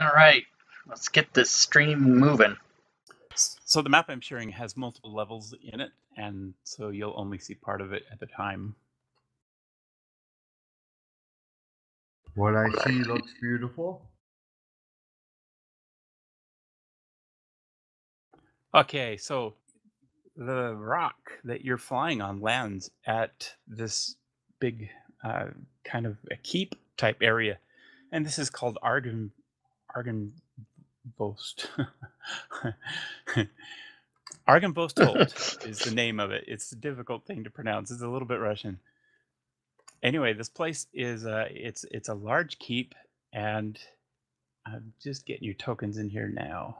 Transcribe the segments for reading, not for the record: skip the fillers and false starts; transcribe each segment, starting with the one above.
All right, let's get this stream moving. So the map I'm sharing has multiple levels in it, and so you'll only see part of it at a time. What I see looks beautiful. Okay, so the rock that you're flying on lands at this big kind of a keep type area, and this is called Argenvost. Argenvost is the name of it. It's a difficult thing to pronounce. It's a little bit Russian. Anyway, this place is it's a large keep, and I'm just getting your tokens in here now.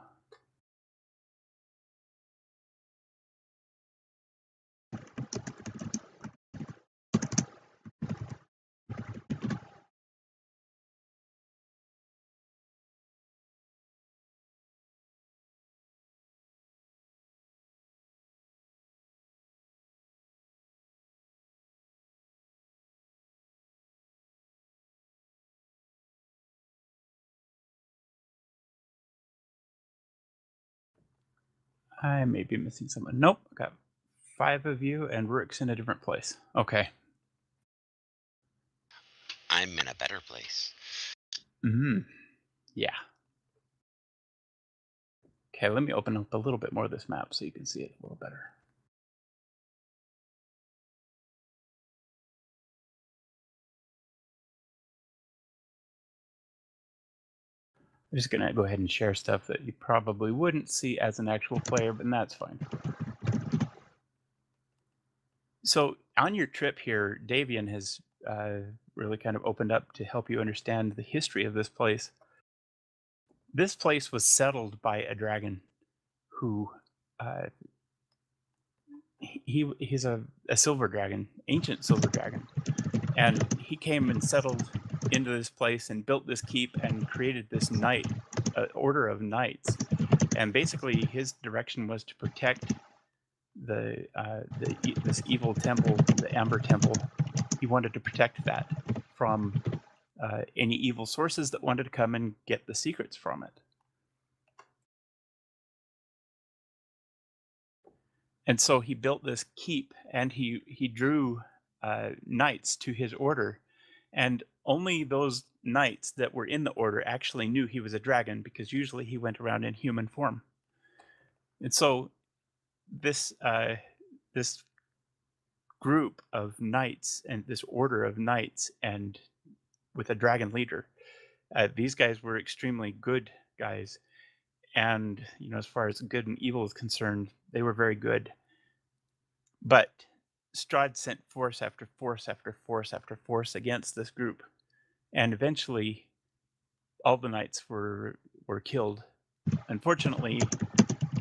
I may be missing someone. Nope, got 5 of you, and Rook's in a different place. Okay. I'm in a better place. Yeah. Okay, let me open up a little bit more of this map so you can see it a little better. I'm just going to go ahead and share stuff that you probably wouldn't see as an actual player, but that's fine. So on your trip here, Davian has really kind of opened up to help you understand the history of this place. This place was settled by a dragon who he's a silver dragon, ancient silver dragon, and he came and settled into this place and built this keep and created this knight, order of knights, and basically his direction was to protect this evil temple, the Amber Temple. He wanted to protect that from any evil sources that wanted to come and get the secrets from it. And so he built this keep, and he drew knights to his order, and only those knights that were in the order actually knew he was a dragon, because usually he went around in human form. And so this this group of knights and this order of knights, and with a dragon leader, these guys were extremely good guys, and as far as good and evil is concerned, they were very good. But Strahd sent force after force after force after force against this group, and eventually all the knights were killed. Unfortunately,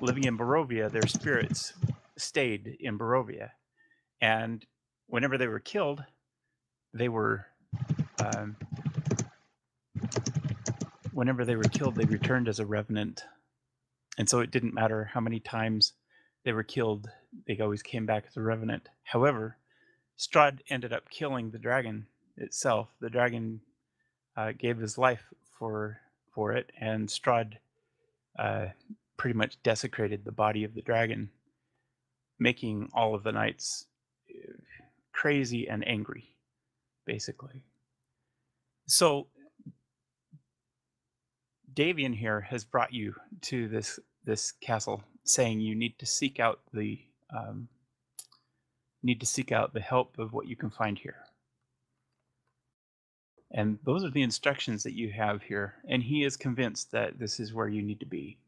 living in Barovia, their spirits stayed in Barovia, and whenever they were killed, they returned as a revenant. And so it didn't matter how many times they were killed, they always came back as a revenant. However, Strahd ended up killing the dragon itself. The dragon gave his life for it, and Strahd pretty much desecrated the body of the dragon, making all of the knights crazy and angry, basically. So Davian here has brought you to this castle, saying you need to seek out the help of what you can find here. And those are the instructions that you have here, and he is convinced that this is where you need to be.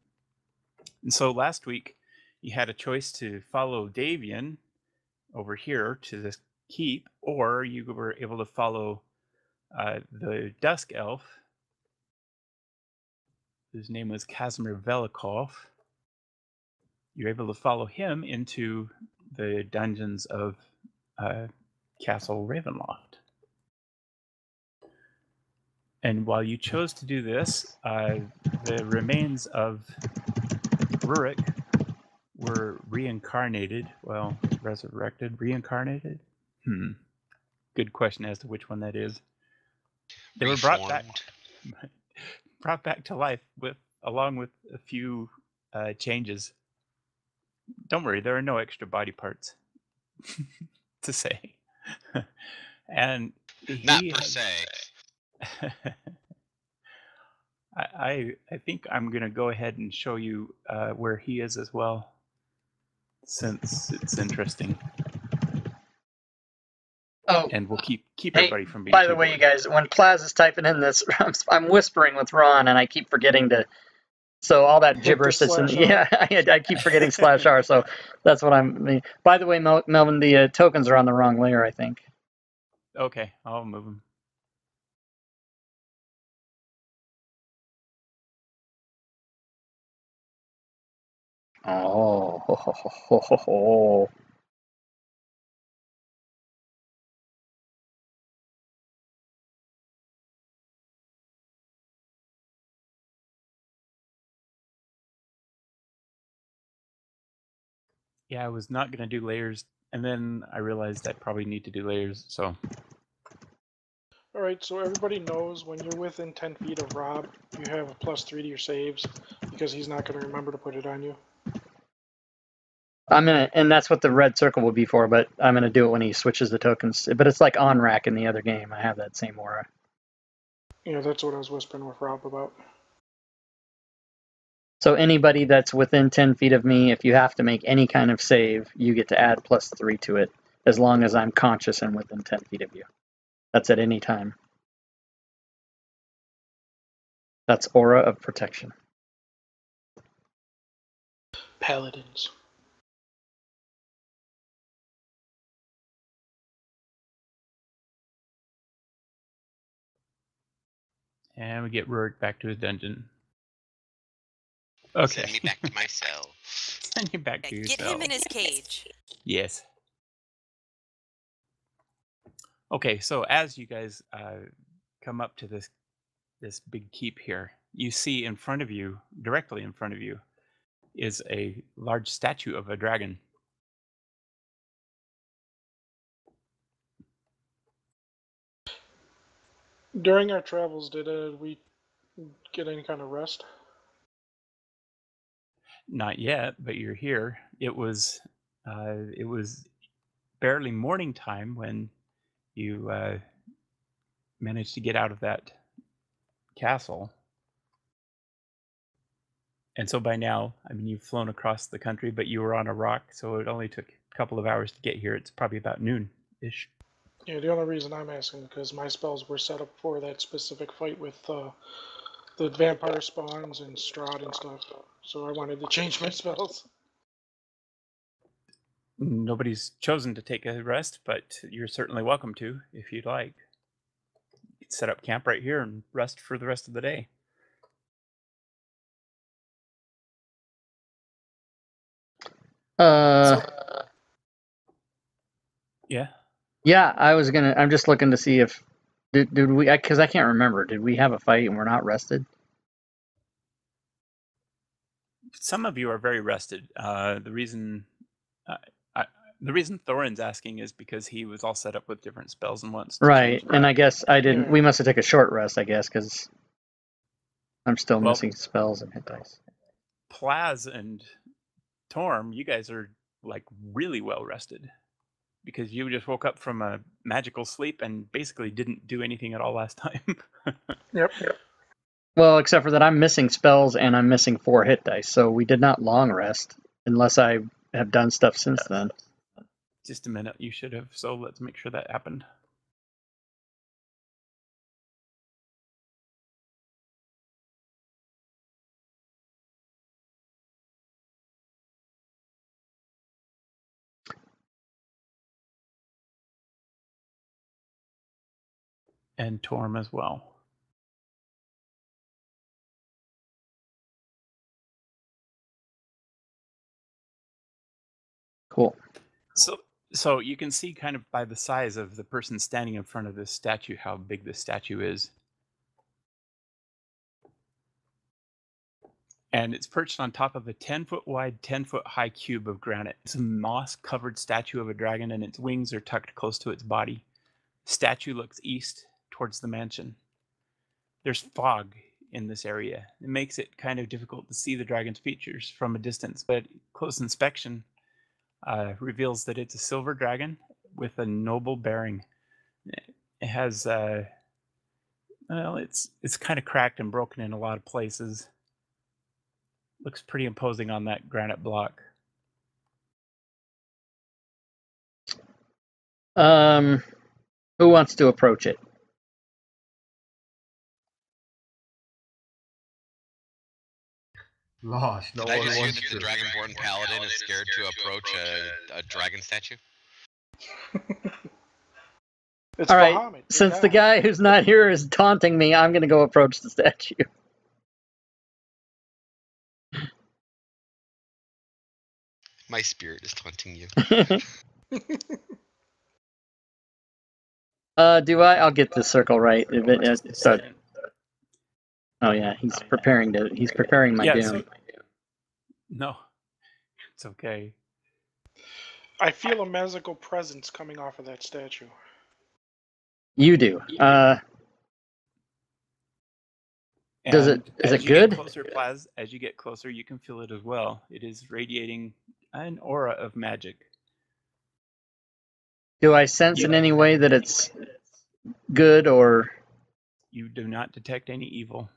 And so last week you had a choice to follow Davian over here to this keep, or you were able to follow the Dusk Elf, whose name was Casimir Velikov. You're able to follow him into the dungeons of Castle Ravenloft. And while you chose to do this, the remains of Rurik were reincarnated. Well, resurrected, reincarnated? Good question as to which one that is. They were brought back. brought back to life along with a few changes. Don't worry, there are no extra body parts to say. And Not he per se. I think I'm gonna go ahead and show you where he is as well, since it's interesting. Oh, And we'll keep hey, everybody from being by too the way, bored. you guys, when Plaz is typing in this, I'm whispering with Ron, and I keep forgetting to. So all that Hit the gibberish that's in, slash yeah, I keep forgetting /r. So that's what I'm. By the way, Melvin, the tokens are on the wrong layer, I think. Okay, I'll move him. Oh. Yeah, I was not gonna do layers, and then I realized I probably need to do layers. So. Alright, so everybody knows when you're within 10 feet of Rob, you have a +3 to your saves, because he's not going to remember to put it on you. And that's what the red circle will be for, but I'm gonna do it when he switches the tokens. But it's like on rack in the other game. I have that same aura. Yeah, that's what I was whispering with Rob about. So anybody that's within 10 feet of me, if you have to make any kind of save, you get to add +3 to it, as long as I'm conscious and within 10 feet of you. That's at any time. That's aura of protection. Paladins. And we get Rourke back to his dungeon. Okay. Send me back to my cell. Send you back to your Get cell. him in his cage. Yes. Okay, so as you guys come up to this big keep here, you see in front of you, directly in front of you, is a large statue of a dragon. During our travels, did we get any kind of rest? Not yet, but you're here. It was barely morning time when you managed to get out of that castle. And so by now, I mean, you've flown across the country, but you were on a rock, so it only took a couple of hours to get here. It's probably about noon-ish. Yeah, the only reason I'm asking because my spells were set up for that specific fight with the vampire spawns and Strahd and stuff. So I wanted to change my spells. Nobody's chosen to take a rest, but you're certainly welcome to if you'd like. You could set up camp right here and rest for the rest of the day. Yeah. Yeah, I'm just looking to see if did we, because I can't remember. Did we have a fight and we're not rested? Some of you are very rested. The reason Thorin's asking is because he was all set up with different spells and wants to Right, change. and I guess I didn't. Yeah. We must have taken a short rest, I guess, because I'm still Well, missing spells and hit dice. Plaz and Torm, you guys are like really well rested because you just woke up from a magical sleep and basically didn't do anything at all last time. Yep. Well, except for that I'm missing spells and I'm missing 4 hit dice, so we did not long rest unless I have done stuff since then. Just a minute, you should have, so let's make sure that happened. And Torm as well. Cool. So you can see kind of by the size of the person standing in front of this statue how big this statue is. And it's perched on top of a 10-foot wide, 10-foot high cube of granite. It's a moss-covered statue of a dragon, and its wings are tucked close to its body. The statue looks east towards the mansion. There's fog in this area. It makes it kind of difficult to see the dragon's features from a distance, but close inspection reveals that it's a silver dragon with a noble bearing. It has, well, it's kind of cracked and broken in a lot of places. Looks pretty imposing on that granite block. Who wants to approach it? Lost. No Did I one just hear wants that the to. Dragonborn Paladin is scared to approach a dragon statue? It's All right, Bahamut. since the guy who's not here is taunting me, I'm going to go approach the statue. My spirit is taunting you. Do I? I'll get the circle right. Oh yeah, he's preparing my doom. So, no, it's okay. I feel a magical presence coming off of that statue. You do. Is it good? As you get closer, you can feel it as well. It is radiating an aura of magic. Do I sense in any way that it's good or? You do not detect any evil.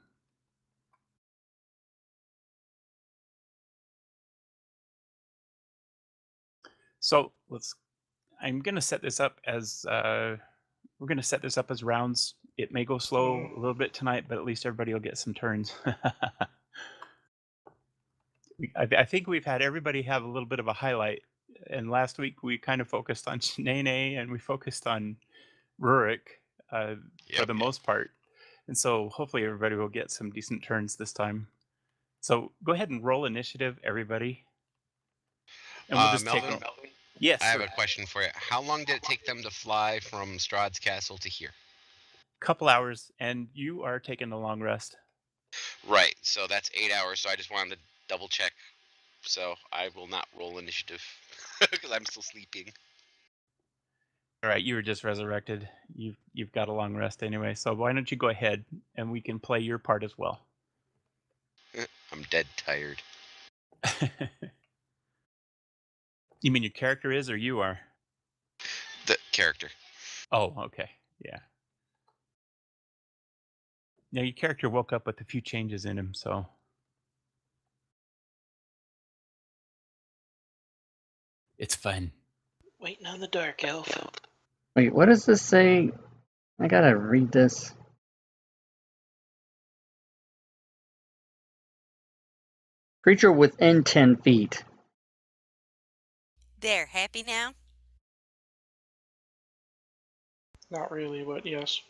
So I'm going to set this up as we're going to set this up as rounds. It may go slow a little bit tonight, but at least everybody will get some turns. I think we've had everybody have a little bit of a highlight. And last week we kind of focused on Nene and we focused on Rurik for the most part. And so hopefully everybody will get some decent turns this time. So go ahead and roll initiative, everybody. And we'll just Melvin, take them. Yes. I have a question for you. How long did it take them to fly from Strahd's castle to here? Couple hours, and you are taking a long rest. Right, so that's 8 hours, so I just wanted to double check. So I will not roll initiative because I'm still sleeping. All right, you were just resurrected. You've got a long rest anyway, so why don't you go ahead and we can play your part as well. I'm dead tired. You mean your character is, or you are? The character. Oh, okay, yeah. Now your character woke up with a few changes in him, so. It's fun. Waiting on the dark elf. Wait, what does this say? I gotta read this. Creature within 10 feet. There, happy now? Not really, but yes.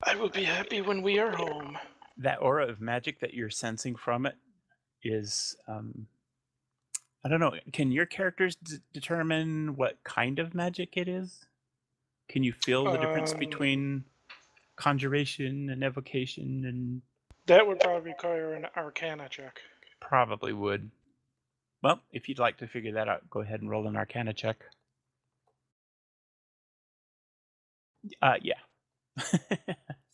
I will be happy when we are home. That aura of magic that you're sensing from it is, I don't know, can your characters determine what kind of magic it is? Can you feel the difference between conjuration and evocation and... That would probably require an Arcana check. Probably would. Well, if you'd like to figure that out, go ahead and roll an Arcana check. Yeah.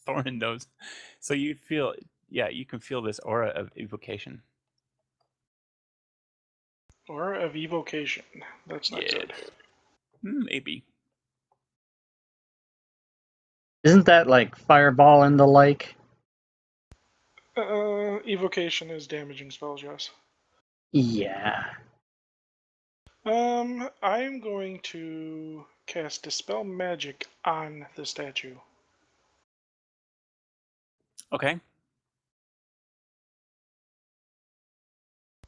Thorin knows. So you feel, yeah, you can feel this aura of evocation. Aura of evocation. That's not good. Maybe. Isn't that like fireball and the like? Evocation is damaging spells, yes. Yeah. I'm going to cast Dispel Magic on the statue. Okay.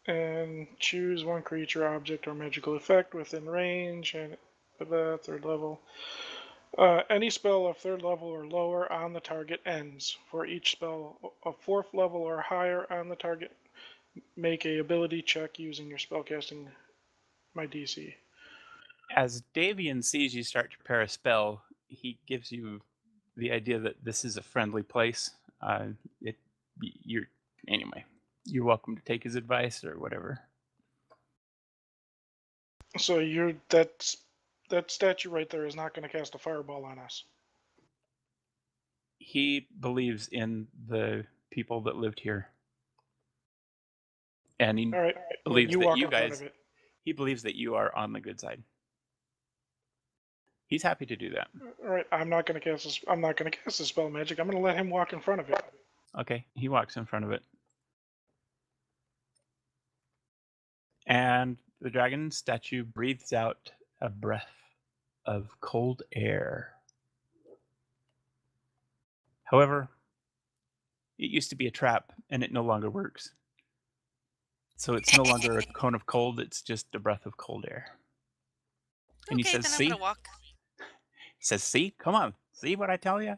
And choose one creature, object, or magical effect within range, and third level. Any spell of third level or lower on the target ends. For each spell of fourth level or higher on the target, make a ability check using your spellcasting my DC. As Davian sees you start to prepare a spell, he gives you the idea that this is a friendly place. Anyway, you're welcome to take his advice or whatever. So that statue right there is not going to cast a fireball on us. He believes in the people that lived here. And he All right. believes You that walk you in front guys, of it. he believes that you are on the good side. He's happy to do that. All right. I'm not gonna cast the spell magic. I'm gonna let him walk in front of it. Okay, he walks in front of it. And the dragon statue breathes out a breath of cold air. However, it used to be a trap, and it no longer works. So it's no longer a cone of cold, it's just a breath of cold air. And he Okay, says, then I'm see? gonna walk. He says, see? Come on. See what I tell you?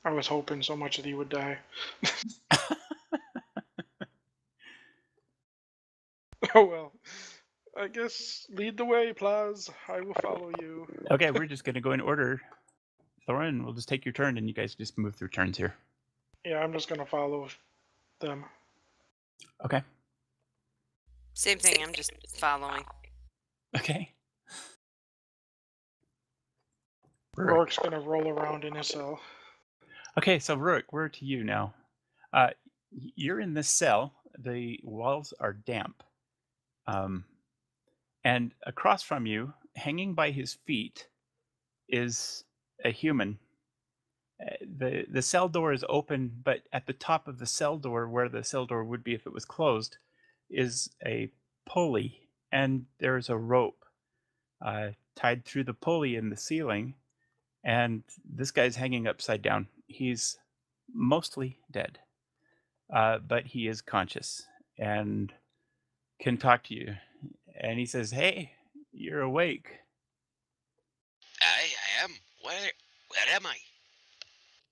I was hoping so much that he would die. Oh well. I guess lead the way, Plaz. I will follow you. Okay, we're just going to go in order. Thorin, we'll just take your turn, and you guys just move through turns here. Yeah, I'm just gonna follow them. Okay. Same thing, I'm just following. Okay. Rourke's gonna roll around in his cell. Okay, so Rourke, we're to you now. You're in this cell. The walls are damp. And across from you, hanging by his feet, is a human. The cell door is open, but at the top of the cell door, where the cell door would be if it was closed, is a pulley, and there's a rope tied through the pulley in the ceiling, and this guy's hanging upside down. He's mostly dead, but he is conscious and can talk to you. And he says, "Hey, you're awake." I am. Where am I?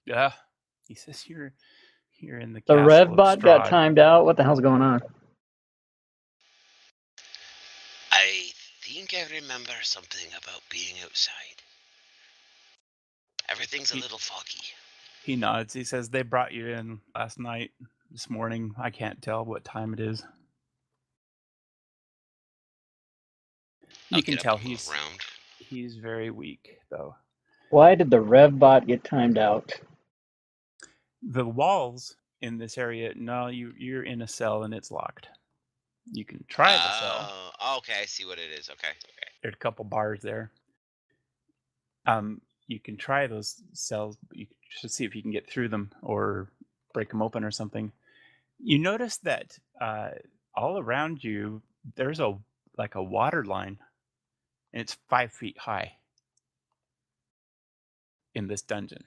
Yeah. He says, "You're here in the The castle rev of bot got Strahd." timed out. What the hell's going on? I think I remember something about being outside. Everything's a little foggy. He nods. He says, "They brought you in last night, this morning. I can't tell what time it is." I'll You can get up tell and move around. he's very weak, though. Why did the rev bot get timed out? The walls in this area, no, you're in a cell and it's locked. You can try the cell. Oh, okay, I see what it is. Okay. There's a couple bars there. You can try those cells, but you should see if you can get through them or break them open or something. You notice that all around you there's a water line, and it's 5 feet high in this dungeon.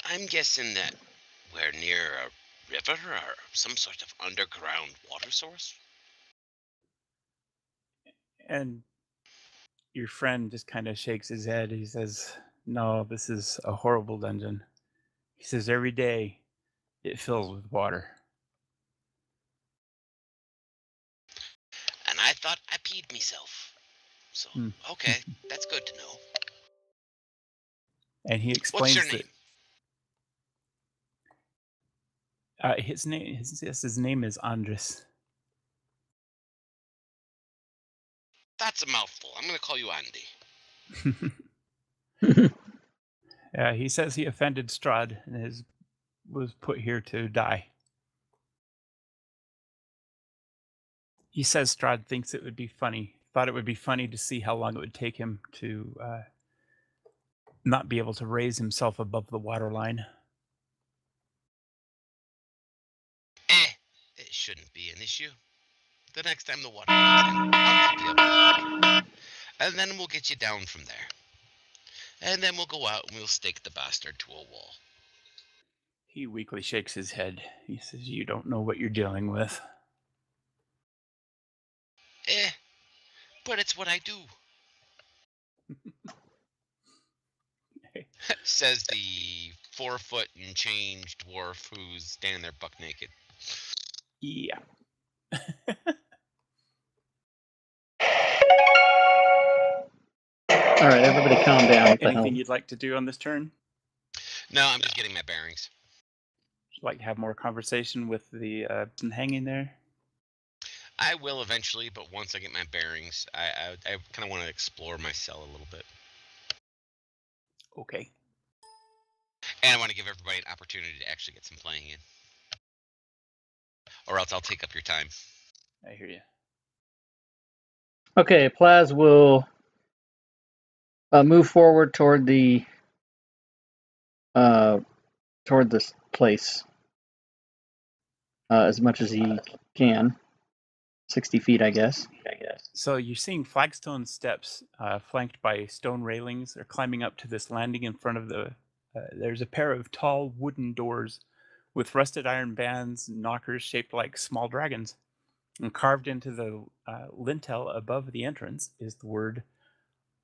I'm guessing that we're near a river or some sort of underground water source. And your friend just kind of shakes his head. He says, "No, this is a horrible dungeon." He says, "Every day it fills with water." And I thought I peed myself. So, okay, that's good to know. And he explains What's your name? His name is Andres. That's a mouthful. I'm going to call you Andy. He says he offended Strahd and was put here to die. He says Strahd thinks it would be funny. Thought it would be funny to see how long it would take him to not be able to raise himself above the waterline. It shouldn't be an issue. The next time the water comes in, I'll keep you above. And then we'll get you down from there. And then we'll go out and we'll stake the bastard to a wall. He weakly shakes his head. He says, "You don't know what you're dealing with." But it's what I do. Says the 4 foot and change dwarf who's standing there buck naked. Yeah. All right, everybody calm down. What the hell? Anything you'd like to do on this turn? No, I'm just getting my bearings. Would you like to have more conversation with the person hanging there? I will eventually, but once I get my bearings, I kind of want to explore my cell a little bit. Okay. And I want to give everybody an opportunity to actually get some playing in. Or else I'll take up your time. I hear you. Okay, Plaz will move forward toward the toward this place as much as he can. 60 feet, I guess. So you're seeing flagstone steps flanked by stone railings. They're climbing up to this landing in front of the... there's a pair of tall wooden doors with rusted iron bands and knockers shaped like small dragons. And carved into the lintel above the entrance is the word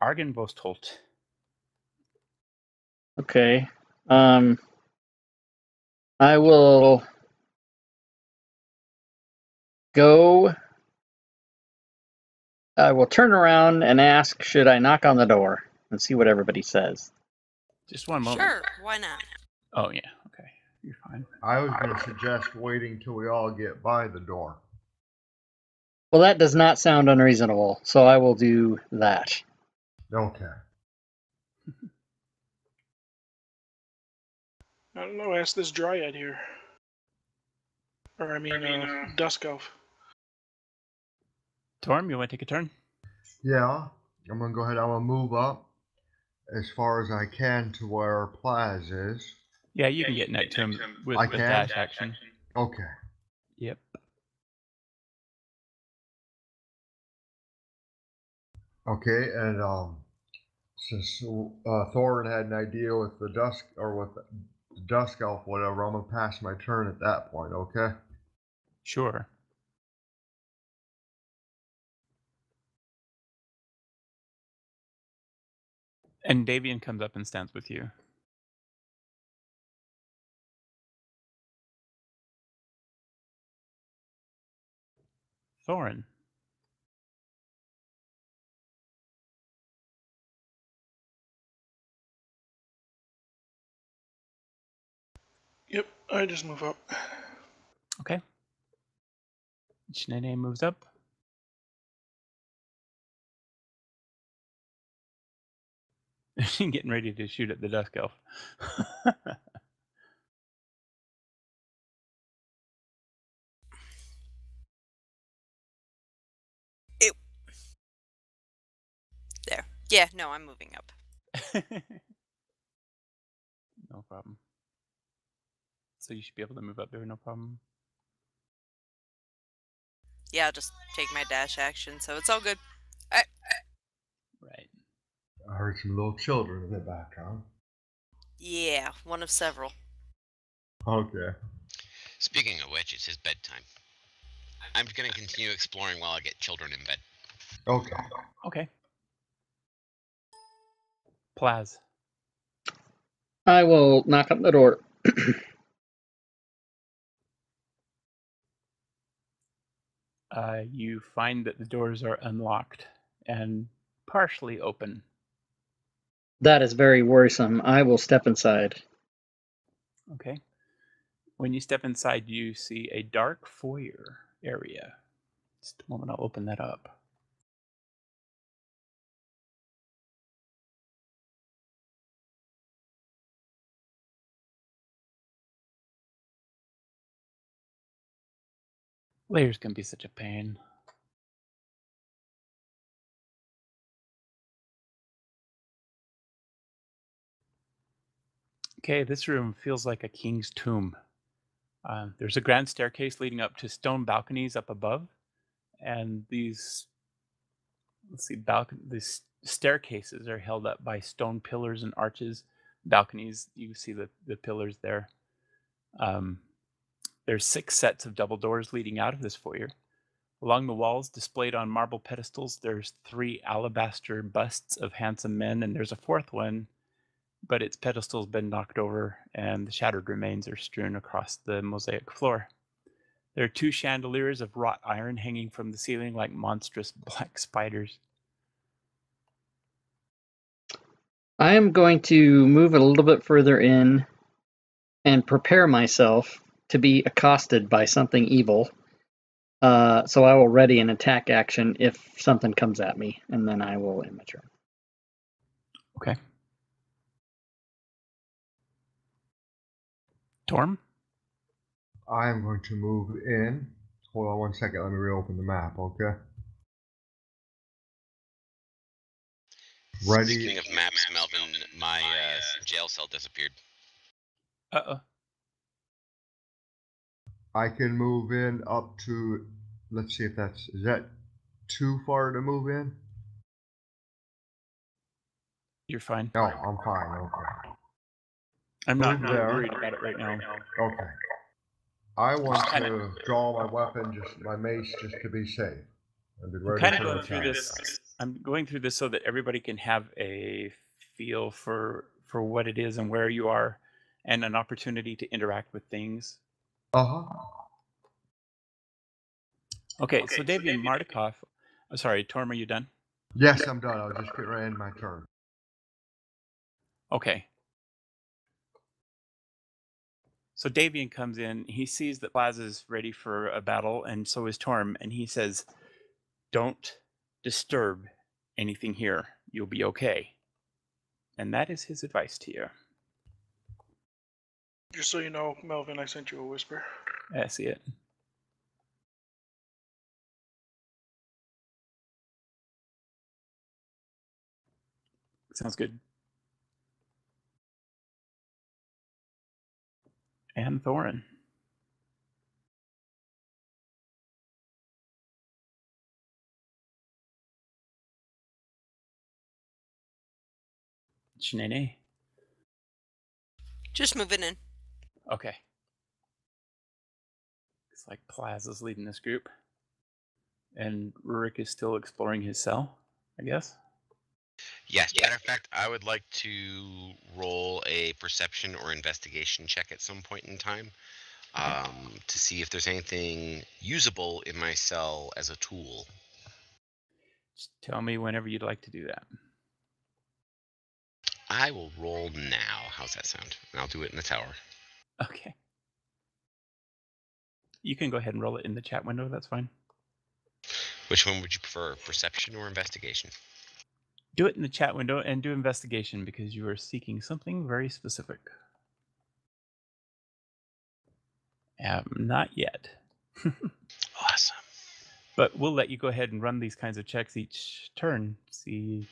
Argenvostholt. Okay. I will go. I will turn around and ask, should I knock on the door and see what everybody says? Just one moment. Sure, why not? Oh, yeah. Okay. You're fine. I was going to suggest waiting till we all get by the door. Well, that does not sound unreasonable, so I will do that. Okay. I don't know, ask this dryad here. Or, Dusk Elf. Torm, you want to take a turn? Yeah, I'm going to go ahead. I'm going to move up as far as I can to where Plaz is. Yeah, you can get next to him with I a can? dash action. Okay. Yep. Okay, and since Thorin had an idea with the Dusk, or with the Dusk Elf, whatever, I'm going to pass my turn at that point, okay? Sure. And Davian comes up and stands with you. Thorin. Yep, I just move up. Okay. Shnene moves up. Getting ready to shoot at the Dusk Elf. Ew. There. Yeah, no, I'm moving up. No problem. So you should be able to move up there, no problem. Yeah, I'll just take my dash action, so it's all good. Right. I heard some little children in the background. Yeah, one of several. Okay. Speaking of which, it's his bedtime. I'm going to continue exploring while I get children in bed. Okay. Okay. Plaz. I will knock on the door. You find that the doors are unlocked and partially open. That is very worrisome. I will step inside. Okay. When you step inside, you see a dark foyer area. Just a moment, I'll open that up. Layers can be such a pain. Okay, this room feels like a king's tomb. There's a grand staircase leading up to stone balconies up above, and these these staircases are held up by stone pillars and arches. Balconies, you see the pillars there. There's 6 sets of double doors leading out of this foyer. Along the walls, displayed on marble pedestals, there's 3 alabaster busts of handsome men, and there's a 4th one, but its pedestal's been knocked over, and the shattered remains are strewn across the mosaic floor. There are 2 chandeliers of wrought iron hanging from the ceiling like monstrous black spiders. I am going to move a little bit further in and prepare myself to be accosted by something evil. So I will ready an attack action if something comes at me, and then I will end my turn. Okay. Torm? I am going to move in. Hold on 1 second. Let me reopen the map, okay? Ready. Speaking of maps, Melvin, my jail cell disappeared. Uh-oh. I can move in up to, let's see if is that too far to move in? You're fine. No, I'm fine, okay. I'm not Move really there. worried about it right now. Okay. I want kinda- to draw my weapon, my mace, just to be safe. And be I'm ready kind of for going the through attack. this. I'm going through this so that everybody can have a feel for what it is and where you are, and an opportunity to interact with things. Uh-huh. Okay, so Davian Mardikoff. Sorry, Torm, are you done? Yes, I'm done. I'll just get right in my turn. Okay. So Davian comes in. He sees that Plaza's ready for a battle, and so is Torm. And he says, "Don't disturb anything here. You'll be okay." And that is his advice to you. Just so you know, Melvin, I sent you a whisper. I see it. Sounds good. And Thorin. Shenane. Just moving in. Okay. It's like Plaza's leading this group. And Rurik is still exploring his cell, I guess. Yes, matter of fact, I would like to roll a perception or investigation check at some point in time to see if there's anything usable in my cell as a tool. Just tell me whenever you'd like to do that. I will roll now. How's that sound? And I'll do it in the tower. Okay. You can go ahead and roll it in the chat window. That's fine. Which one would you prefer, perception or investigation? Do it in the chat window and do investigation because you are seeking something very specific. Not yet. Awesome. But we'll let you go ahead and run these kinds of checks each turn. See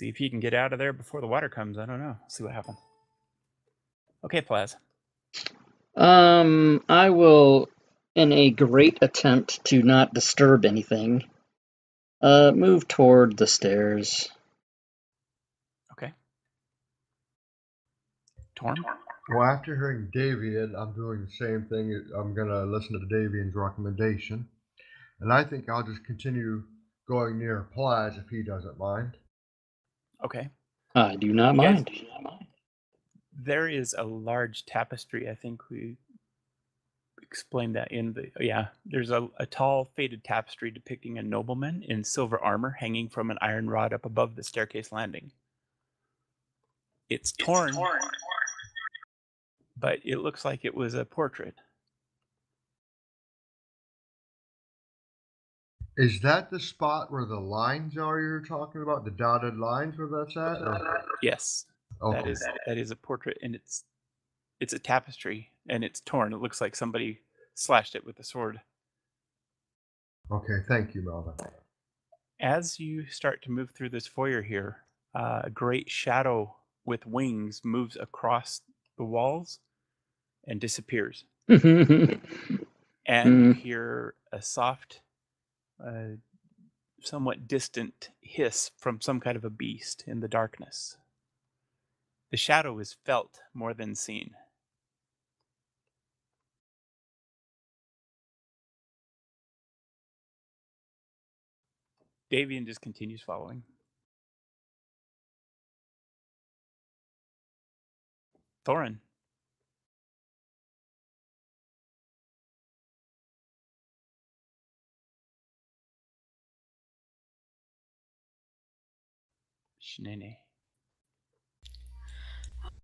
if you can get out of there before the water comes. I don't know. See what happens. Okay, Plaz. I will, in a great attempt to not disturb anything, move toward the stairs. Okay. Torm? Well, after hearing Davian, I'm doing the same thing. I'm going to listen to Davian's recommendation. And I think I'll just continue going near Plaz if he doesn't mind. Okay. I do not mind. There is a large tapestry. I think we explained that in the... Yeah. There's a tall, faded tapestry depicting a nobleman in silver armor hanging from an iron rod up above the staircase landing. It's torn, but it looks like it was a portrait. Is that the spot where the lines are you're talking about? The dotted lines where that's at? Or? Yes. Okay. That is a portrait, and it's a tapestry, and it's torn. It looks like somebody slashed it with a sword. Okay, thank you, Melvin. As you start to move through this foyer here, a great shadow with wings moves across the walls and disappears. And you hear a soft, somewhat distant hiss from some kind of a beast in the darkness. The shadow is felt more than seen. Davian just continues following. Thorin. Shenane.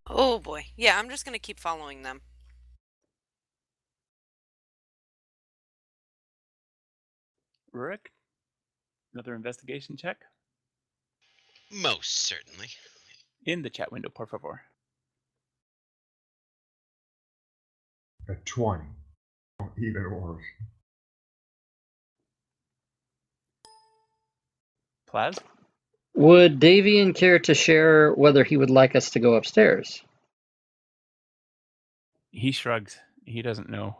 Oh boy. Yeah, I'm just gonna keep following them. Rurik? Another investigation check? Most certainly. In the chat window, por favor. A 20. Even worse. Plaz? Would Davian care to share whether he would like us to go upstairs? He shrugs. He doesn't know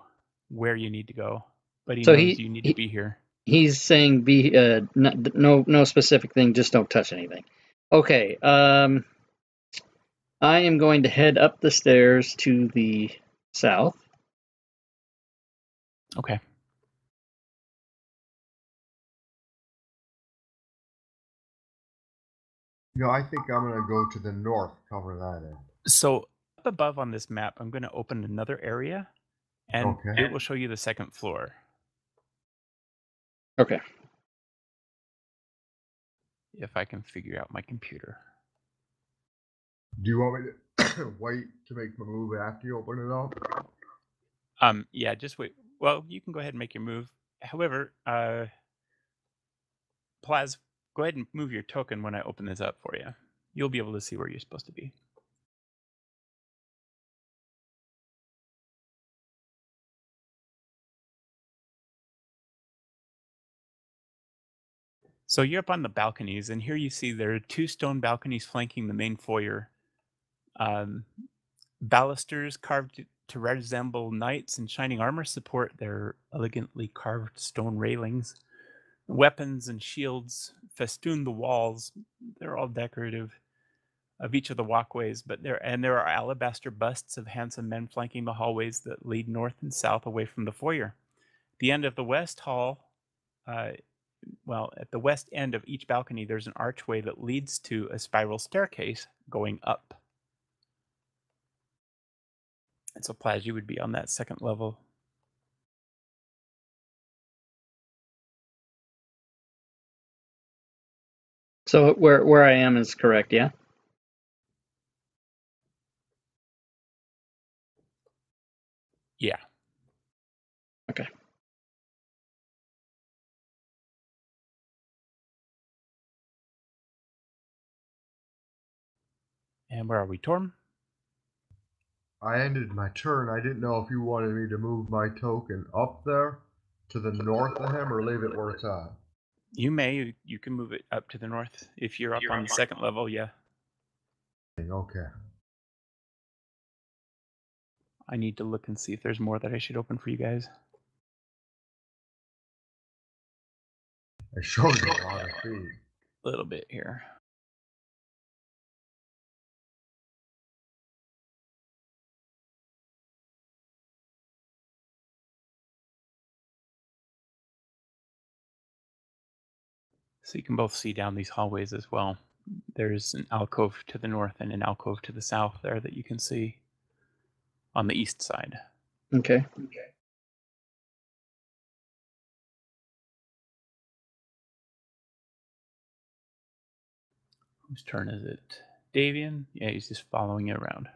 where you need to go, but he So knows you need to be here. He's saying no specific thing, just don't touch anything. Okay. I am going to head up the stairs to the south. Okay. No, I think I'm going to go to the north, cover that end. So up above on this map, I'm going to open another area, and Okay. it will show you the second floor. Okay. If I can figure out my computer. Do you want me to wait to make my move after you open it up? Yeah, just wait. Well, you can go ahead and make your move. However, Plaz, go ahead and move your token when I open this up for you. You'll be able to see where you're supposed to be. So you're up on the balconies, and here you see there are 2 stone balconies flanking the main foyer. Balusters carved to resemble knights in shining armor support their elegantly carved stone railings. Weapons and shields festoon the walls. They're all decorative of each of the walkways, but there are alabaster busts of handsome men flanking the hallways that lead north and south away from the foyer. The end of the west hall, at the west end of each balcony, there's an archway that leads to a spiral staircase going up. And so, Plaz, you would be on that second level. So where I am is correct, yeah? Yeah. Okay. And where are we, Torm? I ended my turn. I didn't know if you wanted me to move my token up there to the north of him or leave it where it's at. You may. You can move it up to the north if you're up on the second level, yeah. Okay. I need to look and see if there's more that I should open for you guys. I showed you a lot of feet. A little bit here. So you can both see down these hallways as well. There's an alcove to the north and an alcove to the south there that you can see on the east side. Okay. Whose turn is it? Davian? Yeah, he's just following you around.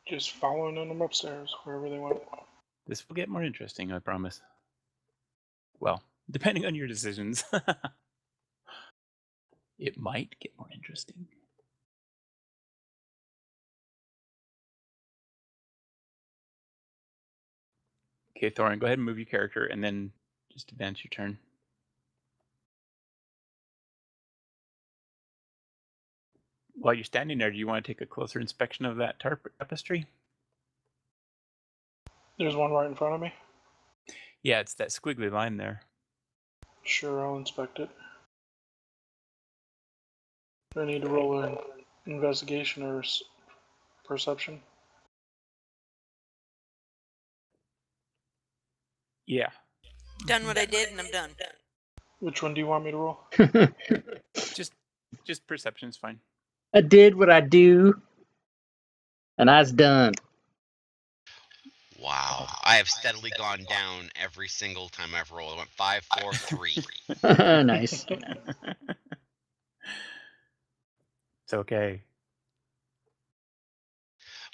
Just following them upstairs, wherever they went. This will get more interesting, I promise. Well, depending on your decisions. It might get more interesting. Okay, Thorin, go ahead and move your character and then just advance your turn. While you're standing there, do you want to take a closer inspection of that tapestry? There's one right in front of me. Yeah, it's that squiggly line there. Sure, I'll inspect it. Do I need to roll an investigation or perception? Yeah. Done what I did and I'm done. Which one do you want me to roll? Just perception is fine. I did what I do, and I's done. Wow. I have steadily gone down every single time I've rolled. I went 5, 4, 3. Nice. It's okay.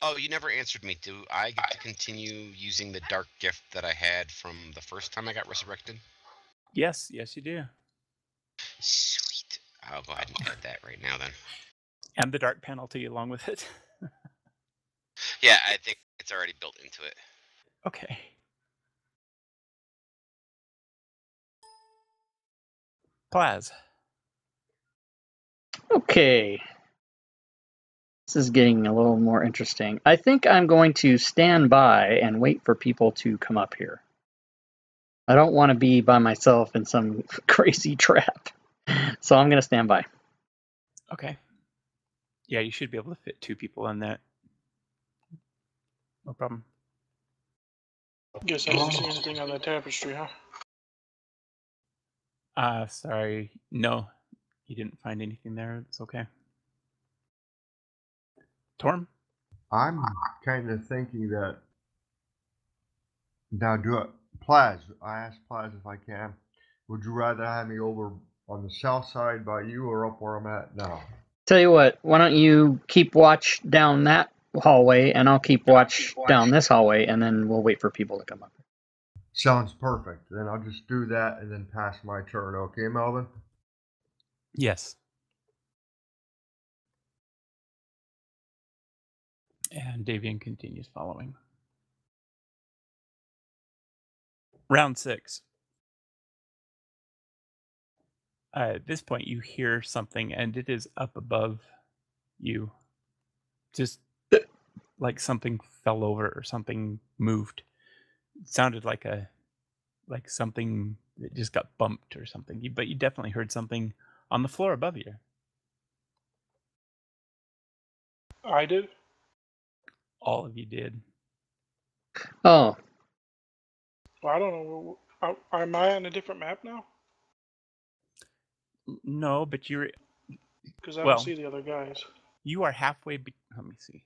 Oh, you never answered me. Do I get to continue using the dark gift that I had from the first time I got resurrected? Yes, you do. Sweet. I'll go ahead and add that right now then. And the dark penalty along with it. Yeah, I think it's already built into it. Okay. Plaz. Okay. This is getting a little more interesting. I think I'm going to stand by and wait for people to come up here. I don't want to be by myself in some crazy trap. So I'm going to stand by. Okay. Yeah, you should be able to fit 2 people in that. No problem. Guess I didn't see anything on that tapestry, huh? Sorry. No, you didn't find anything there. It's okay. Torm? I'm kind of thinking that now Plaz. I asked Plaz if I can. Would you rather have me over on the south side by you or up where I'm at now? Tell you what, why don't you keep watch down that hallway and I'll keep watch down this hallway and then we'll wait for people to come up. Sounds perfect. Then I'll just do that and then pass my turn. Okay, Melvin? Yes. And Davian continues following. Round 6. At this point, you hear something, and it is up above you. Just like something fell over or something moved. It sounded like something that just got bumped or something. But you definitely heard something on the floor above you. I did? All of you did. Oh. Well, I don't know. Am I on a different map now? No, but you're... Because I don't see the other guys. You are halfway... Let me see.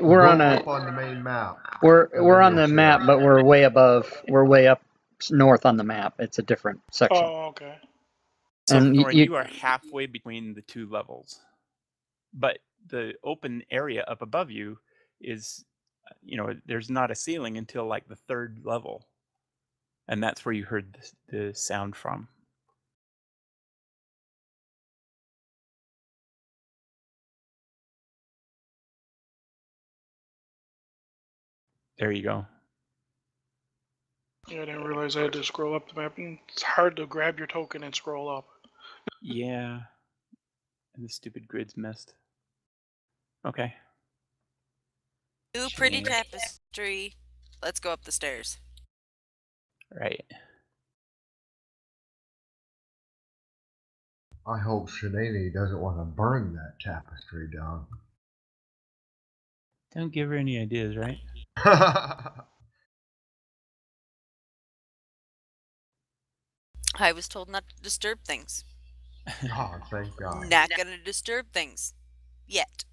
We're on up on the main map. We're on the map, but we're way above. We're way up north on the map. It's a different section. Oh, okay. So, and Thorin, you are halfway between the 2 levels. But the open area up above you is, there's not a ceiling until like the 3rd level. And that's where you heard the sound from. There you go. Yeah, I didn't realize I had to scroll up the map. And it's hard to grab your token and scroll up. Yeah. And the stupid grid's messed. Okay. Ooh, pretty tapestry. Let's go up the stairs. Right. I hope Shanae doesn't want to burn that tapestry down. Don't give her any ideas, right? I was told not to disturb things. Oh, thank God. Not gonna disturb things. Yet.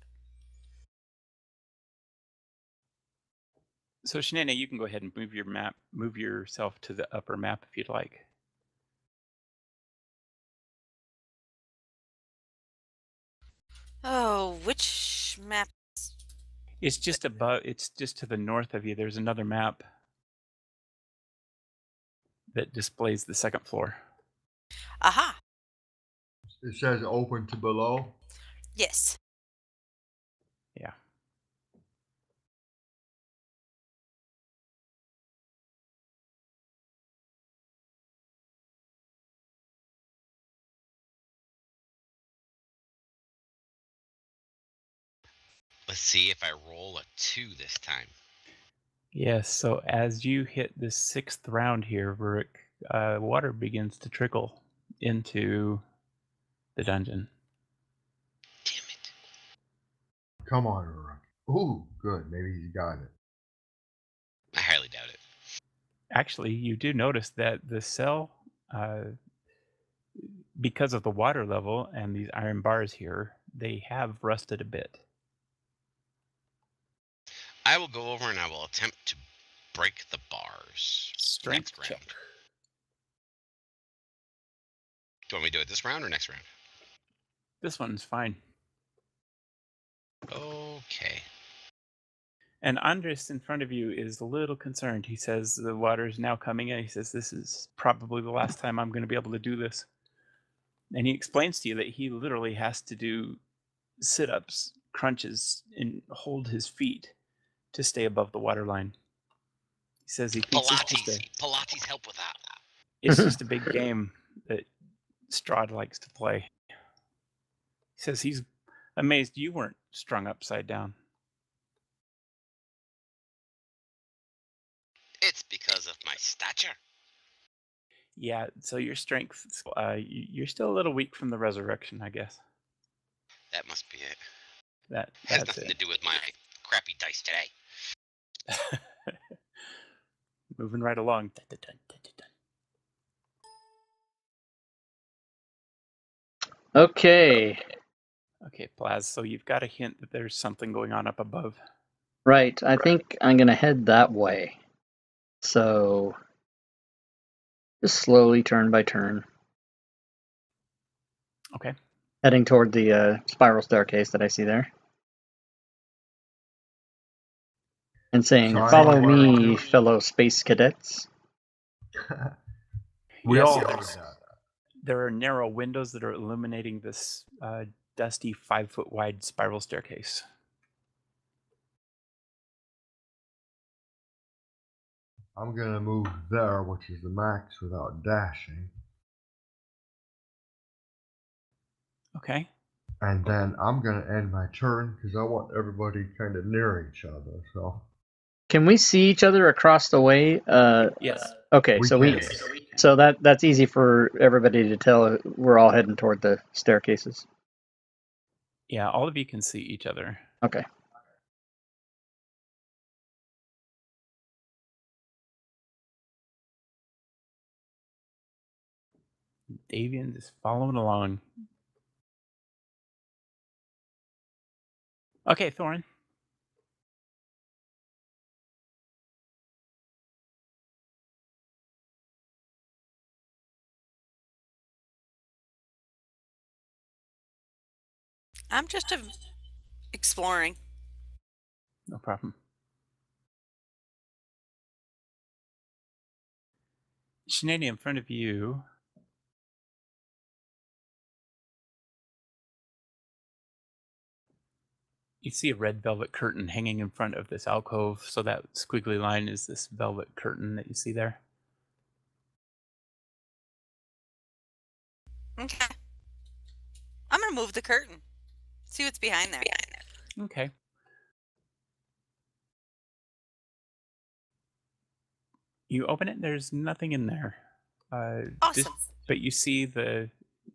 So, Shanae, you can go ahead and move yourself to the upper map if you'd like. Oh, which map? It's just above. It's just to the north of you. There's another map that displays the 2nd floor. Aha. It says open to below. Yes. Yeah. Let's see if I roll a 2 this time. Yes, so as you hit the 6th round here, Rurik, water begins to trickle into the dungeon. Damn it. Come on, Rurik. Ooh, good. Maybe he got it. I highly doubt it. Actually, you do notice that the cell, because of the water level and these iron bars here, they have rusted a bit. I will go over and I will attempt to break the bars. Strength next check. round. Do you want me to do it this round or next round? This one's fine. Okay. And Andres in front of you is a little concerned. He says the water is now coming in. He says this is probably the last time I'm going to be able to do this. And he explains to you that he literally has to do sit-ups, crunches, and hold his feet to stay above the water line. He says he thinks Pilates help with that. it's just a big game that Strahd likes to play. He says he's amazed you weren't strung upside down. It's because of my stature. Yeah, so your strength, you're still a little weak from the resurrection, I guess. That must be it. That's has nothing to do with my crappy dice today. Moving right along. Okay. Okay, Plaz, so you've got a hint that there's something going on up above. Right. I think I'm going to head that way. So just slowly, turn by turn. Okay. Heading toward the spiral staircase that I see there. And saying, So I follow know where to me, go. fellow space cadets. We Yes, all heard that. there are narrow windows that are illuminating this dusty 5-foot wide spiral staircase. I'm going to move there, which is the max without dashing. Okay. And then I'm going to end my turn because I want everybody kind of near each other. So Can we see each other across the way? Yes. Okay, We so can. so that's easy for everybody to tell. We're all heading toward the staircases. Yeah, all of you can see each other. Okay. Davian is following along. Okay, Thorin. I'm just exploring. No problem. Sinead, in front of you, you see a red velvet curtain hanging in front of this alcove. So that squiggly line is this velvet curtain that you see there. Okay. I'm gonna move the curtain. See what's behind there. Okay. You open it, there's nothing in there. Awesome. But you see the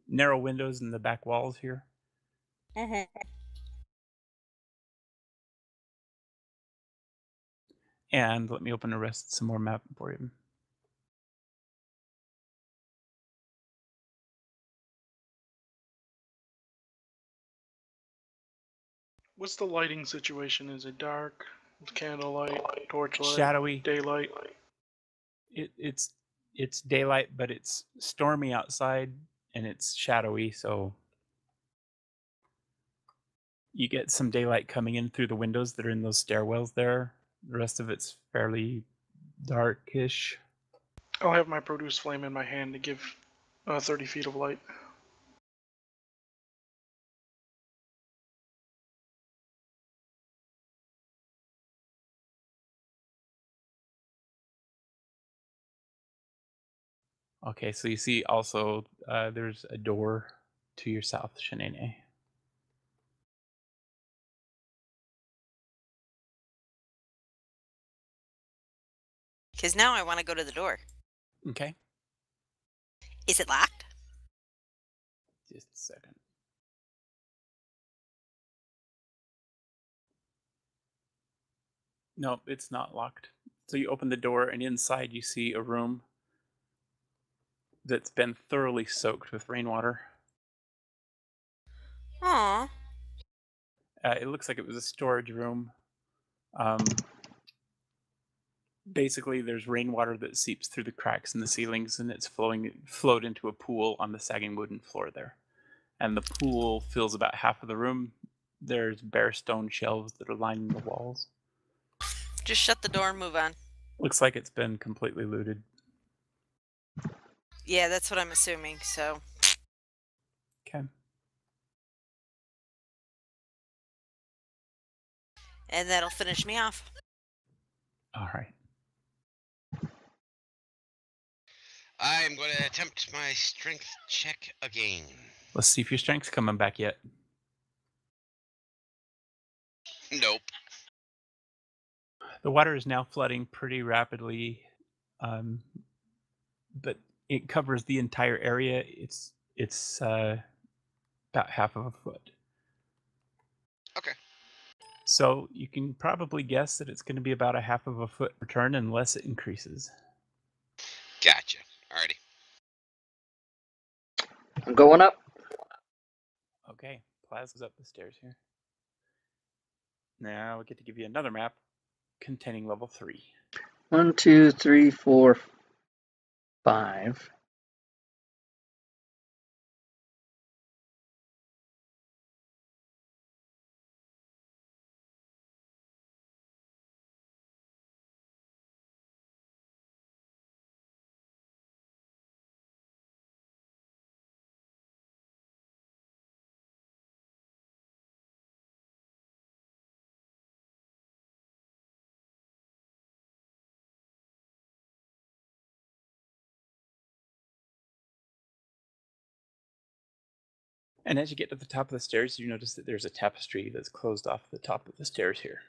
narrow windows in the back walls here. Mm-hmm. And let me open the rest, some more map for you. What's the lighting situation? Is it dark? Candlelight, torchlight, Shadowy. daylight? It's daylight, but it's stormy outside and it's shadowy, so you get some daylight coming in through the windows that are in those stairwells there. The rest of it's fairly darkish. I'll have my produce flame in my hand to give 30 feet of light. Okay, so you see also there's a door to your south, Shanae. Because now I want to go to the door. Okay, Is it locked? just a second. No, it's not locked. So you open the door, and inside you see a room that's been thoroughly soaked with rainwater. Aw. It looks like it was a storage room. Basically, there's rainwater that seeps through the cracks in the ceilings, and it's flowed into a pool on the sagging wooden floor there. And the pool fills about half of the room. There's bare stone shelves that are lining the walls. Just shut the door and move on. Looks like it's been completely looted. Yeah, that's what I'm assuming, so. Okay. And that'll finish me off. All right. I am going to attempt my strength check again. Let's see if your strength's coming back yet. Nope. The water is now flooding pretty rapidly, but it covers the entire area. It's about half of a foot. Okay. So you can probably guess that it's going to be about a half of a foot return unless it increases. Gotcha. Alrighty. I'm going up. Okay, Plaza's up the stairs here. Now we get to give you another map containing level 3. 1, 2, 3, 4, 5. And as you get to the top of the stairs, you notice that there's a tapestry that's closed off the top of the stairs here.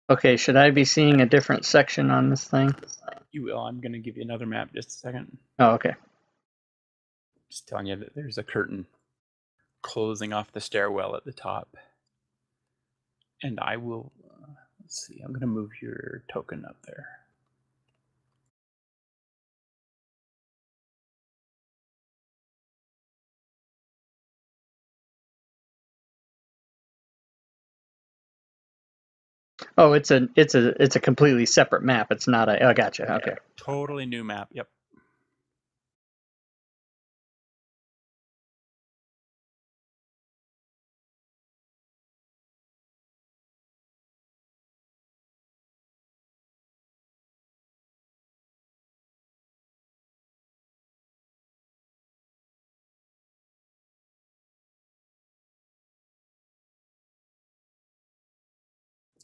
Okay, should I be seeing a different section on this thing? You will. I'm going to give you another map just a second. Oh, okay. Just telling you that there's a curtain closing off the stairwell at the top. And I will, let's see, I'm going to move your token up there. Oh, it's a completely separate map. It's not a. Oh, gotcha. Okay. Yeah, totally new map. Yep.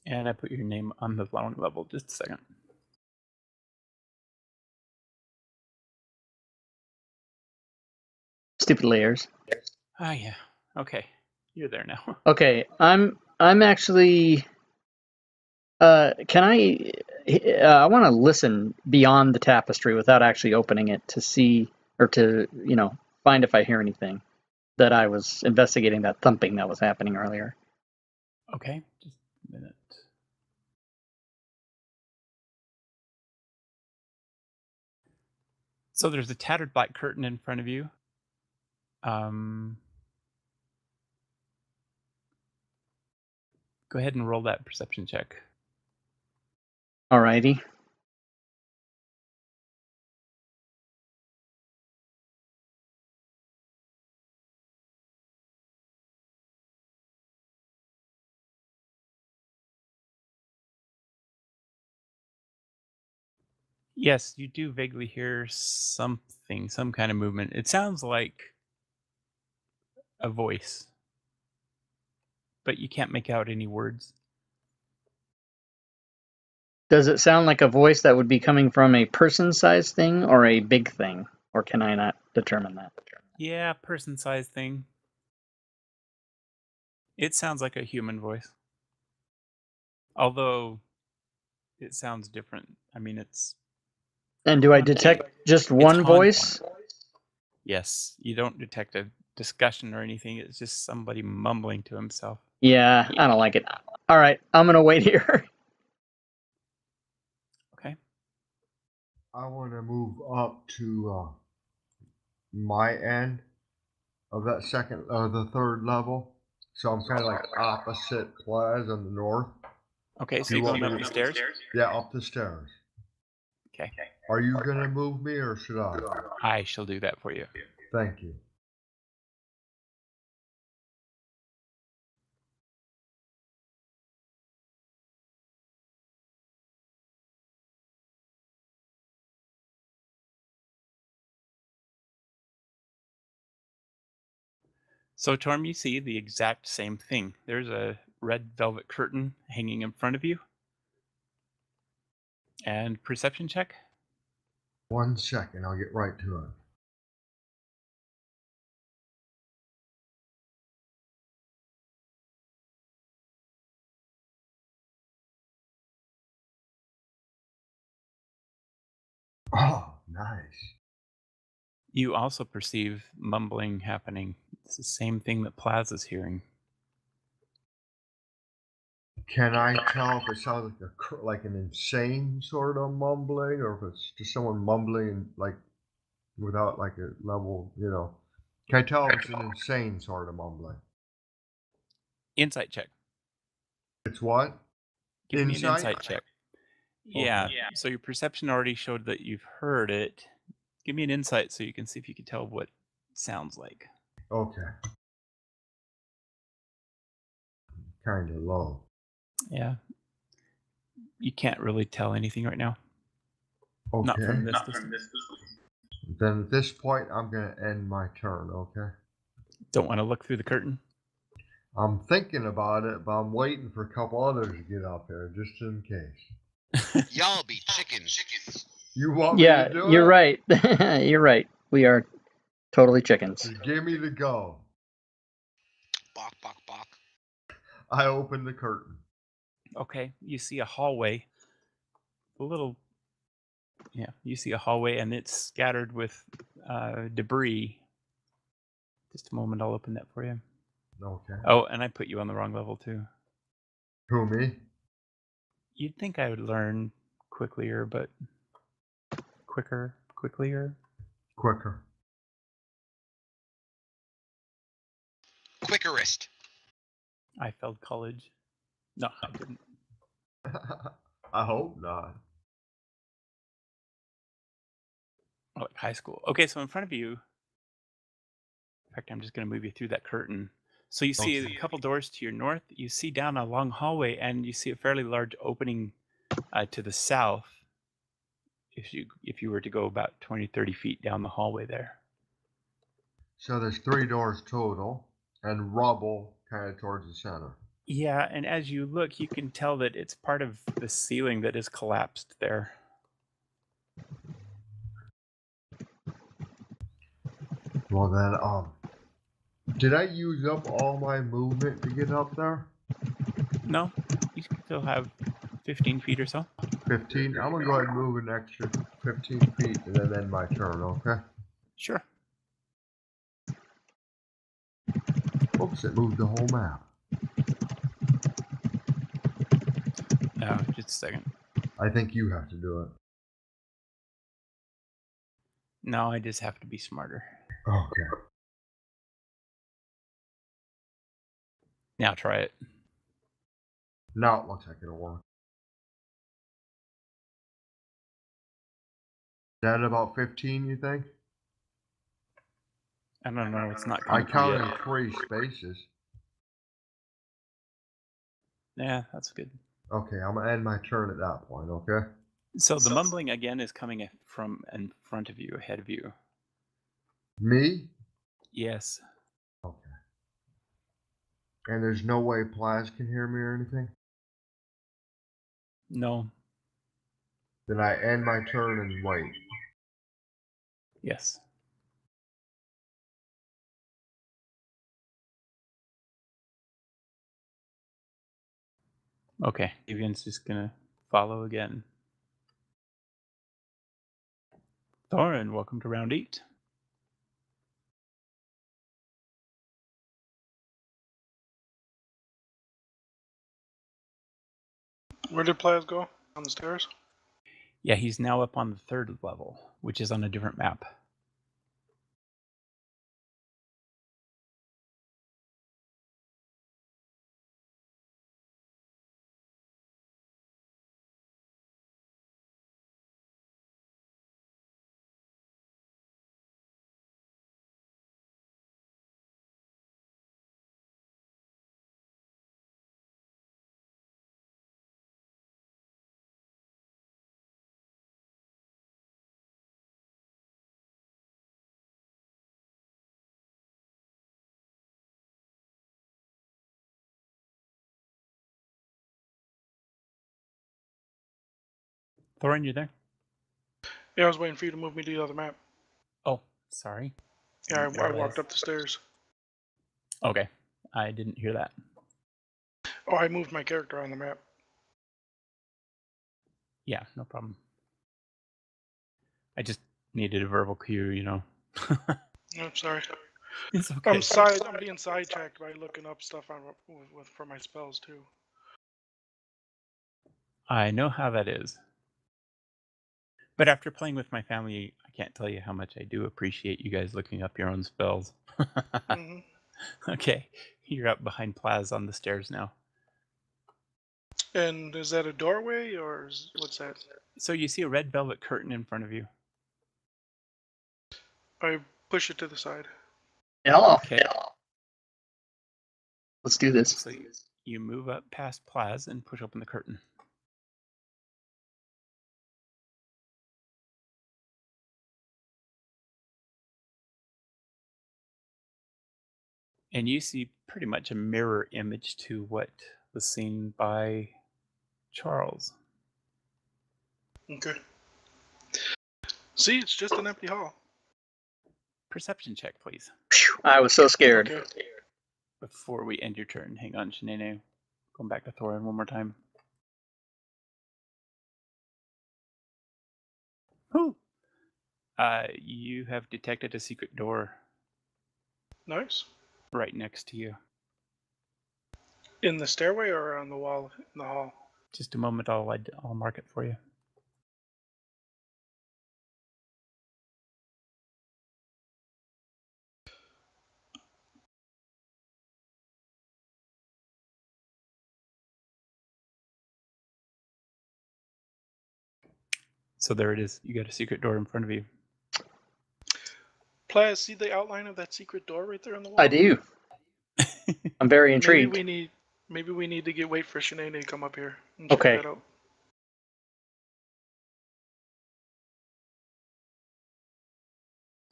And I put your name on the following level. Just a second. Stupid layers. Ah, yeah. Okay. You're there now. Okay, I'm actually. Can I? I want to listen beyond the tapestry without actually opening it to see or to find if I hear anything. That I was investigating that thumping that was happening earlier. Okay. Just a minute. So there's a tattered black curtain in front of you. Go ahead and roll that perception check. Alrighty. Yes, you do vaguely hear something, some kind of movement. It sounds like a voice, but you can't make out any words. Does it sound like a voice that would be coming from a person-sized thing or a big thing? Or can I not determine that? Yeah, person-sized thing. It sounds like a human voice. Although it sounds different. I mean, it's... And do I detect just one voice? Yes, you don't detect a discussion or anything. It's just somebody mumbling to himself. Yeah, I don't like it. All right, I'm going to wait here. Okay. I want to move up to my end of that the third level. So I'm kind of like opposite Plaza on the north. Okay, so you're going up the stairs? Yeah, up the stairs. Okay. Are you going to move me or should I? I shall do that for you. Thank you. So, Torm, you see the exact same thing. There's a red velvet curtain hanging in front of you. And perception check. 1 second, I'll get right to it. Oh, nice. You also perceive mumbling happening. It's the same thing that Plaza's hearing. Can I tell if it sounds like an insane sort of mumbling, or if it's just someone mumbling like without like a level, you know? Can I tell if it's an insane sort of mumbling? Insight check. It's what? Give me an Insight? insight check. Yeah. Okay. So your perception already showed that you've heard it. Give me an insight so you can see if you can tell what it sounds like. Okay. Kind of low. Yeah. You can't really tell anything right now. Okay. Not from this distance. Then at this point, I'm going to end my turn, okay? Don't want to look through the curtain? I'm thinking about it, but I'm waiting for a couple others to get up here, just in case. Y'all be chickens. You want me Yeah, to do you're it? right. You're right. We are totally chickens. Just give me the go. Bok, bok, bok. I open the curtain. Okay. You see a hallway. You see a hallway and it's scattered with debris. Just a moment, I'll open that for you. Okay. Oh, and I put you on the wrong level too. Who, me? You'd think I would learn quicklier, but quicklier. Quicker. Quickerist. I failed college. No, I didn't. I hope not. Oh, like high school. Okay, so in front of you, in fact, I'm just going to move you through that curtain. So you see a couple doors to your north. You see down a long hallway, and you see a fairly large opening to the south. If you were to go about 20, 30 feet down the hallway there. So there's 3 doors total, and rubble kind of towards the center. Yeah, and as you look, you can tell that it's part of the ceiling that is collapsed there. Well then, did I use up all my movement to get up there? No, you still have 15 feet or so. 15? I'm gonna go ahead and move an extra 15 feet and then end my turn, okay? Sure. Oops, it moved the whole map. No, just a second. I think you have to do it. No, I just have to be smarter. Okay. Now try it. Now it looks like it'll work. Is that about 15, you think? I don't know. It's not I coming through counted yet. 3 spaces. Yeah, that's good. Okay, I'm gonna end my turn at that point, okay? So the mumbling again is coming from in front of you, ahead of you. Me? Yes. Okay. And there's no way Plaz can hear me or anything? No. Then I end my turn and wait. Yes. Okay. Evian's just gonna follow again. Thorin, welcome to round 8. Where did Plaz go? On the stairs? Yeah, he's now up on the 3rd level, which is on a different map. Thorin, you there? Yeah, I was waiting for you to move me to the other map. Oh, sorry. Yeah, Didn't I realize. walked up the stairs. Okay, I didn't hear that. Oh, I moved my character on the map. Yeah, no problem. I just needed a verbal cue, you know. I'm sorry. It's okay. I'm being sidetracked by looking up stuff for my spells too. I know how that is. But after playing with my family, I can't tell you how much I do appreciate you guys looking up your own spells. Mm-hmm. Okay, you're up behind Plaz on the stairs now. And is that a doorway or what's that? So you see a red velvet curtain in front of you. I push it to the side. Hello. Okay. Let's do this. So you move up past Plaz and push open the curtain. And you see pretty much a mirror image to what was seen by Charles. Okay. See, it's just an empty hall. Perception check, please. Phew, I was so scared. Okay. Before we end your turn, hang on, Shanae. Going back to Thorin one more time. Whew. You have detected a secret door Nice. right next to you. In the stairway or on the wall in the hall? Just a moment, I'll mark it for you. So there it is. You got a secret door in front of you. Plaz, see the outline of that secret door right there on the wall? I do. I'm very intrigued. Maybe we need to wait for Shanae to come up here and Okay. check that out.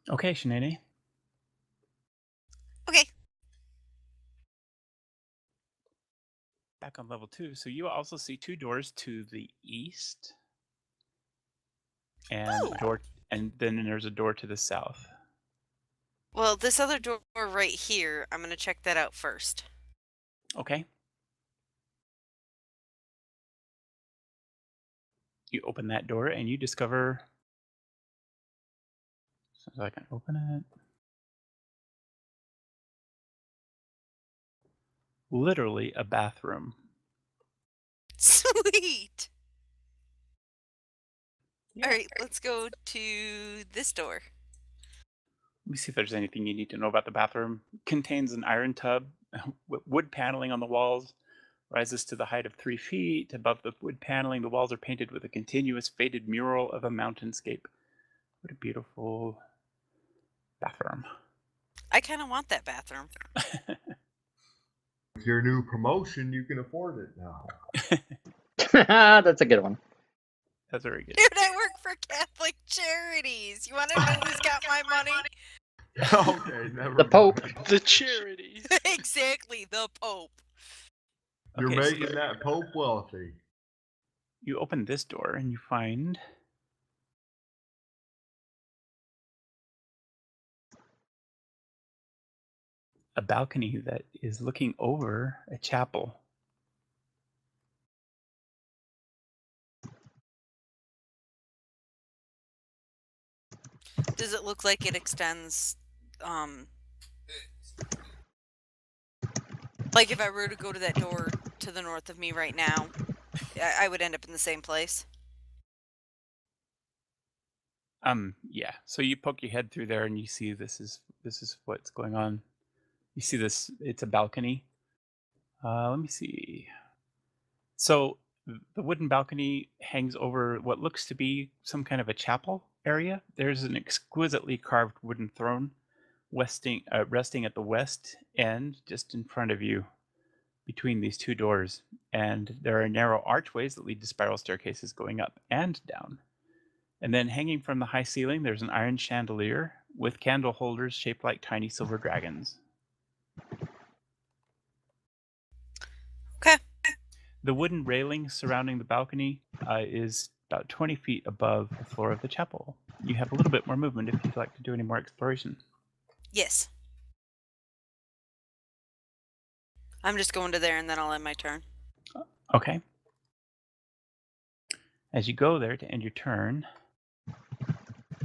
Okay, Shanae. Okay. Back on level 2. So you also see 2 doors to the east. And and then there's a door to the south. Well, this other door right here, I'm going to check that out first. Okay. You open that door and you discover... So I can open it. Literally a bathroom. Sweet! Yeah. All right, let's go to this door. Let me see if there's anything you need to know about the bathroom. Contains an iron tub, wood paneling on the walls, rises to the height of 3 feet. Above the wood paneling, the walls are painted with a continuous faded mural of a mountainscape. What a beautiful bathroom. I kind of want that bathroom. With your new promotion, you can afford it now. That's a good one. That's very good. Dude, I work for Catholic Charities. You want to know who's got my money? Okay, never The Pope. mind. The charities. Exactly, the Pope. You're Okay, so making that Pope wealthy. you open this door and you find a balcony that is looking over a chapel. Does it look like it extends, like if I were to go to that door to the north of me right now, I would end up in the same place? Yeah. So you poke your head through there and you see this is what's going on. You see this, it's a balcony. Let me see. So the wooden balcony hangs over what looks to be some kind of a chapel area. There's an exquisitely carved wooden throne resting at the west end, just in front of you, between these 2 doors. And there are narrow archways that lead to spiral staircases going up and down. And then hanging from the high ceiling, there's an iron chandelier with candle holders shaped like tiny silver dragons. Okay. The wooden railing surrounding the balcony is about 20 feet above the floor of the chapel. You have a little bit more movement if you'd like to do any more exploration. Yes. I'm just going to there and then I'll end my turn. Okay. As you go there to end your turn,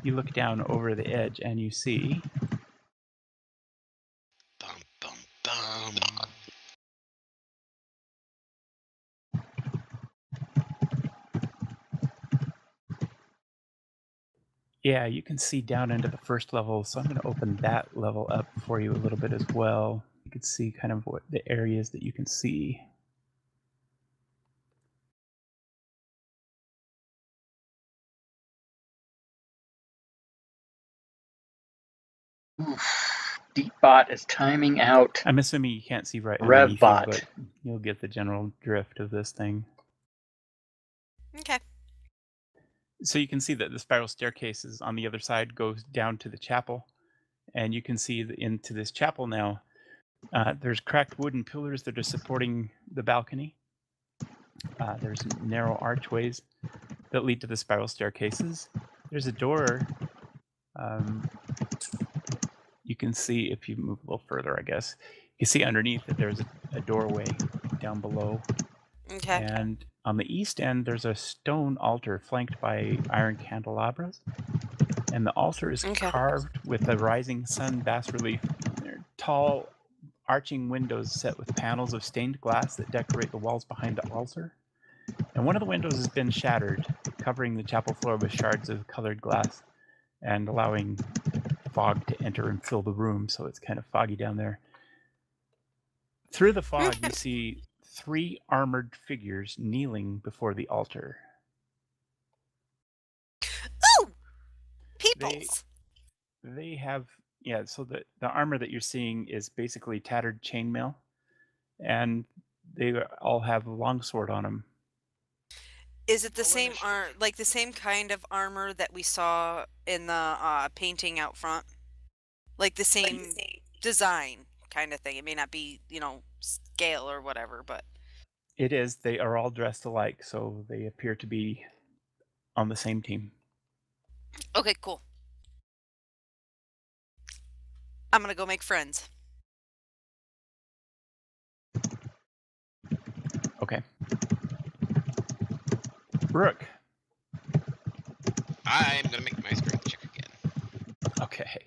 you look down over the edge and you see... Bum, bum, bum. Yeah, you can see down into the first level, so I'm going to open that level up for you a little bit as well. You can see kind of what the areas that you can see. Oof. Deepbot is timing out. I'm assuming you can't see right underneath you, RevBot. but you'll get the general drift of this thing. Okay. So you can see that the spiral staircases on the other side goes down to the chapel, and you can see into this chapel now. There's cracked wooden pillars that are supporting the balcony. There's narrow archways that lead to the spiral staircases. There's a door. You can see, if you move a little further, I guess, you see underneath that there's a doorway down below. Okay. And on the east end, there's a stone altar flanked by iron candelabras. And the altar is carved with a rising sun bas-relief. There are tall, arching windows set with panels of stained glass that decorate the walls behind the altar. And one of the windows has been shattered, covering the chapel floor with shards of colored glass and allowing fog to enter and fill the room, so it's kind of foggy down there. Through the fog, you see 3 armored figures kneeling before the altar. Ooh! Peoples! They have, yeah, so the armor that you're seeing is basically tattered chainmail, and they all have a longsword on them. Is it the same like the same kind of armor that we saw in the painting out front? Like the same design kind of thing. It may not be, scale or whatever, but It is. They are all dressed alike, so they appear to be on the same team. okay, cool. I'm gonna go make friends. Okay. Brooke. I'm gonna make my strength check again. Okay.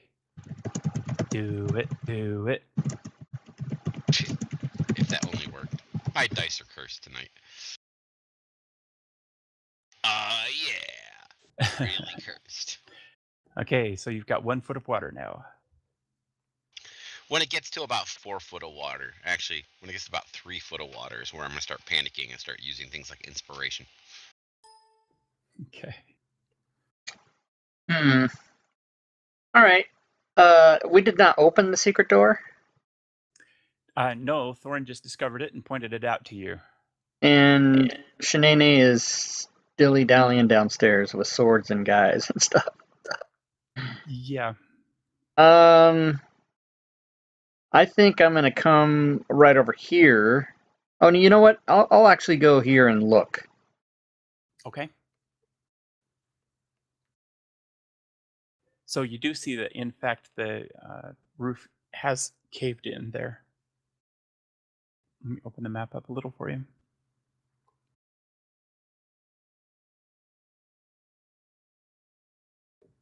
Do it. Do it. If that only worked. My dice are cursed tonight. Yeah. Really cursed. Okay, so you've got 1 foot of water now. When it gets to about 4 foot of water, actually, when it gets to about 3 foot of water is where I'm gonna start panicking and start using things like inspiration. Okay. All right. We did not open the secret door. No, Thorin just discovered it and pointed it out to you. And Shanae is dilly-dallying downstairs with swords and guys and stuff. Yeah. I think I'm gonna come right over here. Oh, you know what? I'll actually go here and look. Okay. So you do see that, in fact, the roof has caved in there. Let me open the map up a little for you.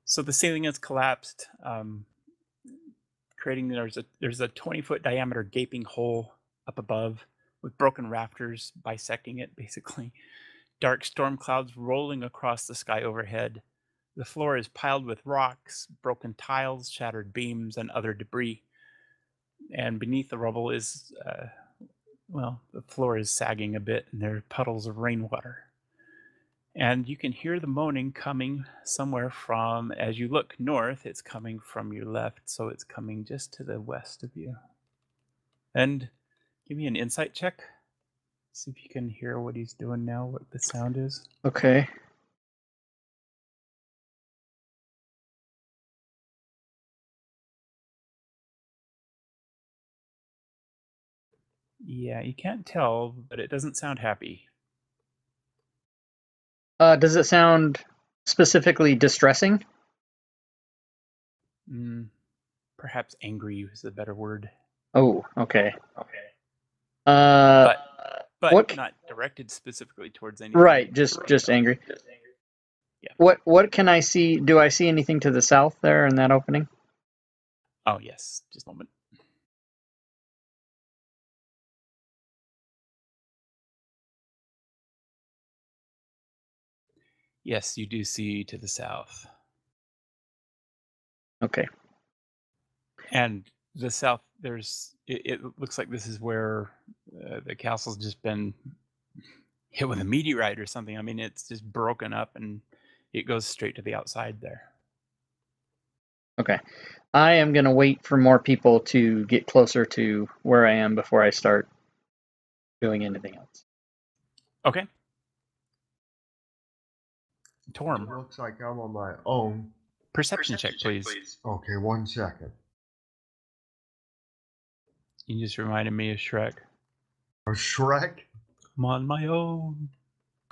So the ceiling has collapsed, creating there's a 20-foot diameter gaping hole up above with broken rafters bisecting it, basically. Dark storm clouds rolling across the sky overhead. The floor is piled with rocks, broken tiles, shattered beams, and other debris. And beneath the rubble is, the floor is sagging a bit, and there are puddles of rainwater. And you can hear the moaning coming somewhere from, as you look north, it's coming from your left, so it's coming just to the west of you. And give me an insight check. See if you can hear what he's doing now, what the sound is. Okay. Yeah, you can't tell, but it doesn't sound happy. Does it sound specifically distressing? Perhaps angry is a better word. Oh, okay. But what? Not directed specifically towards anything. Right, just angry. Yeah. What can I see? Do I see anything to the south there in that opening? Oh yes, just a moment. Yes, you do see to the south. Okay. And the south, it looks like this is where the castle's just been hit with a meteorite or something. I mean, it's just broken up and it goes straight to the outside there. Okay. I am going to wait for more people to get closer to where I am before I start doing anything else. Okay. Torm. It looks like I'm on my own. Perception check, please. Okay, 1 second. You just reminded me of Shrek. A Shrek? I'm on my own.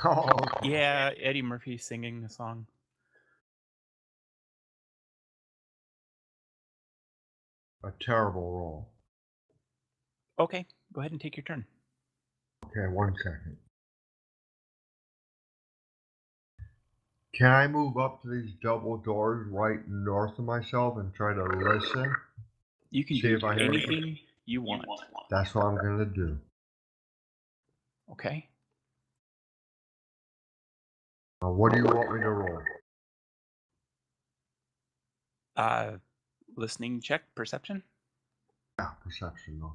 Oh, Yeah, Eddie Murphy singing the song. a terrible roll. Okay, go ahead and take your turn. Okay, 1 second. Can I move up to these double doors right north of myself and try to listen? You can See do if I hear anything you want. That's what I'm going to do. Okay. What do you want me to roll? Listening check, perception. Yeah, perception. Okay.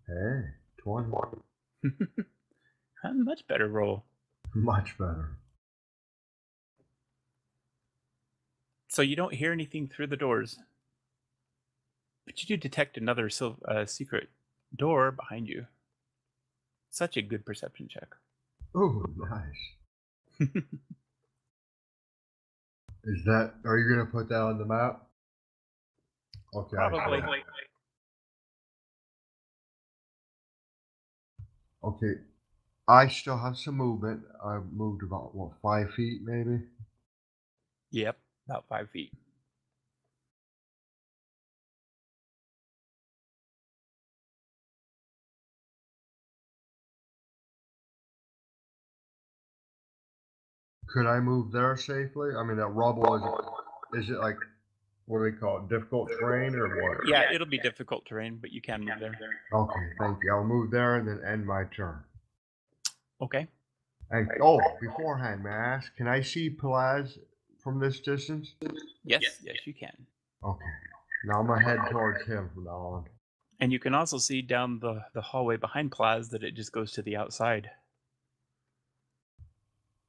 Hey, 21. A much better roll. Much better. So you don't hear anything through the doors, but you do detect another secret door behind you. Such a good perception check. Oh, nice. Are you going to put that on the map? Okay. Probably. Okay. I still have some movement. I moved about, 5 feet maybe? Yep, about 5 feet. Could I move there safely? I mean, that rubble is it like, what do they call it, difficult terrain or what? Yeah, it'll be difficult terrain, but you can move there. Okay, thank you. I'll move there and then end my turn. Okay. And beforehand, may I ask, can I see Pelaz from this distance? Yes, you can. Okay. Now I'm gonna head towards him from now on. And you can also see down the hallway behind Plaz that it just goes to the outside.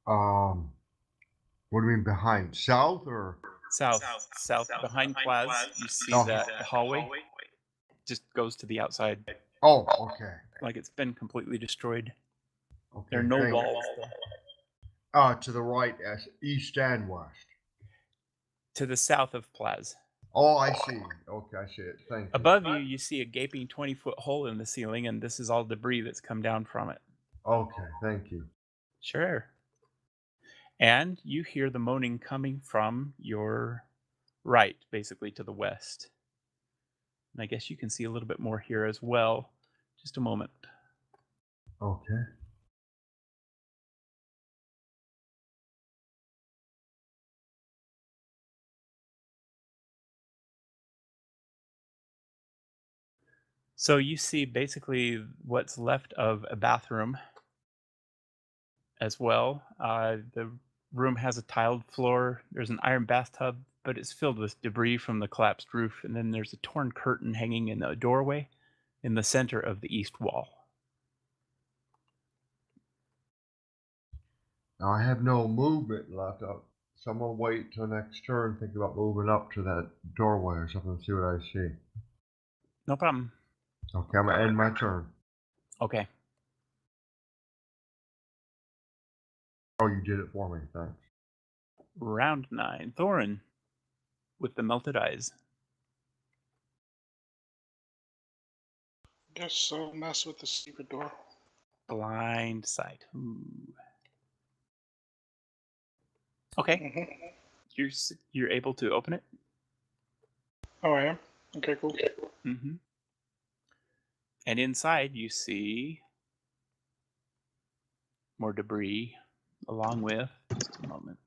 What do you mean behind? South or? South behind Plaz, you see that the hallway just goes to the outside. Oh, okay. Like it's been completely destroyed. Okay, There are no walls. To the right, east and west. To the south of Plaz. Oh, I see. Okay, I see it. Thank you. Above you, you see a gaping 20-foot hole in the ceiling, and this is all debris that's come down from it. Okay, thank you. Sure. And you hear the moaning coming from your right, basically to the west. And I guess you can see a little bit more here as well. Just a moment. Okay. So you see basically what's left of a bathroom as well. The room has a tiled floor. There's an iron bathtub, but it's filled with debris from the collapsed roof. And then there's a torn curtain hanging in the doorway in the center of the east wall. Now I have no movement left. So I'm gonna wait till next turn, think about moving up to that doorway or something and see what I see. No problem. Okay, I'm gonna end my turn. Okay. Oh, you did it for me. Thanks. Round 9. Thorin with the melted eyes. Guess I'll mess with the secret door. Blind sight. Ooh. Okay. You're able to open it. Oh, I am? Okay, cool. Mm-hmm. And inside you see more debris, along with, just a moment.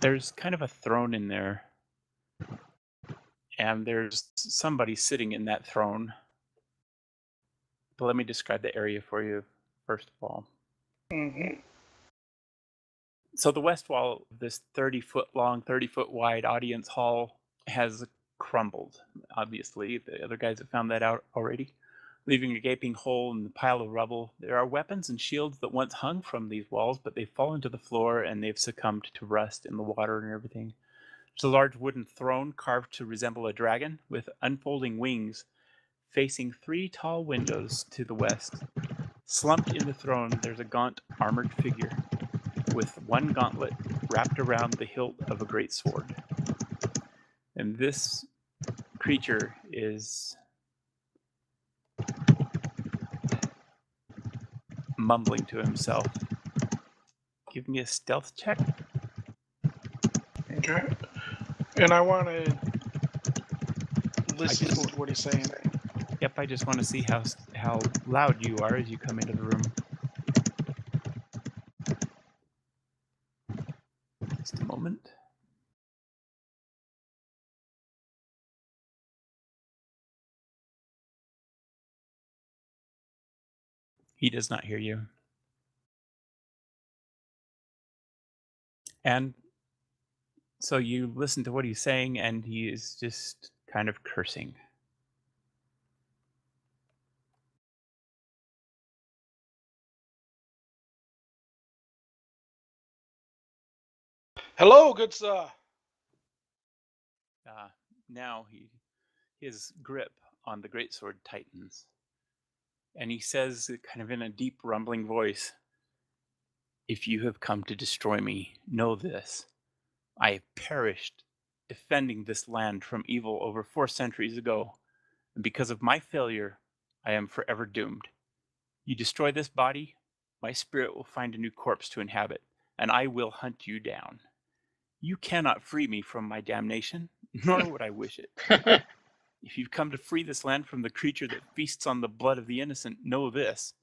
There's kind of a throne in there, and there's somebody sitting in that throne. But let me describe the area for you, first of all. Mm-hmm. So the west wall of this 30-foot long, 30-foot wide audience hall has crumbled. Obviously, the other guys have found that out already, leaving a gaping hole in the pile of rubble. There are weapons and shields that once hung from these walls, but they've fallen to the floor and they've succumbed to rust in the water and everything. There's a large wooden throne carved to resemble a dragon with unfolding wings facing 3 tall windows to the west. Slumped in the throne, there's a gaunt, armored figure with one gauntlet wrapped around the hilt of a great sword. And this creature is mumbling to himself. Give me a stealth check. Okay. And I want to listen to what he's saying. Yep, I just want to see how loud you are as you come into the room. Just a moment. He does not hear you. And so you listen to what he's saying, and he is just kind of cursing. Hello, good sir. Now his grip on the greatsword tightens, and he says, kind of in a deep, rumbling voice, "If you have come to destroy me, know this: I have perished defending this land from evil over 4 centuries ago, and because of my failure, I am forever doomed. You destroy this body, my spirit will find a new corpse to inhabit, and I will hunt you down. You cannot free me from my damnation, nor would I wish it. If you've come to free this land from the creature that feasts on the blood of the innocent, know this: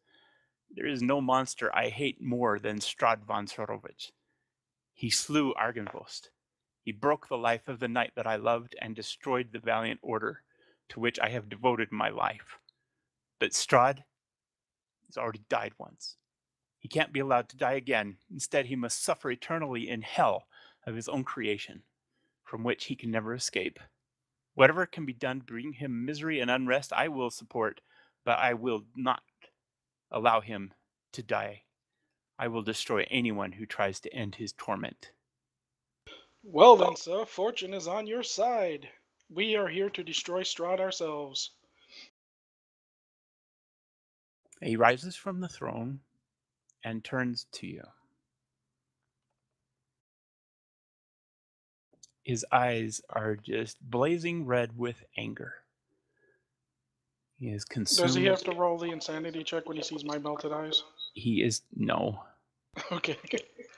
there is no monster I hate more than Strahd von Sorovich. He slew Argynvost. He broke the life of the knight that I loved and destroyed the valiant order to which I have devoted my life. But Strahd has already died once. He can't be allowed to die again. Instead, he must suffer eternally in hell of his own creation, from which he can never escape. Whatever can be done to bring him misery and unrest, I will support, but I will not allow him to die. I will destroy anyone who tries to end his torment." Well then, sir, fortune is on your side. We are here to destroy Strahd ourselves. He rises from the throne and turns to you. His eyes are just blazing red with anger. He is consumed. Does he have to roll the insanity check when he sees my melted eyes? No. Okay.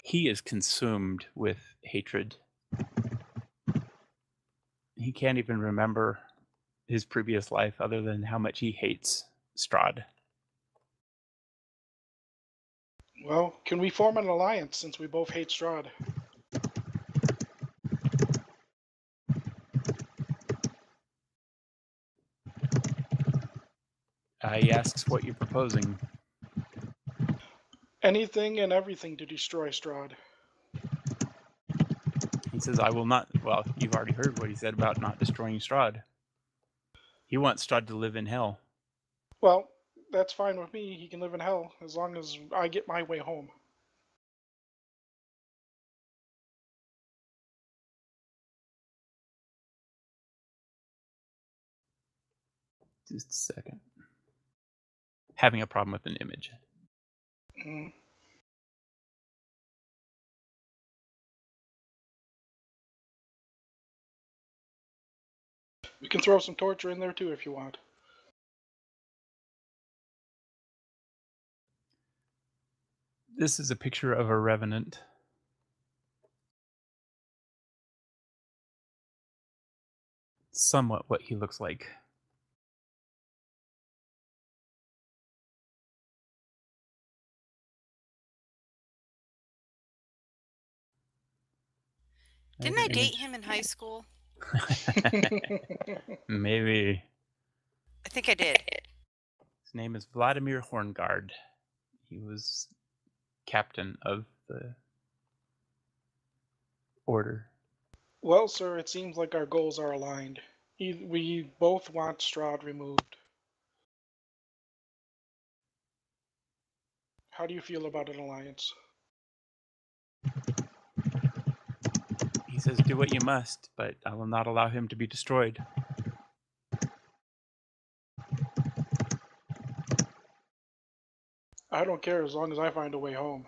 He is consumed with hatred. He can't even remember his previous life other than how much he hates Strahd. Well, can we form an alliance since we both hate Strahd? He asks what you're proposing. Anything and everything to destroy Strahd. He says, "I will not." Well, you've already heard what he said about not destroying Strahd. He wants Strahd to live in hell. Well, that's fine with me. He can live in hell as long as I get my way home. Just a second. Having a problem with an image. Mm. We can throw some torture in there too if you want. This is a picture of a revenant. Somewhat what he looks like. Didn't I date him in high school? Maybe. I think I did. His name is Vladimir Horngard. He was captain of the order. Well, sir, it seems like our goals are aligned. We both want Strahd removed. How do you feel about an alliance? He says, do what you must, but I will not allow him to be destroyed. I don't care as long as I find a way home.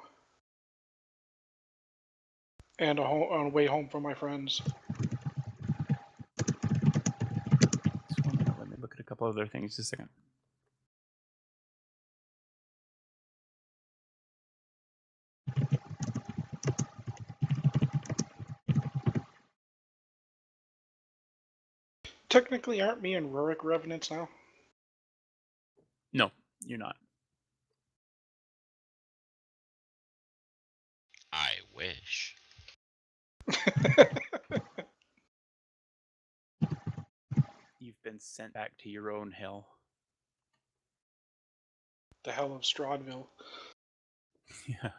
And a way home for my friends. Just 1 minute, let me look at a couple other things. Just a second. Technically, aren't me and Rurik revenants now? No, you're not. I wish. You've been sent back to your own hell. The hell of Strahdville. Yeah.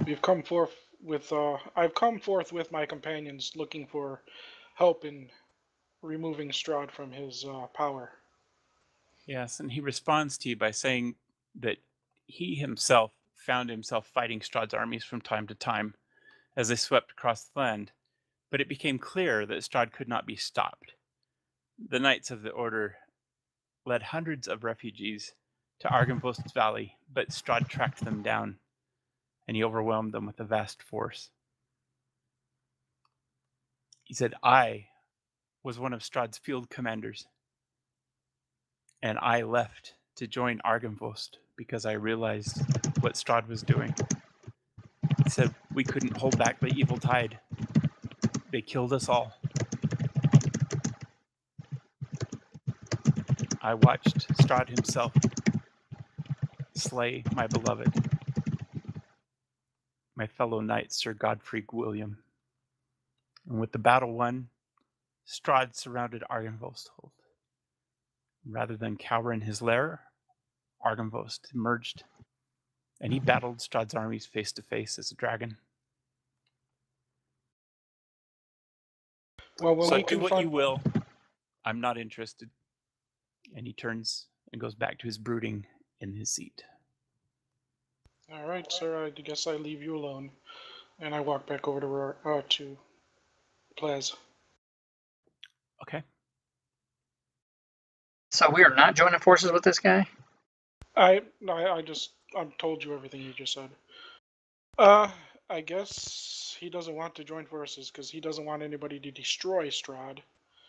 We've come forth with I've come forth with my companions looking for help in removing Strahd from his power. Yes, and he responds to you by saying that he himself found himself fighting Strahd's armies from time to time as they swept across the land, but it became clear that Strahd could not be stopped. The Knights of the Order led hundreds of refugees to Argynvost's valley, but Strahd tracked them down, and he overwhelmed them with a vast force. He said, I was one of Strahd's field commanders, and I left to join Argynvost because I realized what Strahd was doing. He said, we couldn't hold back the evil tide. They killed us all. I watched Strahd himself slay my beloved, my fellow knight, Sir Godfrey William. And with the battle won, Strahd surrounded Argynvostholt. Rather than cower in his lair, Argynvost emerged, and he battled Strahd's armies face to face as a dragon. Well, when So we do can what you will. I'm not interested. And he turns and goes back to his brooding in his seat. All right, sir. I guess I leave you alone, and I walk back over to Plaz. Okay. So we are not joining forces with this guy? I told you everything you just said. I guess he doesn't want to join forces because he doesn't want anybody to destroy Strahd.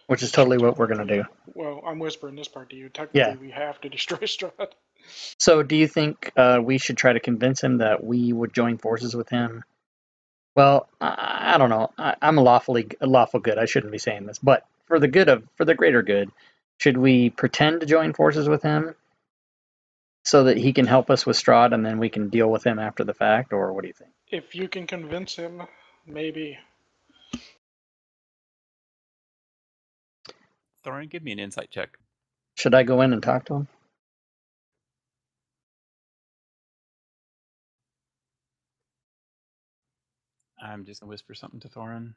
Which is totally what we're going to do. Well, I'm whispering this part to you. Technically, we have to destroy Strahd. So do you think we should try to convince him that we would join forces with him? Well, I don't know. I'm a lawful good. I shouldn't be saying this, but for the greater good, should we pretend to join forces with him so that he can help us with Strahd and then we can deal with him after the fact, or what do you think? If you can convince him, maybe. Thorin, give me an insight check. Should I go in and talk to him? I'm just going to whisper something to Thorin.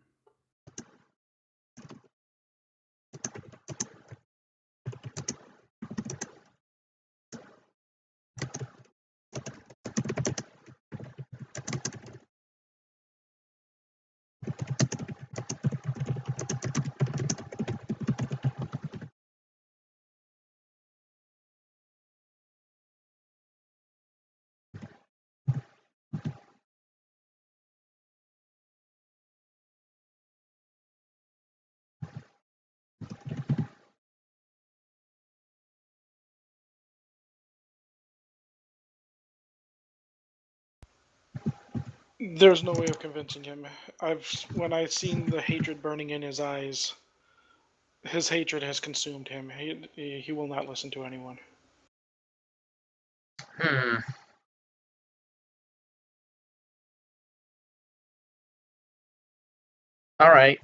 There's no way of convincing him. When I've seen the hatred burning in his eyes, his hatred has consumed him. He will not listen to anyone. All right.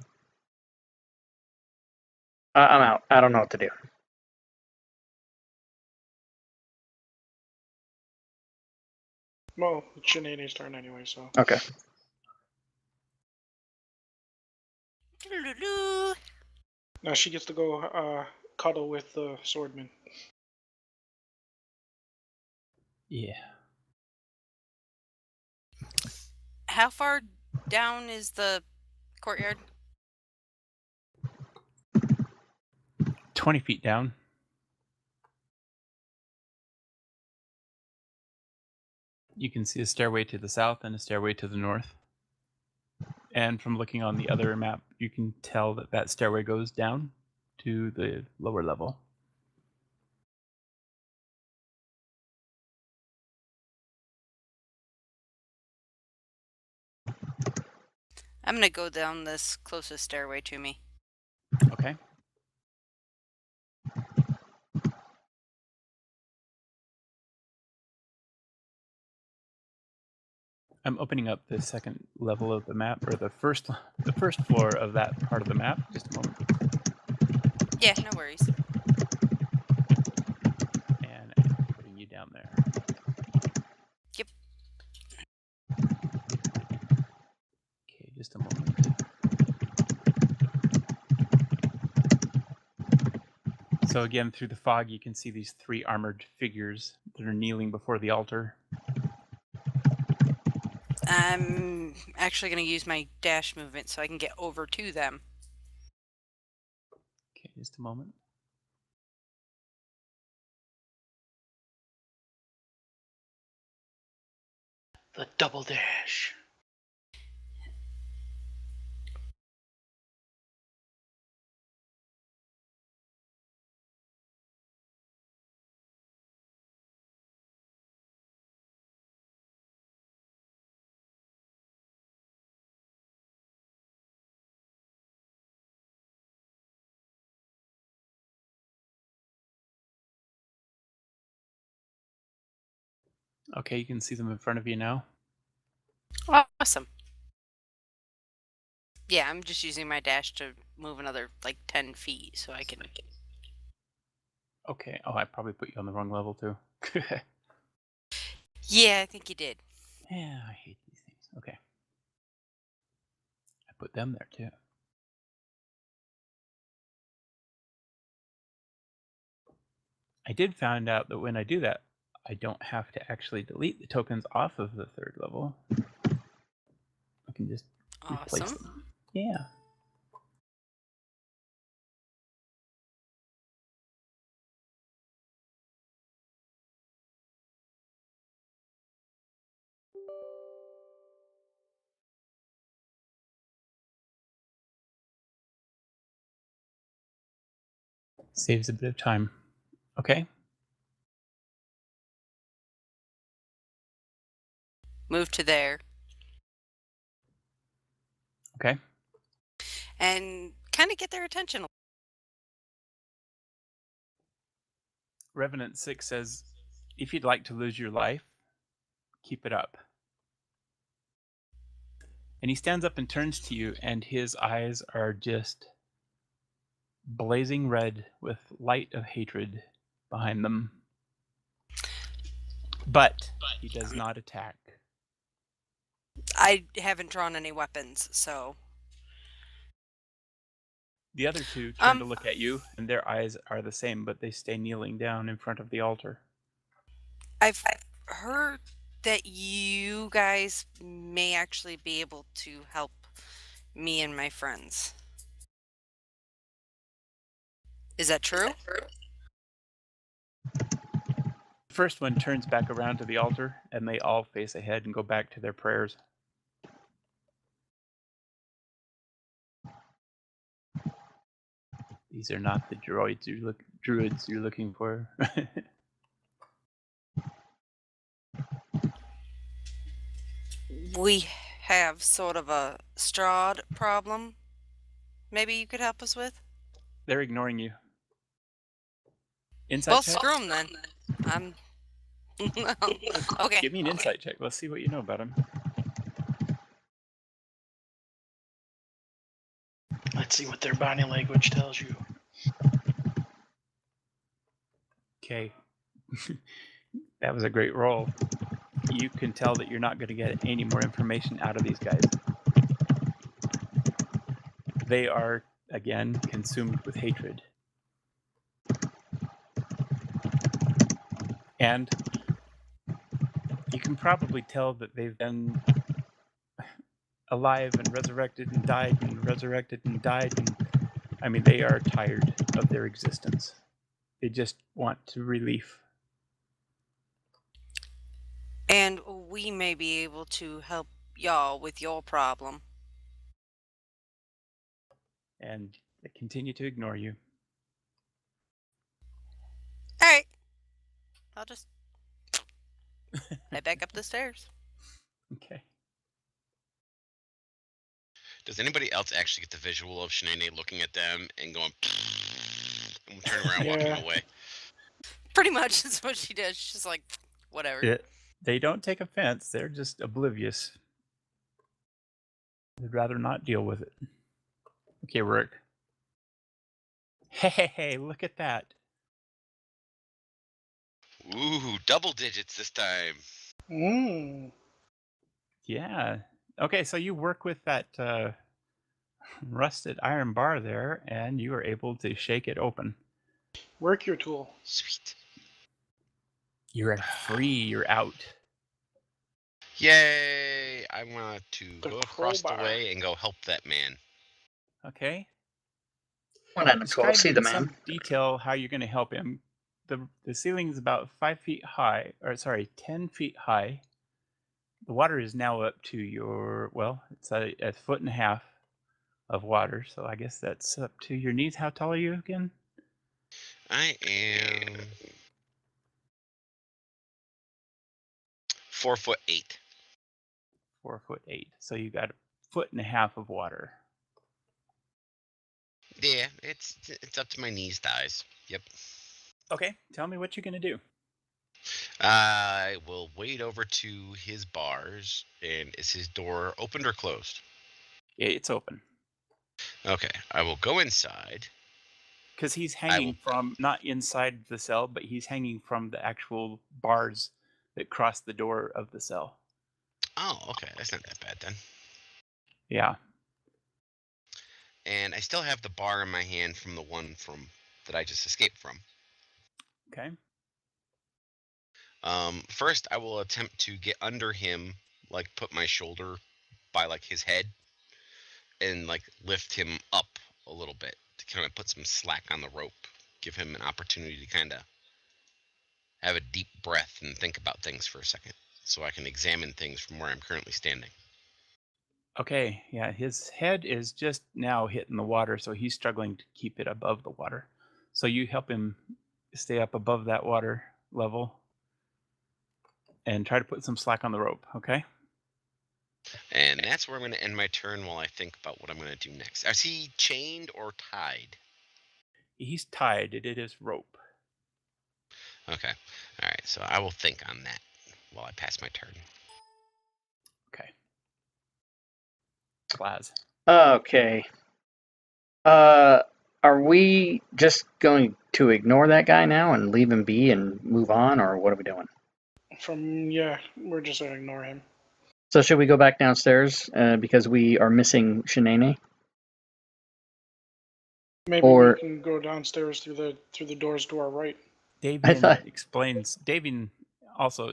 I'm out. I don't know what to do. Well, it's Shanae's turn anyway, so. Okay. Now she gets to go cuddle with the swordman. Yeah. How far down is the courtyard? 20 feet down. You can see a stairway to the south and a stairway to the north. And from looking on the other map, you can tell that that stairway goes down to the lower level. I'm gonna go down this closest stairway to me. Okay. I'm opening up the second level of the map, or the first floor of that part of the map. Just a moment. Yeah, no worries. And I'm putting you down there. Yep. Okay, just a moment. So again, through the fog, you can see these 3 armored figures that are kneeling before the altar. I'm actually going to use my dash movement so I can get over to them. Okay, just a moment. The double dash. Okay, you can see them in front of you now. Awesome. Yeah, I'm just using my dash to move another, like, 10 feet so I can... Okay. Oh, I probably put you on the wrong level, too. Yeah, I think you did. Yeah, I hate these things. Okay. I put them there, too. I did find out that when I do that, I don't have to actually delete the tokens off of the 3rd level. I can just replace them. Yeah. Saves a bit of time. Okay. Move to there. Okay. And kind of get their attention. Revenant 6 says, if you'd like to lose your life, keep it up. And he stands up and turns to you, and his eyes are just blazing red with light of hatred behind them. But he does not attack. I haven't drawn any weapons, so... The other 2 turn to look at you, and their eyes are the same, but they stay kneeling down in front of the altar. I've heard that you guys may actually be able to help me and my friends. Is that true? The first one turns back around to the altar, and they all face ahead and go back to their prayers. These are not the druids you're looking for. We have sort of a Strahd problem. Maybe you could help us with? They're ignoring you. Insight Well, check? screw them then. I'm... Okay. Give me an insight check. Let's see what you know about him. Let's see what their body language tells you. Okay. That was a great roll. You can tell that you're not going to get any more information out of these guys. They are, again, consumed with hatred. And you can probably tell that they've been alive and resurrected and died and resurrected and died. And, I mean, they are tired of their existence. They just want to relief. And we may be able to help y'all with your problem. And they continue to ignore you. All right. I'll just head back up the stairs. Okay. Does anybody else actually get the visual of Shanae looking at them and going, and turning around, walking away? Pretty much is what she does. She's like, whatever. They don't take offense. They're just oblivious. They'd rather not deal with it. Okay, Rourke. Hey, look at that. Ooh, double digits this time. Yeah. Okay, so you work with that rusted iron bar there, and you are able to shake it open. Work your tool. Sweet. You're free. You're out. Yay! I want to The go across the crowbar. way and go help that man. Okay. One out of 12. Describe See in the man. some detail how you're going to help him. The ceiling is about 5 feet high, or sorry, 10 feet high. The water is now up to your, well, it's a foot and a half of water, so I guess that's up to your knees. How tall are you again? I am 4'8". 4'8". So you got a foot and a half of water. Yeah, it's up to my knees, thighs. Yep. Okay, tell me what you're gonna do. I will wade over to his bars, and is his door opened or closed? It's open. Okay, I will go inside. Because he's hanging from, not inside the cell, but he's hanging from the actual bars that cross the door of the cell. Oh, okay, that's not that bad then. Yeah. And I still have the bar in my hand from the one that I just escaped from. Okay. First, I will attempt to get under him, like put my shoulder by like his head, and like lift him up a little bit to kind of put some slack on the rope, give him an opportunity to kind of have a deep breath and think about things for a second, so I can examine things from where I'm currently standing. Okay, yeah, his head is just now hitting the water, so he's struggling to keep it above the water. So you help him stay up above that water level and try to put some slack on the rope, okay? And that's where I'm going to end my turn while I think about what I'm going to do next. Is he chained or tied? He's tied. It is rope. Okay. All right, so I will think on that while I pass my turn. Okay. Plaz. Okay. Are we just going to ignore that guy now and leave him be and move on, or what are we doing? We're just gonna ignore him. So should we go back downstairs because we are missing Shanae? Maybe we can go downstairs through the doors to our right. Davian also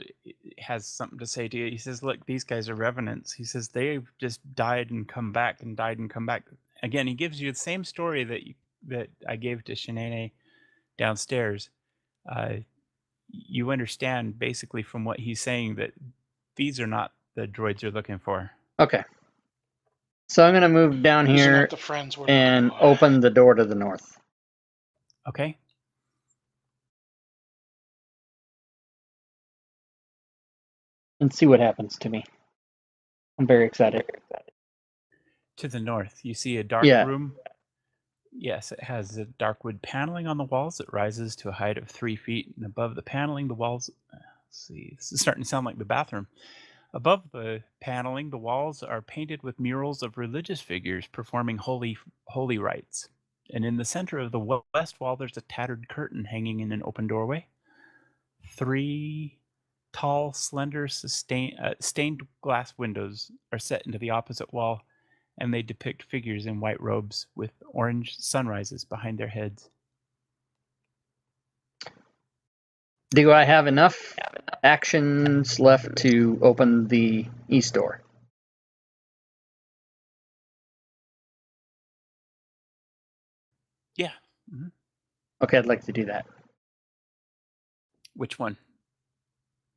has something to say to you. He says, look, these guys are revenants. He says they've just died and come back and died and come back. Again, he gives you the same story that I gave to Shanae downstairs. You understand basically from what he's saying that these are not the droids you're looking for. Okay. So I'm going to move down here and open the door to the north. Okay. And see what happens to me. I'm very excited. To the north, you see a dark room. Yes, it has a dark wood paneling on the walls. It rises to a height of 3 feet, and above the paneling, the walls. Let's see, this is starting to sound like the bathroom. Above the paneling, the walls are painted with murals of religious figures performing holy rites. And in the center of the west wall, there's a tattered curtain hanging in an open doorway. 3 tall, slender, stained glass windows are set into the opposite wall, and they depict figures in white robes with orange sunrises behind their heads. Do I have enough actions left to open the east door? Yeah. Mm-hmm. Okay, I'd like to do that. Which one?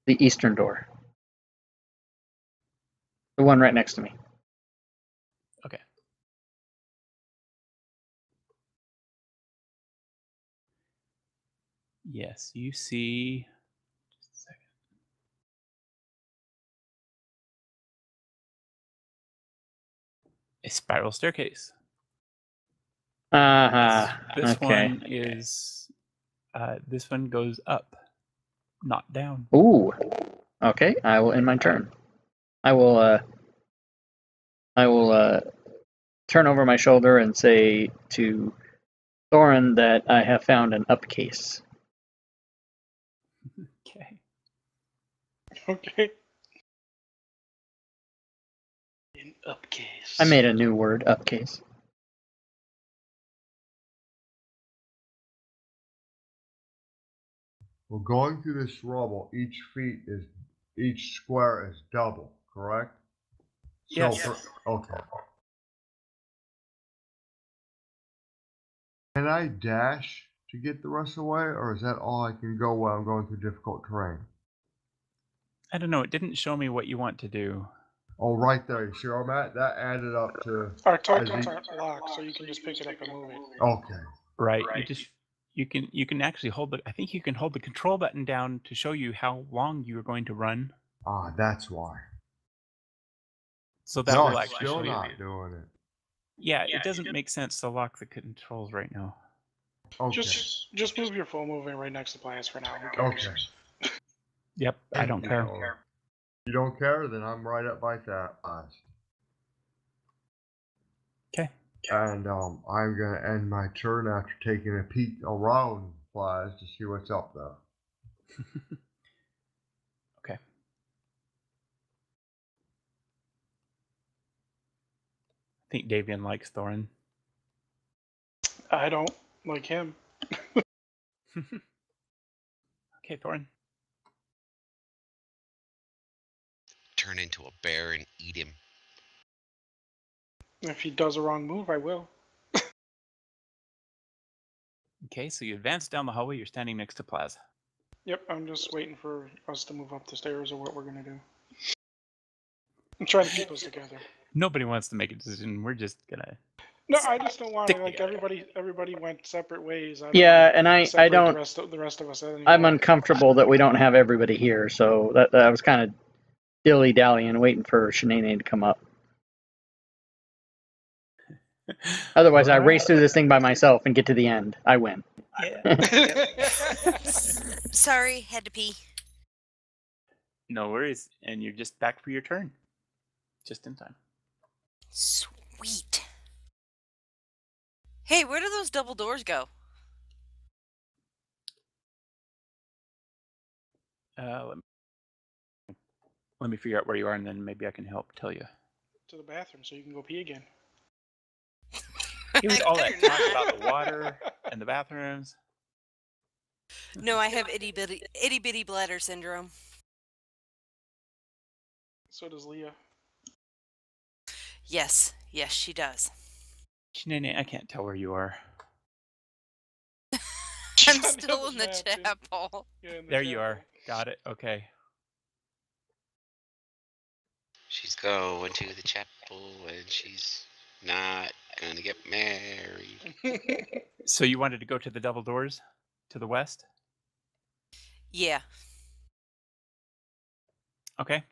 The eastern door. The one right next to me. Okay. Yes, you see. Just a second. A spiral staircase. This okay. one is. This one goes up, not down. Ooh. Okay, I will end my turn. I will turn over my shoulder and say to Thorin that I have found an upcase. Okay. Okay. An upcase. I made a new word, upcase. Well, going through this rubble, each square is double, correct? Yes. Okay. Can I dash to get the rest of the way, or is that all I can go while I'm going through difficult terrain? I don't know. It didn't show me what you want to do. Oh, right there. You see where I'm at? That added up to... Our tokens aren't locked, so you can just pick it up and move it. Okay. Right. You can actually hold the. I think you can hold the control button down to show you how long you are going to run. Ah, that's why. So that will actually show you. Not doing it. Yeah, it doesn't make sense to lock the controls right now. Okay. Just move your full movement right next to Plans for now. Okay. Yep, I don't care. You don't care? Then I'm right up by that. Okay. And I'm gonna end my turn after taking a peek around Flies to see what's up there. Okay. I think Davian likes Thorin. I don't like him. Okay, Thorin. Turn into a bear and eat him. If he does a wrong move, I will. Okay, so you advance down the hallway. You're standing next to Plaza. Yep, I'm just waiting for us to move up the stairs or what we're gonna do. I'm trying to keep us together. Nobody wants to make a decision. We're just gonna. No, I just don't want to. Stick Like together. everybody went separate ways. Yeah, and I don't. The rest of us. I'm uncomfortable that we don't have everybody here, so that was kind of dilly-dallying, waiting for Shanae to come up. Otherwise, I race through this thing by myself and get to the end. I win. Yeah. Sorry, had to pee. No worries, and you're just back for your turn. Just in time. Sweet. Hey, where do those double doors go? Let me figure out where you are, and then maybe I can help tell you. To the bathroom so you can go pee again. It was all that talk about the water and the bathrooms. No, I have itty bitty bladder syndrome. So does Leah. Yes, she does. Shanae, I can't tell where you are. I'm still in the chapel. Yeah, There you are. Got it. Okay. She's going to the chapel and she's not gonna get married. So you wanted to go to the double doors to the west? Yeah. Okay.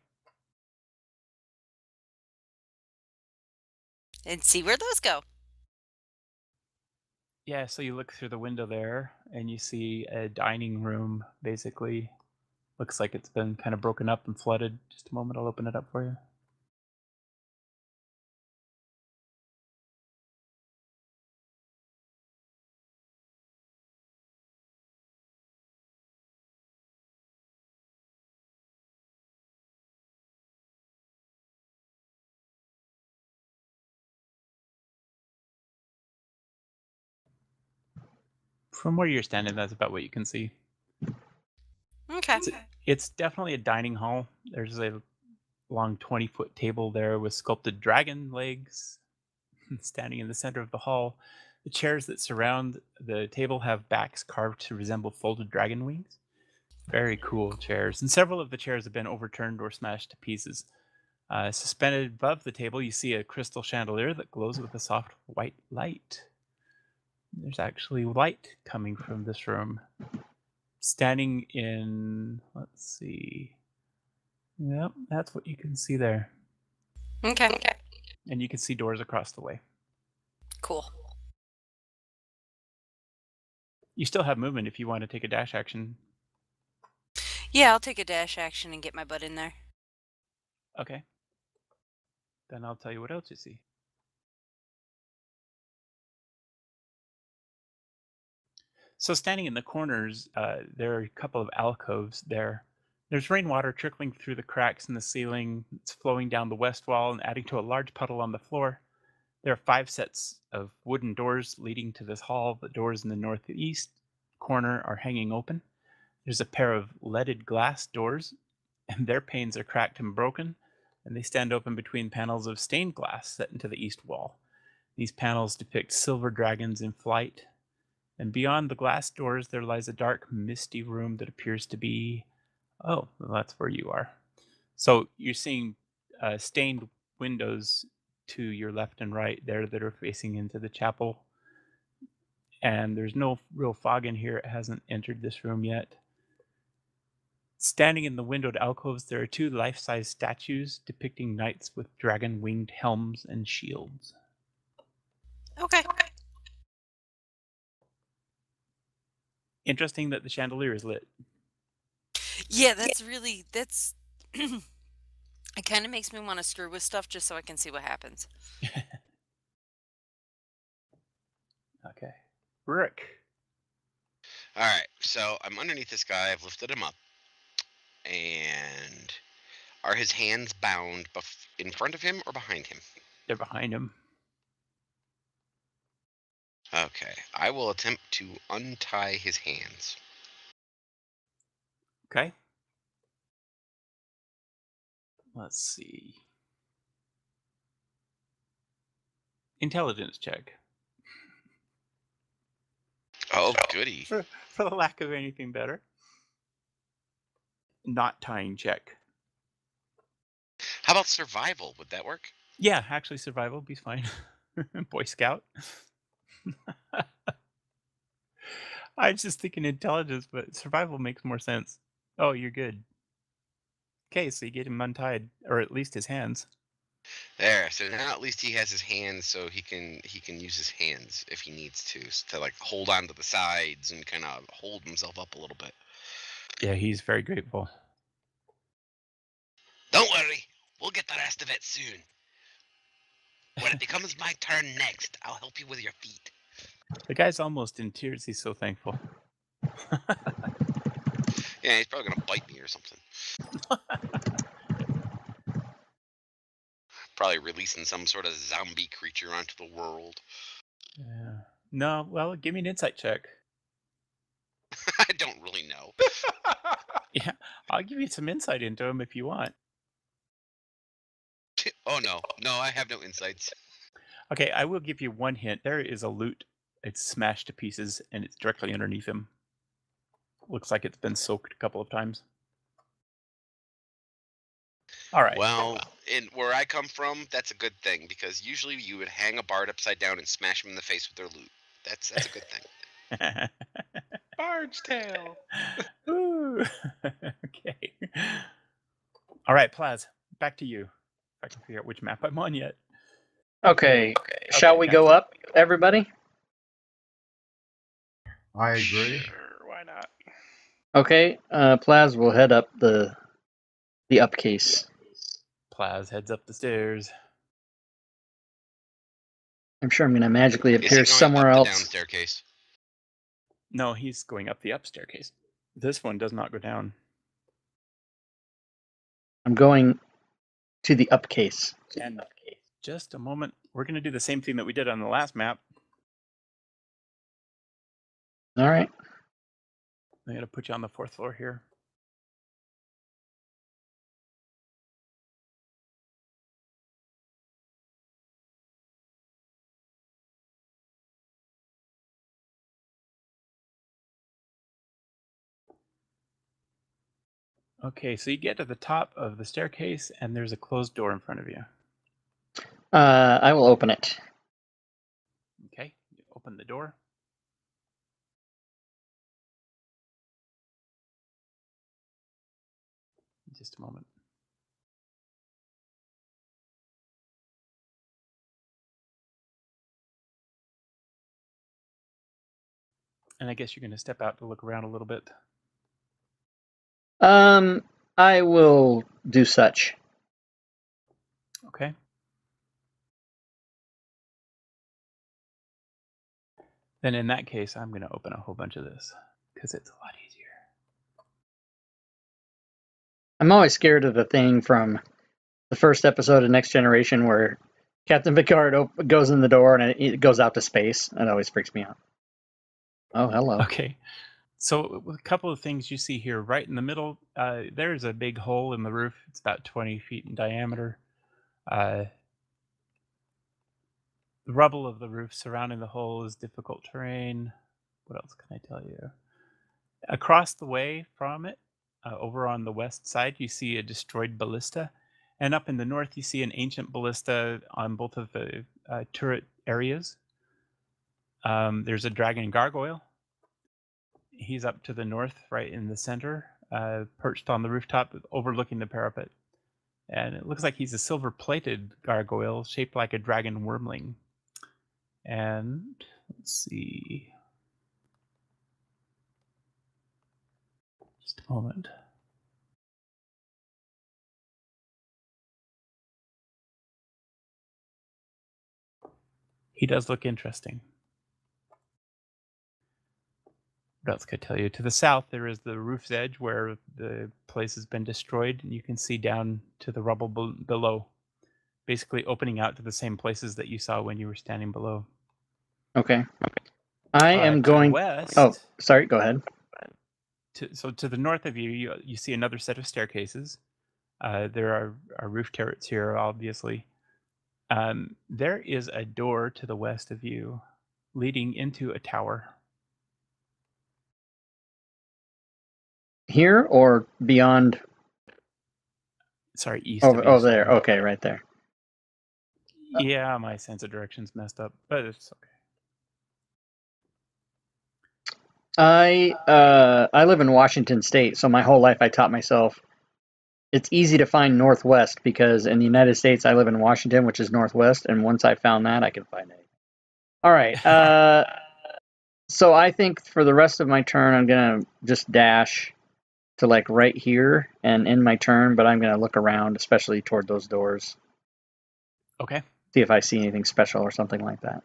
and see where those go. Yeah, so you look through the window there and you see a dining room, basically. Looks like it's been kind of broken up and flooded. Just a moment, I'll open it up for you. From where you're standing, that's about what you can see. Okay. It's definitely a dining hall. There's a long 20-foot table there with sculpted dragon legs standing in the center of the hall. The chairs that surround the table have backs carved to resemble folded dragon wings. Very cool chairs. And several of the chairs have been overturned or smashed to pieces. Suspended above the table, you see a crystal chandelier that glows with a soft white light. There's actually light coming from this room. Standing in, let's see. Yep, that's what you can see there. Okay. And you can see doors across the way. Cool. You still have movement if you want to take a dash action. Yeah, I'll take a dash action and get my butt in there. Okay. Then I'll tell you what else you see. So standing in the corners, there are a couple of alcoves there. There's rainwater trickling through the cracks in the ceiling. It's flowing down the west wall and adding to a large puddle on the floor. There are 5 sets of wooden doors leading to this hall. The doors in the northeast corner are hanging open. There's a pair of leaded glass doors, and their panes are cracked and broken, and they stand open between panels of stained glass set into the east wall. These panels depict silver dragons in flight, and beyond the glass doors there lies a dark, misty room that appears to be... Oh, well, that's where you are. So you're seeing stained windows to your left and right there that are facing into the chapel. And there's no real fog in here. It hasn't entered this room yet. Standing in the windowed alcoves, there are 2 life-size statues depicting knights with dragon-winged helms and shields. Okay. Interesting that the chandelier is lit. Yeah, that's it kind of makes me want to screw with stuff just so I can see what happens. Okay. Rick. All right, so I'm underneath this guy. I've lifted him up. And are his hands bound in front of him or behind him? They're behind him. Okay, I will attempt to untie his hands. Okay. Let's see. Intelligence check. Oh, goody. For the lack of anything better. Not tying check. How about survival? Would that work? Yeah, actually survival would be fine. Boy Scout. I was just thinking intelligence, but survival makes more sense. Oh, you're good. Okay, so you get him untied, or at least his hands. There. So now at least he has his hands, so he can use his hands if he needs to like hold on to the sides and kind of hold himself up a little bit. Yeah, he's very grateful. Don't worry, we'll get the rest of it soon. When it becomes my turn next, I'll help you with your feet. The guy's almost in tears. He's so thankful. Yeah, he's probably gonna bite me or something. Probably releasing some sort of zombie creature onto the world. Yeah. No, well, give me an insight check. I don't really know. Yeah, I'll give you some insight into him if you want. Oh no, I have no insights. Okay, I will give you one hint. There is a loot. It's smashed to pieces, and it's directly underneath him. Looks like it's been soaked a couple of times. All right. Well, where I come from, that's a good thing, because usually you would hang a bard upside down and smash him in the face with their loot. That's a good thing. Bard's tail. Ooh. Okay. All right, Plaz, back to you. If I can figure out which map I'm on yet. Okay, shall we go up, everybody? I agree. Sure, why not? Okay, Plaz will head up the up case. Plaz heads up the stairs. I'm sure I'm going to magically Is he appear going somewhere up the else. down staircase? No, he's going up the up staircase. This one does not go down. I'm going to the up case. And just a moment. We're going to do the same thing that we did on the last map. All right. I'm going to put you on the 4th floor here. Okay, so you get to the top of the staircase, and there's a closed door in front of you. I will open it. Okay, you open the door. Just a moment. And I guess you're going to step out to look around a little bit. I will do such. Okay. Then in that case, I'm going to open a whole bunch of this because it's a lot easier. I'm always scared of the thing from the first episode of Next Generation where Captain Picard goes in the door and it goes out to space. That always freaks me out. Oh, hello. Okay. So a couple of things you see here, right in the middle, there's a big hole in the roof. It's about 20 feet in diameter. The rubble of the roof surrounding the hole is difficult terrain. What else can I tell you? Across the way from it, over on the west side, you see a destroyed ballista. And up in the north, you see an ancient ballista on both of the turret areas. There's a dragon gargoyle. He's up to the north, right in the center, perched on the rooftop overlooking the parapet. And it looks like he's a silver-plated gargoyle shaped like a dragon wormling. And let's see. Just a moment. He does look interesting. What else could I tell you? To the south, there is the roof's edge where the place has been destroyed, and you can see down to the rubble below, basically opening out to the same places that you saw when you were standing below. Okay. I am To the going. west. Oh, sorry. Go ahead. So to the north of you, you see another set of staircases. There are roof turrets here, obviously. There is a door to the west of you, leading into a tower. Here or beyond? Sorry, east of you. Oh, there. Sorry. Okay, right there. Yeah, my sense of direction's messed up, but it's okay. I live in Washington State, so my whole life I taught myself it's easy to find northwest because in the United States I live in Washington, which is northwest, and once I found that, I can find it. All right. So I think for the rest of my turn, I'm gonna just dash to like right here and end my turn, but I'm gonna look around, especially toward those doors. Okay. See if I see anything special or something like that.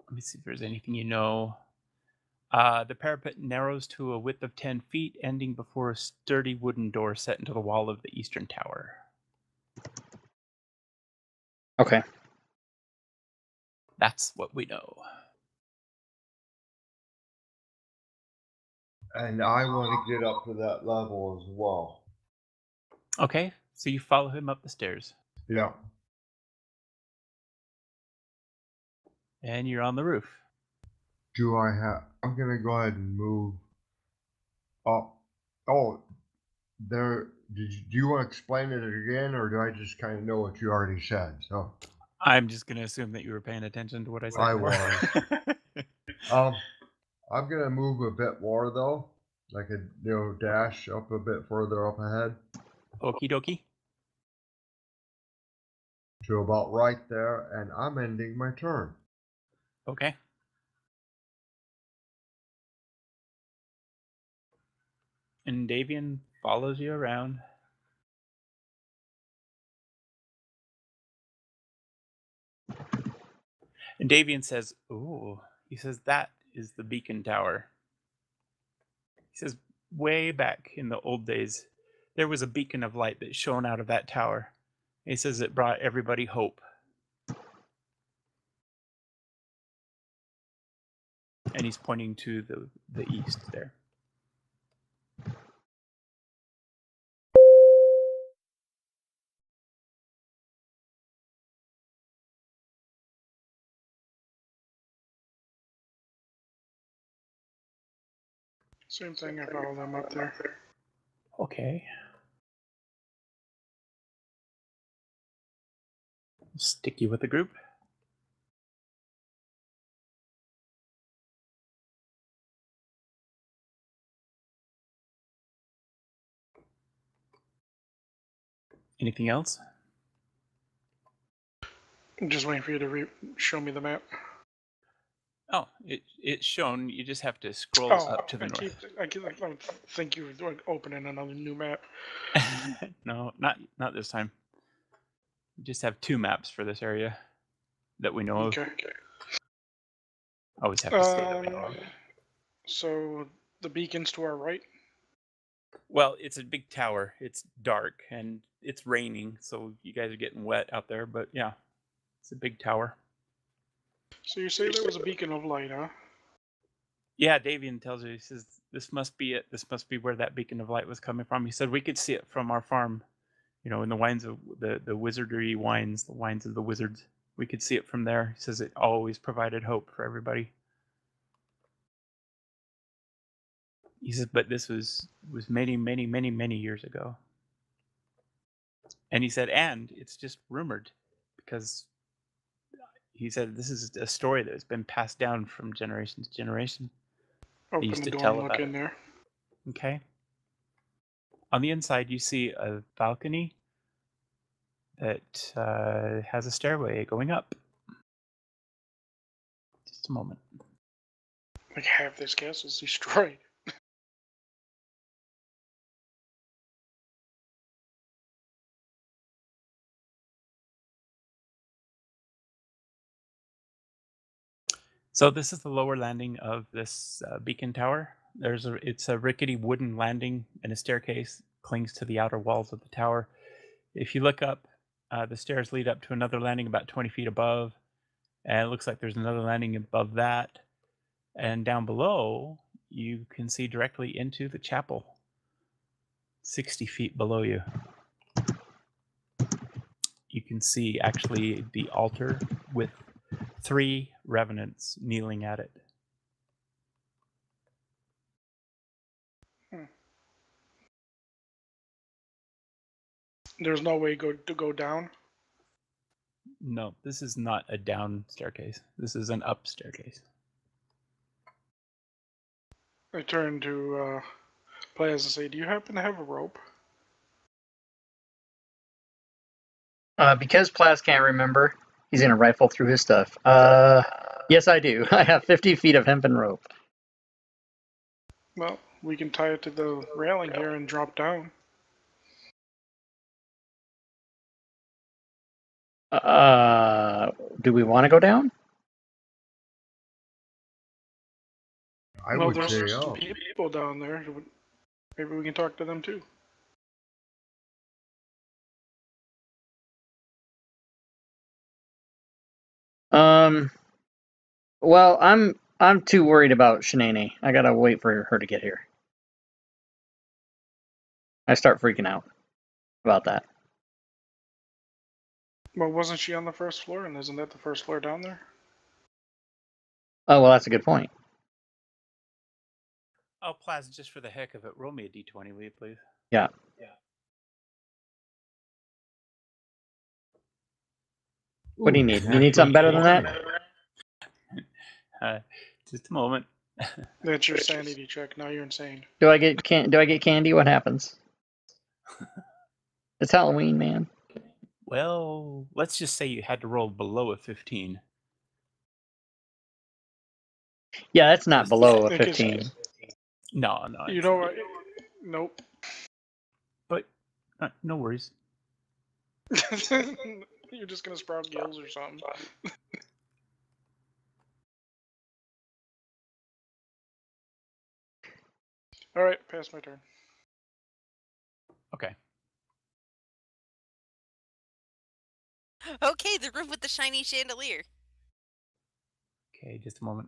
Let me see if there's anything you know. The parapet narrows to a width of 10 feet, ending before a sturdy wooden door set into the wall of the eastern tower. Okay. That's what we know. And I want to get up to that level as well. Okay, so you follow him up the stairs. Yeah. And you're on the roof. Do I have... I'm going to go ahead and move up. Oh, there... Do you want to explain it again, or do I just kind of know what you already said? So I'm just going to assume that you were paying attention to what I said. I was. I'm going to move a bit more, though. Like a, dash up a bit further up ahead. Okie dokie. to about right there, and I'm ending my turn. Okay. And Davian follows you around. And Davian says, "Ooh," he says, "that is the beacon tower." He says, "Way back in the old days, there was a beacon of light that shone out of that tower." He says it brought everybody hope. And he's pointing to the east there. Same thing, I follow them up there. Okay. Stick you with the group. Anything else? I'm just waiting for you to show me the map. Oh, it's shown. You just have to scroll up to the north. I think you were opening another new map. No, not this time. We just have 2 maps for this area that we know of. Okay. Always have to say that we know of. So the beacon's to our right? Well, it's a big tower. It's dark and it's raining, so you guys are getting wet out there, but yeah. It's a big tower. So you say there was a beacon of light, huh? Yeah, Davian tells you, he says, this must be it. This must be where that beacon of light was coming from. He said we could see it from our farm, you know, in the wines of the wizardry wines, the wines of the wizards. We could see it from there. He says it always provided hope for everybody. He says, but this was many, many, many, many years ago. And he said, and it's just rumored, because he said this is a story that has been passed down from generation to generation. Open used the to door tell and look about in it. there. Okay. On the inside, you see a balcony that has a stairway going up. Just a moment. Like half this castle's destroyed. So this is the lower landing of this beacon tower. It's a rickety wooden landing, and a staircase clings to the outer walls of the tower. If you look up, the stairs lead up to another landing about 20 feet above, and it looks like there's another landing above that. And down below, you can see directly into the chapel, 60 feet below you. You can see actually the altar with 3 revenants kneeling at it. There's no way to go down? No, this is not a down staircase. This is an up staircase. I turn to Plaz and say, do you happen to have a rope? Because Plas can't remember, he's gonna rifle through his stuff. Yes, I do. I have 50 feet of hempen rope. Well, we can tie it to the railing here and drop down. Do we want to go down? I Well, would there's say some up. people down there. Maybe we can talk to them too. Well, I'm too worried about Shanae. I gotta wait for her to get here. I start freaking out about that. Well, wasn't she on the first floor? And isn't that the first floor down there? Oh, well, that's a good point. Oh, Plaz, just for the heck of it, roll me a d20, will you please? Yeah. What do you need? You need something better than that? Just a moment. That's your sanity check. Now you're insane. Do I get candy? What happens? It's Halloween, man. Well, let's just say you had to roll below a 15. Yeah, that's not below a think it's- 15. No. You it's know not. what? Nope. But no worries. You're just gonna sprout gills or something. All right, pass my turn. Okay. Okay, the room with the shiny chandelier. Okay, just a moment.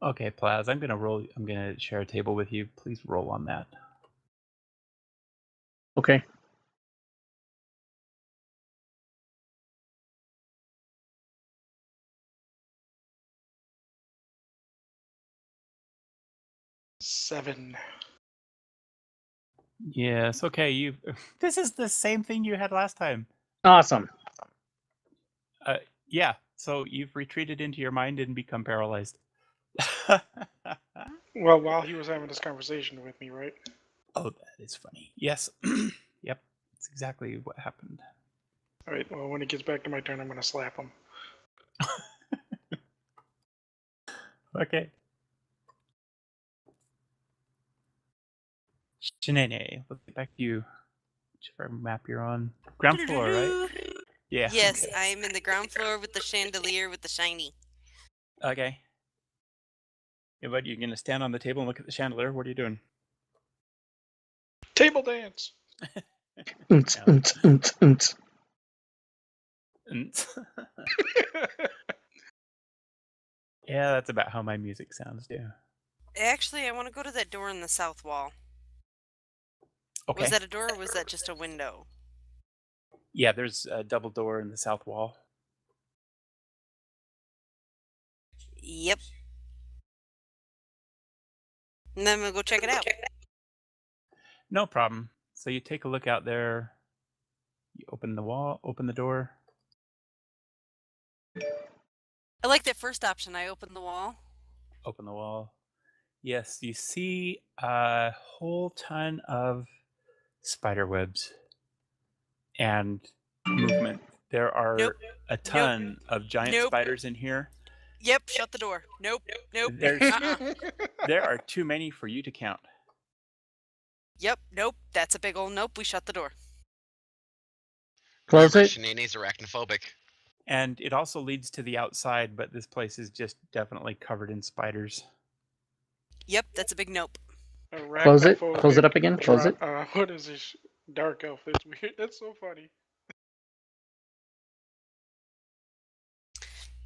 Okay, Plaz, I'm gonna share a table with you. Please roll on that. Okay. Seven. Yes, okay, you this is the same thing you had last time. Awesome. Yeah, so you've retreated into your mind and become paralyzed. Well, while he was having this conversation with me, right? Oh, that is funny. Yes. Yep, that's exactly what happened. All right. Well, when it gets back to my turn, I'm gonna slap him. Okay. Shanae, let's get back to you. Whichever map you're on. Ground floor, right? Yeah. Yes, Okay. I am in the ground floor with the chandelier with the shiny. Okay. Yeah, but you're gonna stand on the table and look at the chandelier. What are you doing? Table dance. Oonts, oonts, oonts, oonts. Yeah, that's about how my music sounds too. Actually, I want to go to that door in the south wall. Okay. Was that a door or was that just a window? Yeah, there's a double door in the south wall. Yep. And then we'll go check it out. No problem. So you take a look out there. You open the door. I like that first option. I open the wall. Open the wall. Yes, you see a whole ton of spider webs and movement. There are Nope. a ton of giant Nope. spiders in here. Yep, shut the door. Nope. There's there are too many for you to count. Yep, nope. That's a big old nope. We shut the door. Close Remember, it. Shanae's arachnophobic. And it also leads to the outside, but this place is just definitely covered in spiders. Yep, that's a big nope. Close it. Close it up again. Close it. What is this? Dark elf. That's weird. That's so funny.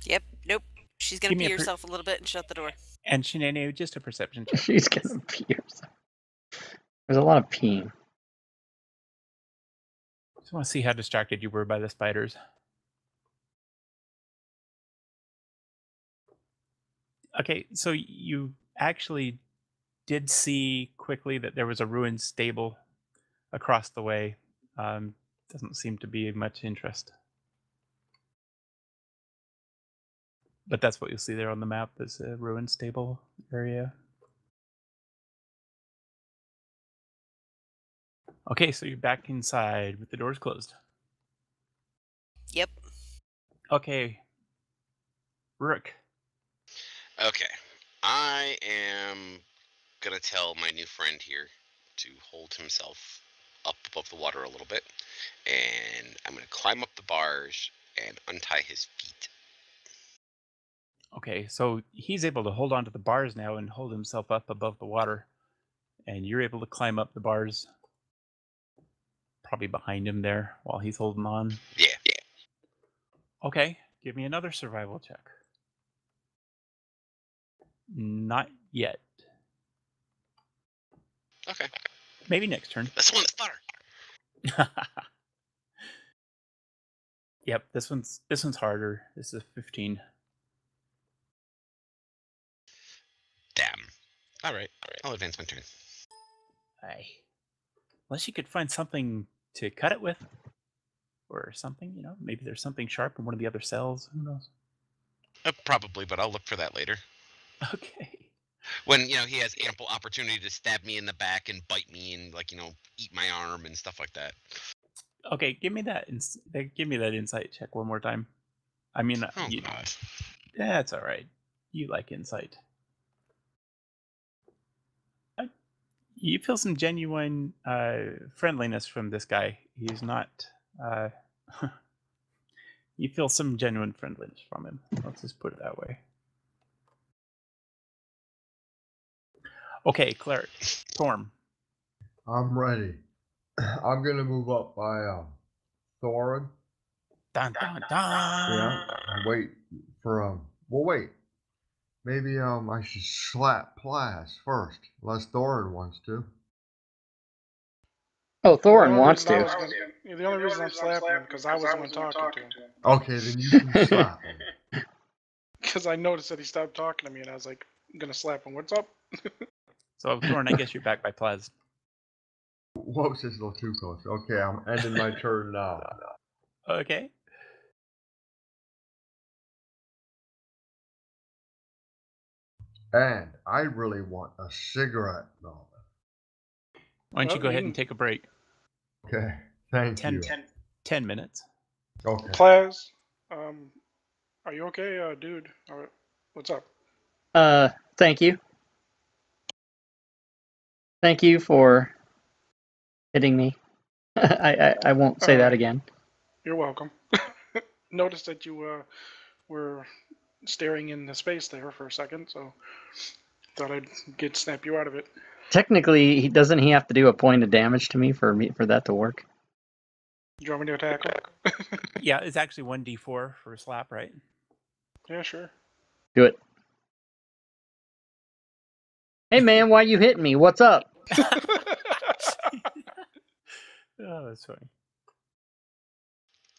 Yep, nope. She's gonna Give me pee a herself a little bit and shut the door. And Shanae, just a perception check. She's gonna pee herself. There's a lot of peeing. Just want to see how distracted you were by the spiders. Okay, so you actually did see quickly that there was a ruined stable across the way. Doesn't seem to be much interest. But that's what you'll see there on the map, is a ruined stable area. Okay, so you're back inside with the doors closed. Yep. Okay. Rook. Okay. I am gonna tell my new friend here to hold himself up above the water a little bit, and I'm gonna climb up the bars and untie his feet. Okay, so he's able to hold on to the bars now and hold himself up above the water. And you're able to climb up the bars. Probably behind him there while he's holding on. Yeah. Okay, give me another survival check. Not yet. Okay. Maybe next turn. That's the one that's butter. Yep, this one's harder. This is 15. Damn. All right. I'll advance my turn. Aye. Unless you could find something to cut it with. Or something, you know. Maybe there's something sharp in one of the other cells. Who knows? Probably, but I'll look for that later. Okay. When, he has ample opportunity to stab me in the back and bite me and, eat my arm and stuff like that. Okay, give me that insight check one more time. I mean, Oh, God. That's all right. You like insight. You feel some genuine friendliness from this guy. He's not. You feel some genuine friendliness from him. Let's just put it that way. Okay, cleric. Torm. I'm ready. I'm gonna move up by Thorin. Dun dun dun. Yeah. Wait for Well, wait. Maybe I should slap Plas first, unless Thorin wants to. Oh, Thorin wants to. The only reason I'm slapping him because I was the one talking to him. Okay, then you can slap him. Because I noticed that he stopped talking to me, and I was like, I'm gonna slap him. What's up? So, Thorin, I guess you're back by Plaz. Whoops, it's a little too close. Okay, I'm ending my turn now. Okay. And I really want a cigarette, Melvin. Why don't you go ahead and take a break? Okay, thank you. 10 minutes. Okay. Plaz, are you okay, dude? What's up? Thank you. Thank you for hitting me. I won't say that again. You're welcome. Noticed that you were staring into space there for a second, so thought I'd snap you out of it. Technically, doesn't he have to do a point of damage to me for that to work? Do you want me to attack him? Yeah, it's actually 1d4 for a slap, right? Yeah, sure. Do it. Hey man, why you hitting me? What's up? Oh, that's funny.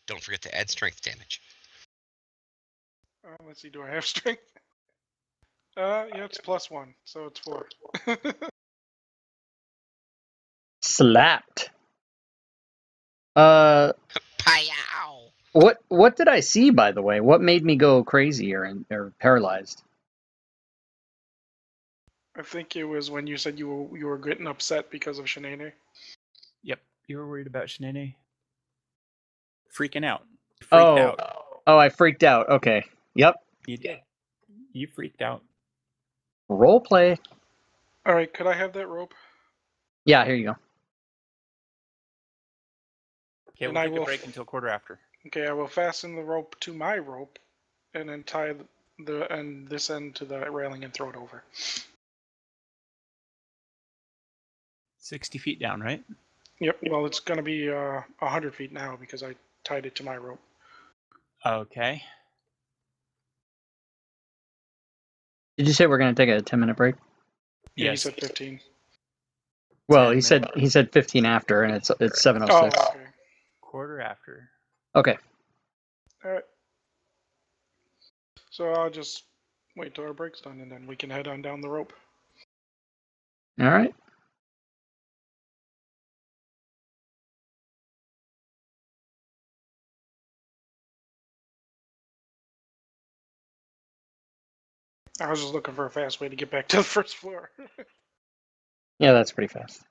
Don't forget to add strength damage. Let's see, do I have strength? Yeah, it's +1, so it's 4. Slapped. Pow! What did I see, by the way? What made me go crazy or paralyzed? I think it was when you said you were getting upset because of Shanae. Yep, you were worried about Shanae. Freaking out. Oh, I freaked out. Okay. Yep. You did. You freaked out. Role play. All right, could I have that rope? Yeah, here you go. Okay, we'll take a break until quarter after. Okay, I will fasten the rope to my rope, and then tie this end to the railing and throw it over. 60 feet down, right? Yep. Well, it's going to be 100 feet now because I tied it to my rope. Okay. Did you say we're going to take a 10-minute break? Yeah, Yes. he said 15. Well, he said 15 after, and it's 7:06. Oh, okay. Quarter after. Okay. All right. So I'll just wait till our break's done, and then we can head on down the rope. All right. I was just looking for a fast way to get back to the first floor. Yeah, that's pretty fast.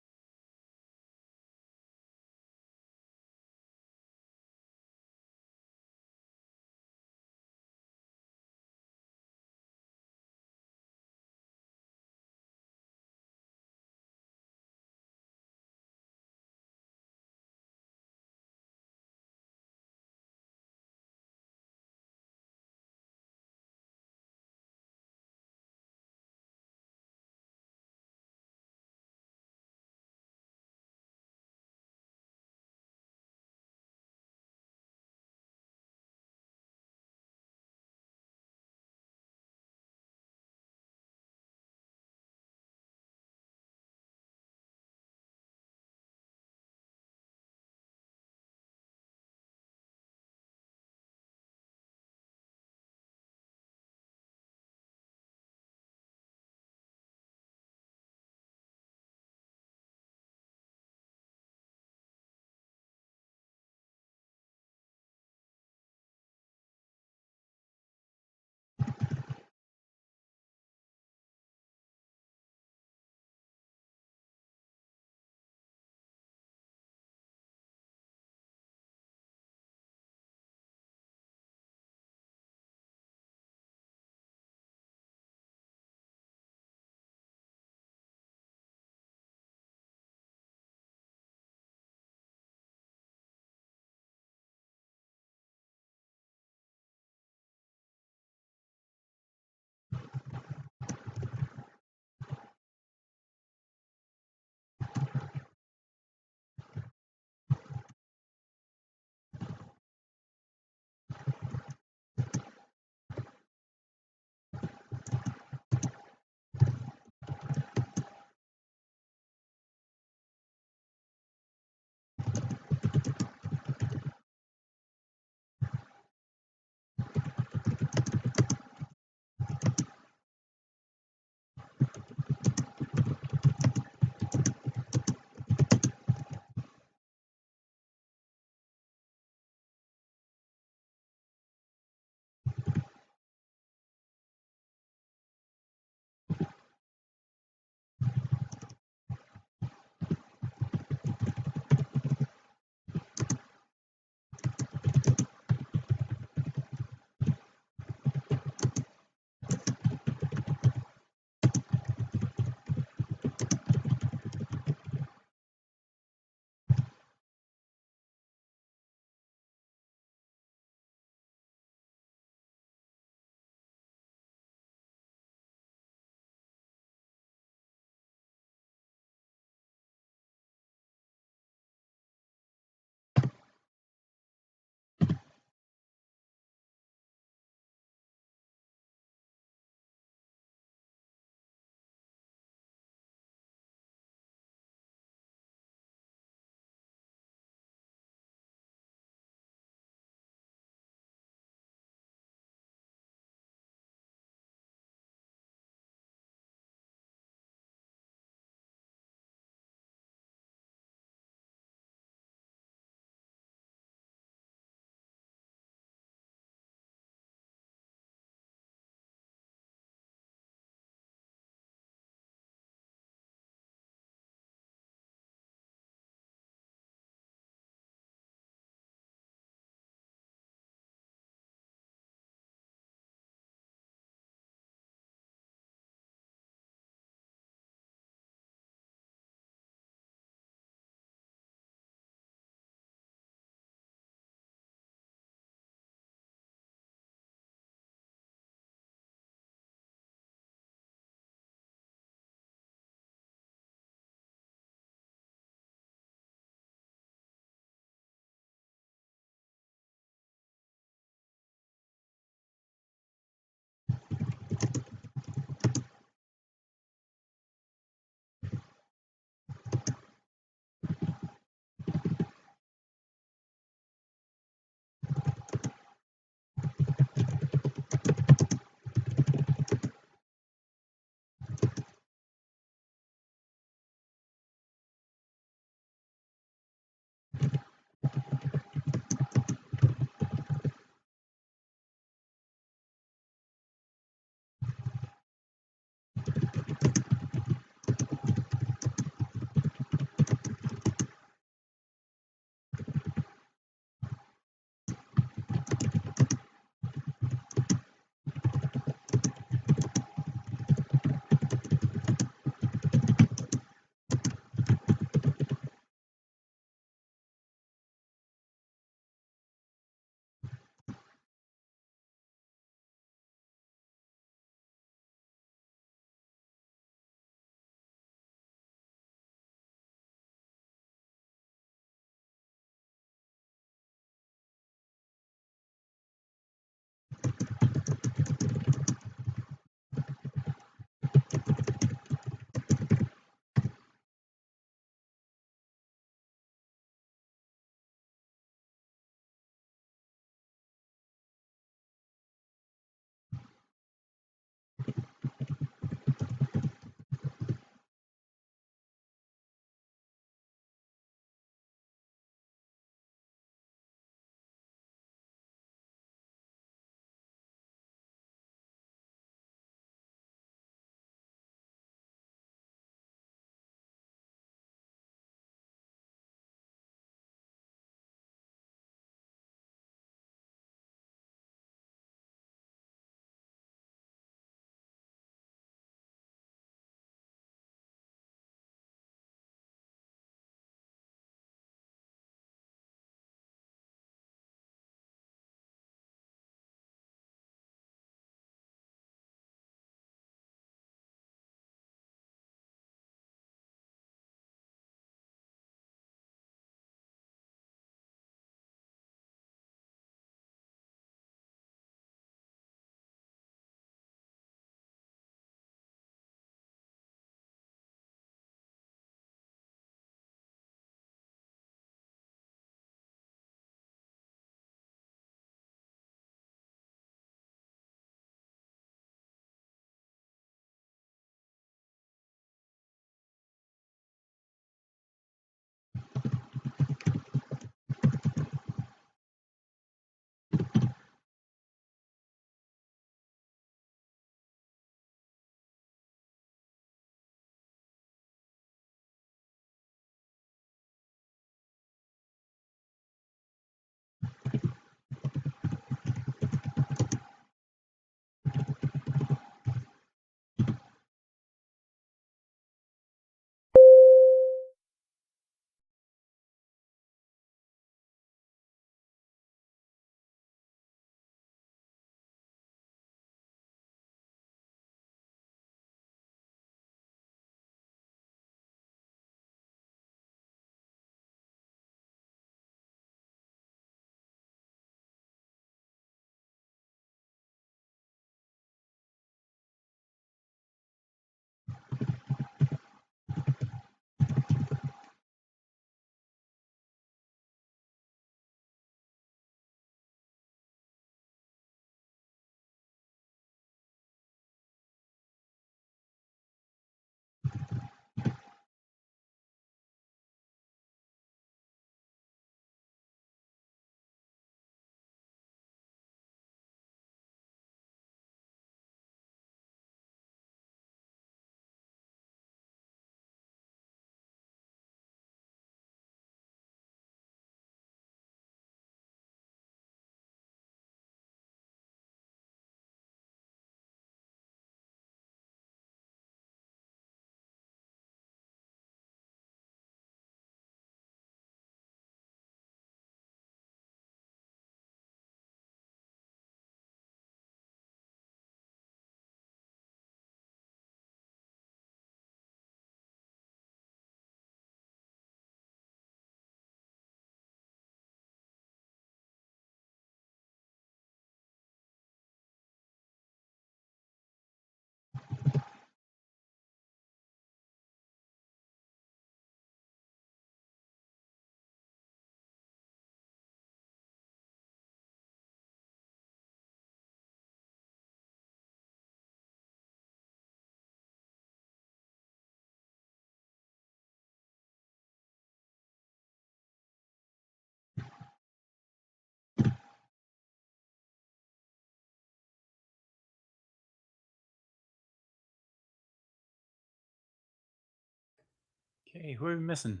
Okay, who are we missing?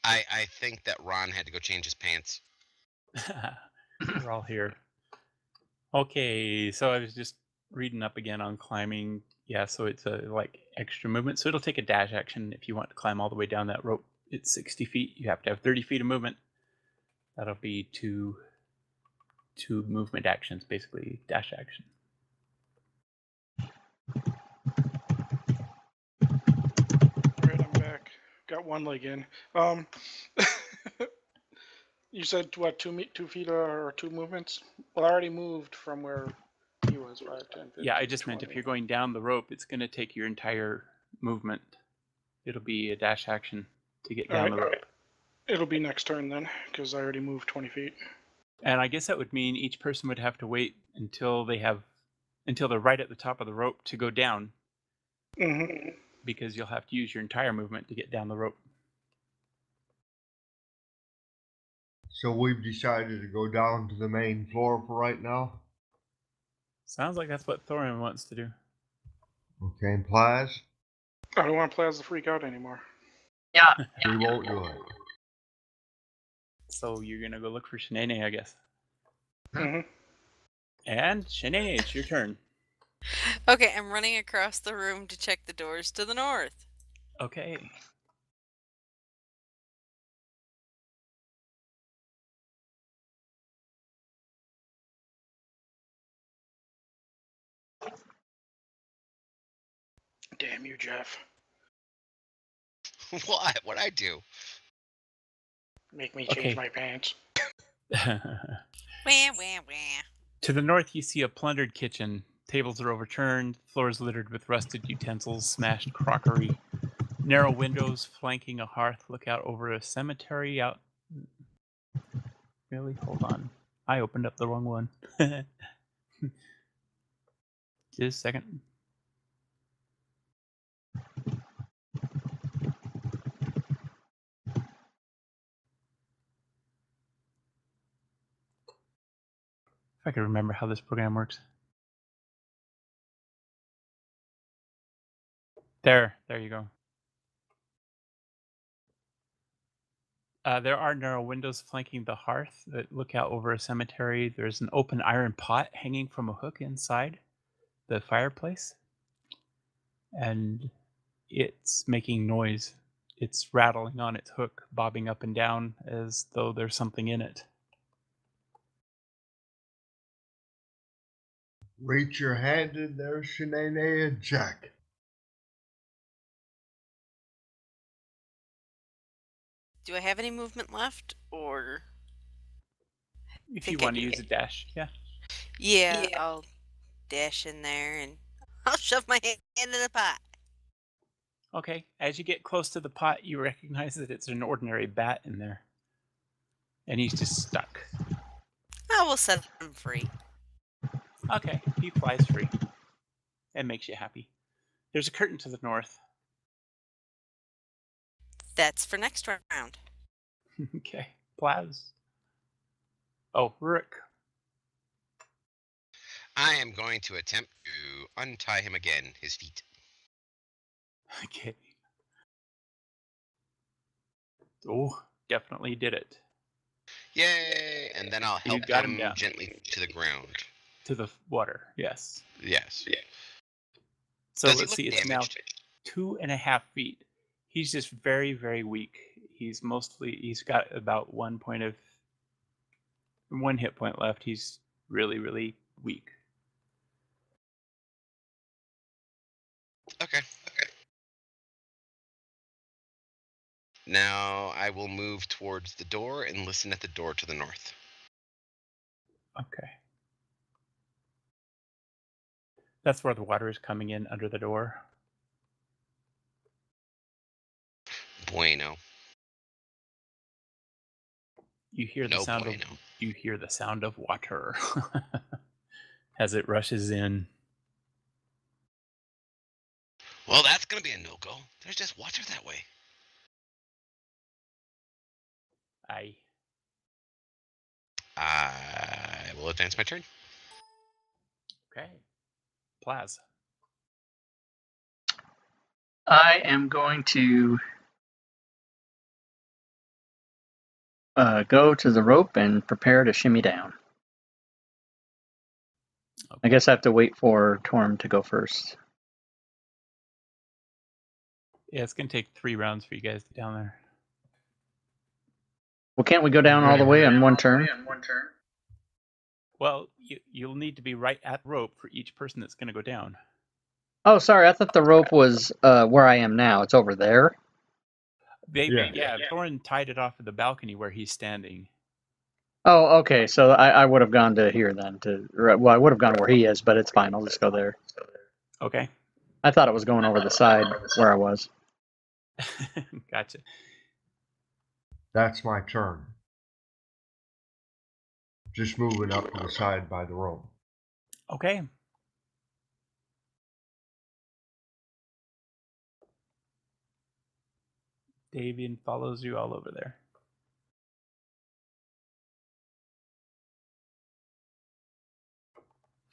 I think that Ron had to go change his pants. We're all here. Okay, so I was just reading up again on climbing. Yeah, so it's a like extra movement. So it'll take a dash action if you want to climb all the way down that rope. It's 60 feet. You have to have 30 feet of movement. That'll be two movement actions, basically dash action. Alright, I'm back. Got one leg in. You said what? 2 feet or 2 movements? Well, I already moved from where he was. 5, 10, 15, Yeah, I just 20. meant if you're going down the rope, it's going to take your entire movement. It'll be a dash action to get down the rope. It'll be next turn then, because I already moved 20 feet. And I guess that would mean each person would have to wait until they're right at the top of the rope to go down. Mm-hmm. Because you'll have to use your entire movement to get down the rope. So we've decided to go down to the main floor for right now. Sounds like that's what Thorin wants to do. Okay, and Plaz? I don't want Plaz to freak out anymore. Yeah. We won't do it. So you're going to go look for Shanae, I guess. Mm-hmm. And Shanae, it's your turn. Okay, I'm running across the room to check the doors to the north. Okay. Damn you, Jeff. What? What'd I do? Make me change my pants. Wah, wah, wah. To the north, you see a plundered kitchen. Tables are overturned, floors littered with rusted utensils, smashed crockery. Narrow windows flanking a hearth look out over a cemetery out... Really? Hold on. I opened up the wrong one. Just a second. If I could remember how this program works. There you go. There are narrow windows flanking the hearth that look out over a cemetery. There's an open iron pot hanging from a hook inside the fireplace. And it's making noise. It's rattling on its hook, bobbing up and down as though there's something in it. Reach your hand in there, Shanae, and check. Do I have any movement left, or? If Think you I want to can use a dash, yeah. Yeah, I'll dash in there and I'll shove my hand in the pot. Okay, as you get close to the pot, you recognize that it's an ordinary bat in there. And he's just stuck. I will set him free. Okay, he flies free. And makes you happy. There's a curtain to the north. That's for next round. Okay, Plaz. Oh, Rook. I am going to attempt to untie him again, his feet. Okay. Oh, definitely did it. Yay! And then I'll help got him him down. gently to the ground. To the water, yes. Yes. Yeah. So Does he let's look see, it's now damaged? 2.5 feet. He's just very, very weak. He's got about 1 hit point left. He's really, really weak. Okay. Now I will move towards the door and listen at the door to the north. Okay. That's where the water is coming in under the door. Bueno. You hear the No sound bueno. you hear the sound of water as it rushes in. Well, that's gonna be a no-go. There's just water that way. I will advance my turn. Okay. Plaz. I am going to go to the rope and prepare to shimmy down. Okay. I guess I have to wait for Torm to go first. Yeah, it's gonna take 3 rounds for you guys to get down there. Well, can't we go down all the way in one turn? Well, you'll need to be right at the rope for each person that's gonna go down. Oh, sorry. I thought the rope was where I am now. It's over there. Yeah, Thorin tied it off of the balcony where he's standing. Oh, okay. So I would have gone to here then. Well, I would have gone where he is, but it's fine. I'll just go there. Okay. I thought it was going over the side where I was. Gotcha. That's my turn. Just moving up to the side by the room. Okay. Davian follows you all over there.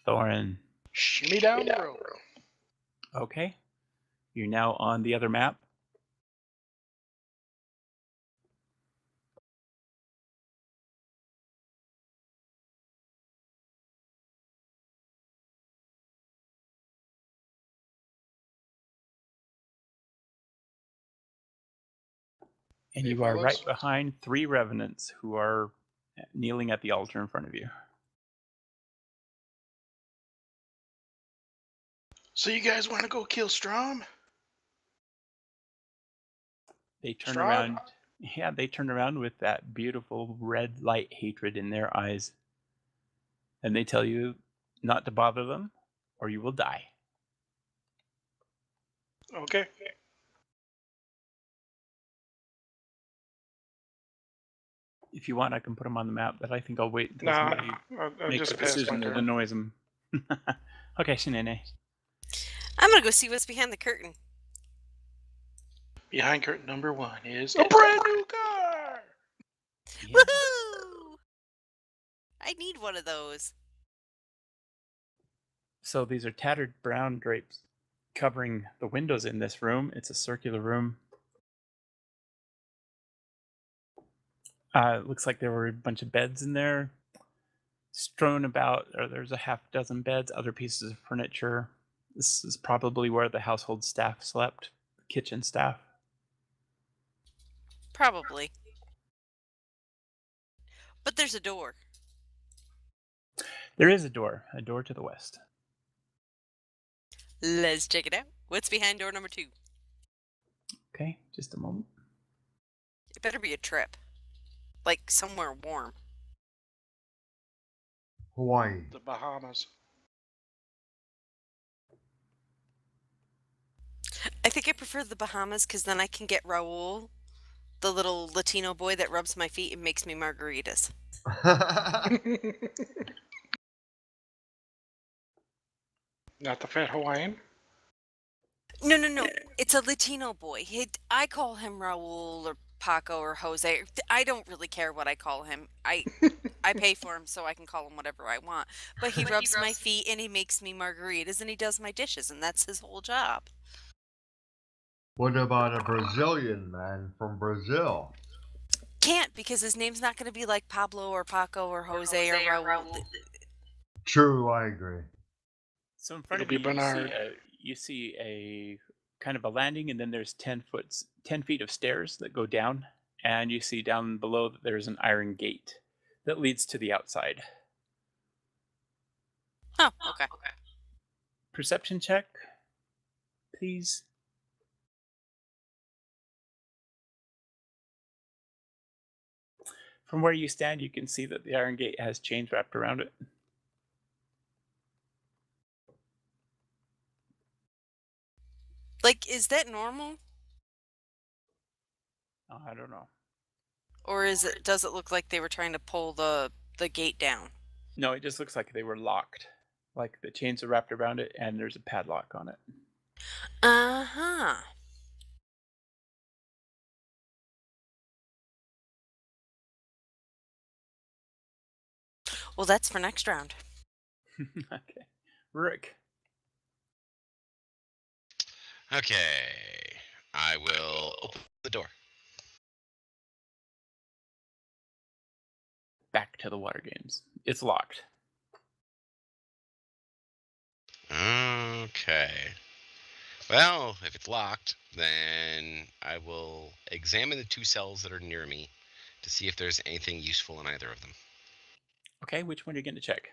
Thorin. Shimmy down the road. Okay. You're now on the other map. And Hey, you are fellas. right behind 3 revenants who are kneeling at the altar in front of you. So you guys want to go kill Strom? They turn Strahd? around. Yeah, they turn around with that beautiful red light hatred in their eyes. And they tell you not to bother them or you will die. Okay. If you want, I can put them on the map, but I think I'll wait until Nah, somebody I makes just a passed my decision to turn. annoys them. Okay, Shinene. I'm gonna go see what's behind the curtain. Behind curtain number 1 is a brand new car. Yeah. Woohoo! I need one of those. So these are tattered brown drapes covering the windows in this room. It's a circular room. It looks like there were a bunch of beds in there strewn about, or there's a half dozen beds, other pieces of furniture. This is probably where the household staff slept, kitchen staff. Probably. But there's a door. There is a door to the west. Let's check it out. What's behind door number 2? Okay, just a moment. It better be a trip. Like somewhere warm. Hawaii. The Bahamas. I think I prefer the Bahamas because then I can get Raul, the little Latino boy that rubs my feet and makes me margaritas. Not the fat Hawaiian. No. It's a Latino boy. I call him Raul or Paco or Jose. I don't really care what I call him. I pay for him so I can call him whatever I want. But he rubs my feet and he makes me margaritas and he does my dishes and that's his whole job. What about a Brazilian man from Brazil? Can't because his name's not going to be like Pablo or Paco or Jose or Raul. True, I agree. So in front It'll of be you, Bernard. you see a kind of a landing, and then there's 10 feet of stairs that go down, and you see down below that there's an iron gate that leads to the outside. Oh, okay. Perception check, please. From where you stand, you can see that the iron gate has chains wrapped around it. Like, is that normal? Oh, I don't know. Or does it look like they were trying to pull the gate down? No, it just looks like they were locked. Like the chains are wrapped around it, and there's a padlock on it. Uh-huh. Well, that's for next round. Okay. Rick. Okay. I will open the door. Back to the water games. It's locked. Okay. Well, if it's locked, then I will examine the 2 cells that are near me to see if there's anything useful in either of them. Okay, which one are you going to check?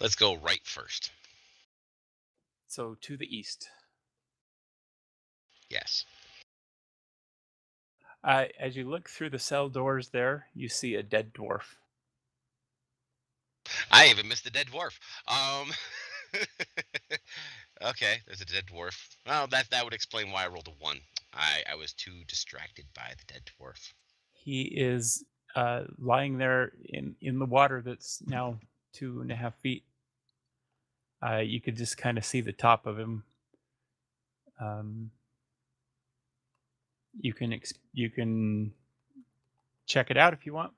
Let's go right first. So to the east. Yes. As you look through the cell doors there, you see a dead dwarf I even missed the dead dwarf. Okay, there's a dead dwarf. Well, that would explain why I rolled a 1. I was too distracted by the dead dwarf. He is lying there in the water that's now 2.5 feet. You could just kind of see the top of him. You can check it out if you want,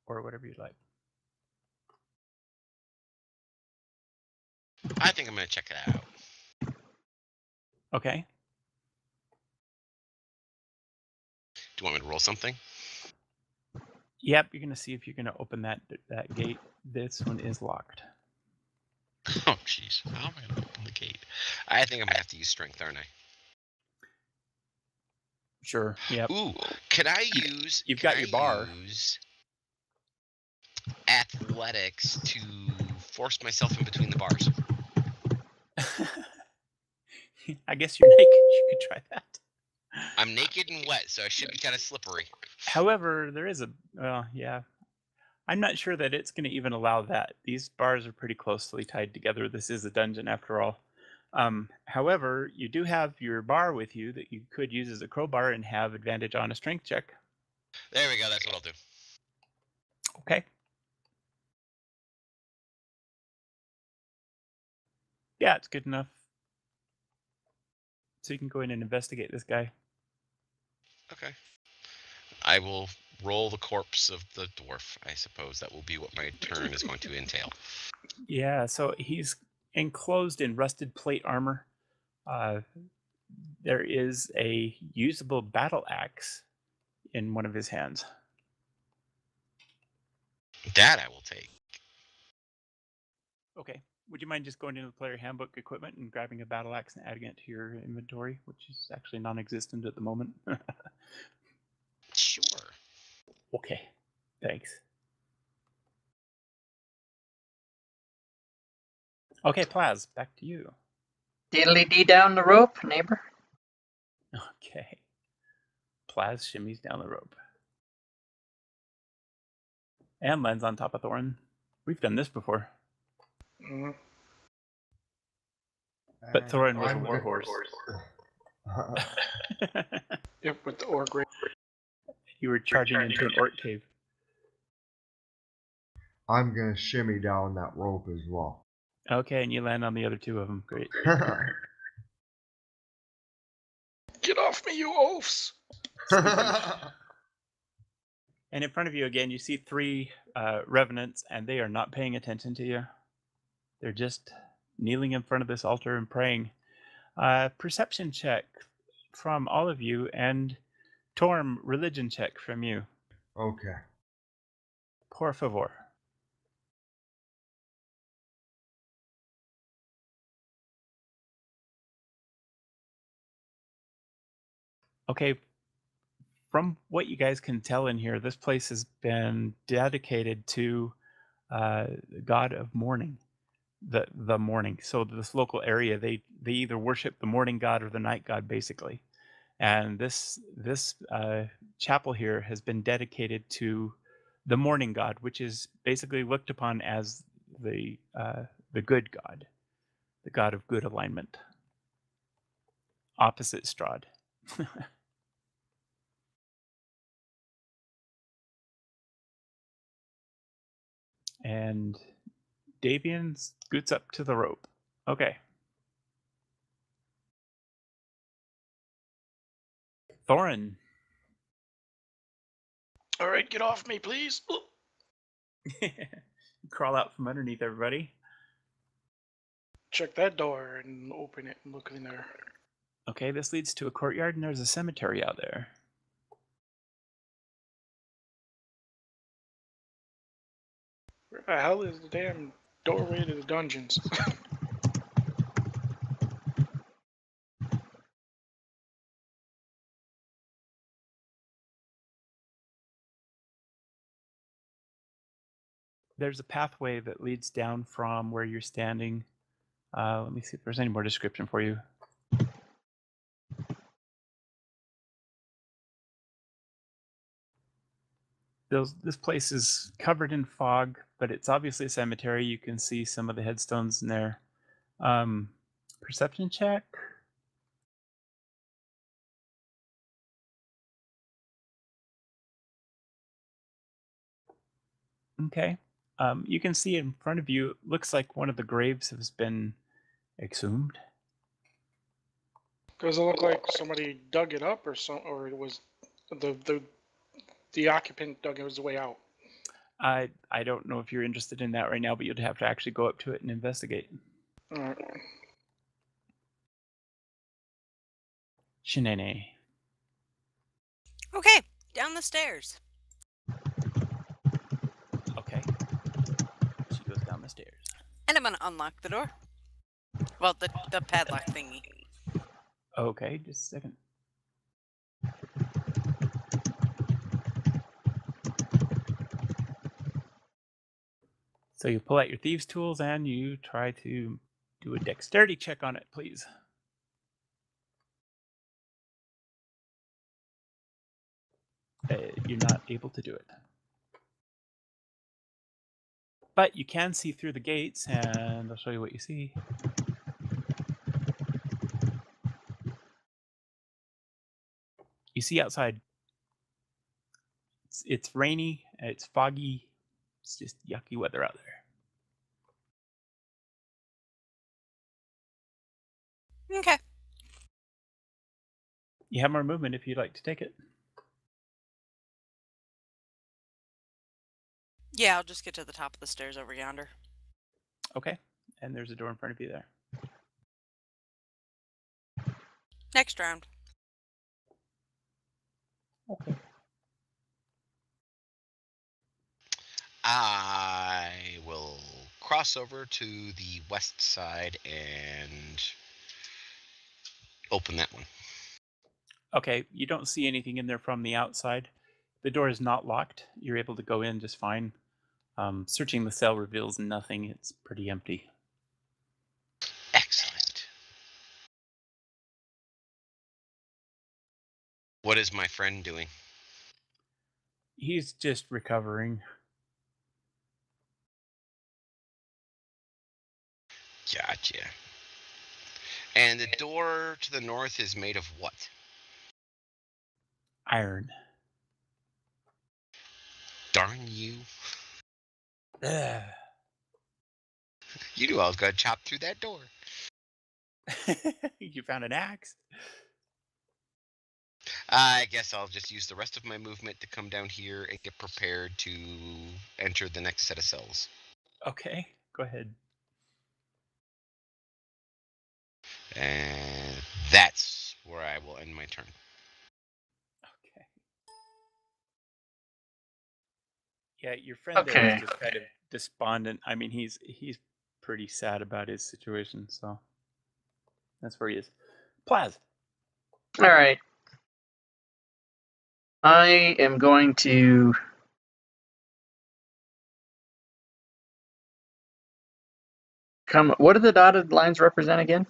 or whatever you'd like. I think I'm gonna check it out. Okay. Do you want me to roll something? Yep, you're gonna see if you're gonna open that gate. This one is locked. Oh, jeez. How am I gonna open the gate? I think I'm gonna have to use strength, aren't I? Sure. Yep. Ooh, could I use? You've got your bar. Use athletics to force myself in between the bars. I guess you're naked. You could try that. I'm naked and wet, so I should be kind of slippery. However, there is yeah. I'm not sure that it's going to even allow that. These bars are pretty closely tied together. This is a dungeon after all. However, you do have your bar with you that you could use as a crowbar and have advantage on a strength check. There we go. That's what I'll do. Okay. Yeah, it's good enough. So you can go in and investigate this guy. Okay. I will roll the corpse of the dwarf. I suppose that will be what my turn is going to entail. Yeah, so he's enclosed in rusted plate armor. There is a usable battle axe in one of his hands. That I will take. Okay. Would you mind just going into the player handbook equipment and grabbing a battle axe and adding it to your inventory, which is actually non-existent at the moment? Sure. Okay. Thanks. Okay, Plaz, back to you. Diddly-dee down the rope, neighbor. Okay. Plaz shimmies down the rope. And lands on top of Thorin. We've done this before. Mhm. But Thorin was a I'm warhorse. Yep, with the orc raid. You were charging into an orc cave. I'm gonna shimmy down that rope as well. Okay, and you land on the other two of them. Great. Get off me, you oafs! And in front of you again, you see 3 revenants, and they are not paying attention to you. They're just kneeling in front of this altar and praying. Perception check from all of you, and Torm, religion check from you. Okay. Por favor. Okay, from what you guys can tell in here, this place has been dedicated to the god of mourning, the morning. So this local area, they either worship the morning god or the night god, basically. And this chapel here has been dedicated to the morning god, which is basically looked upon as the good god, the god of good alignment, opposite Strahd. And Davian scoots up to the rope. Okay. Thorin. Alright, get off me, please. Crawl out from underneath everybody. Check that door and open it and look in there. Okay, this leads to a courtyard, and there's a cemetery out there. Where the hell is the damn doorway to the dungeons? There's a pathway that leads down from where you're standing. Let me see if there's any more description for you. This place is covered in fog, but it's obviously a cemetery. You can see some of the headstones in there. Perception check. Okay. You can see in front of you, it looks like one of the graves has been exhumed. Does it look like somebody dug it up, or it was the occupant dug his way out? I don't know if you're interested in that right now, but you'd have to actually go up to it and investigate. All right. Shinene. Okay, down the stairs. Okay. She goes down the stairs. And I'm gonna unlock the door. Well, the padlock thingy. Okay, just a second. So you pull out your thieves' tools and you try to do a dexterity check on it, please. You're not able to do it. But you can see through the gates, and I'll show you what you see. You see outside. It's rainy, it's foggy, it's just yucky weather out there. Okay. You have more movement if you'd like to take it. Yeah, I'll just get to the top of the stairs over yonder. Okay, and there's a door in front of you there. Next round. Okay. I will cross over to the west side and open that one. Okay, you don't see anything in there from the outside. The door is not locked. You're able to go in just fine. Searching the cell reveals nothing. It's pretty empty. Excellent. What is my friend doing? He's just recovering. Gotcha. And the door to the north is made of what? Iron. Darn you. Ugh. You knew I was going to chop through that door. You found an axe? I guess I'll just use the rest of my movement to come down here and get prepared to enter the next set of cells. Okay, go ahead. And that's where I will end my turn. Okay. Yeah, your friend there Okay. is just kind of despondent. I mean, he's pretty sad about his situation, so that's where he is. Plaz. All right. I am going to come. What do the dotted lines represent again?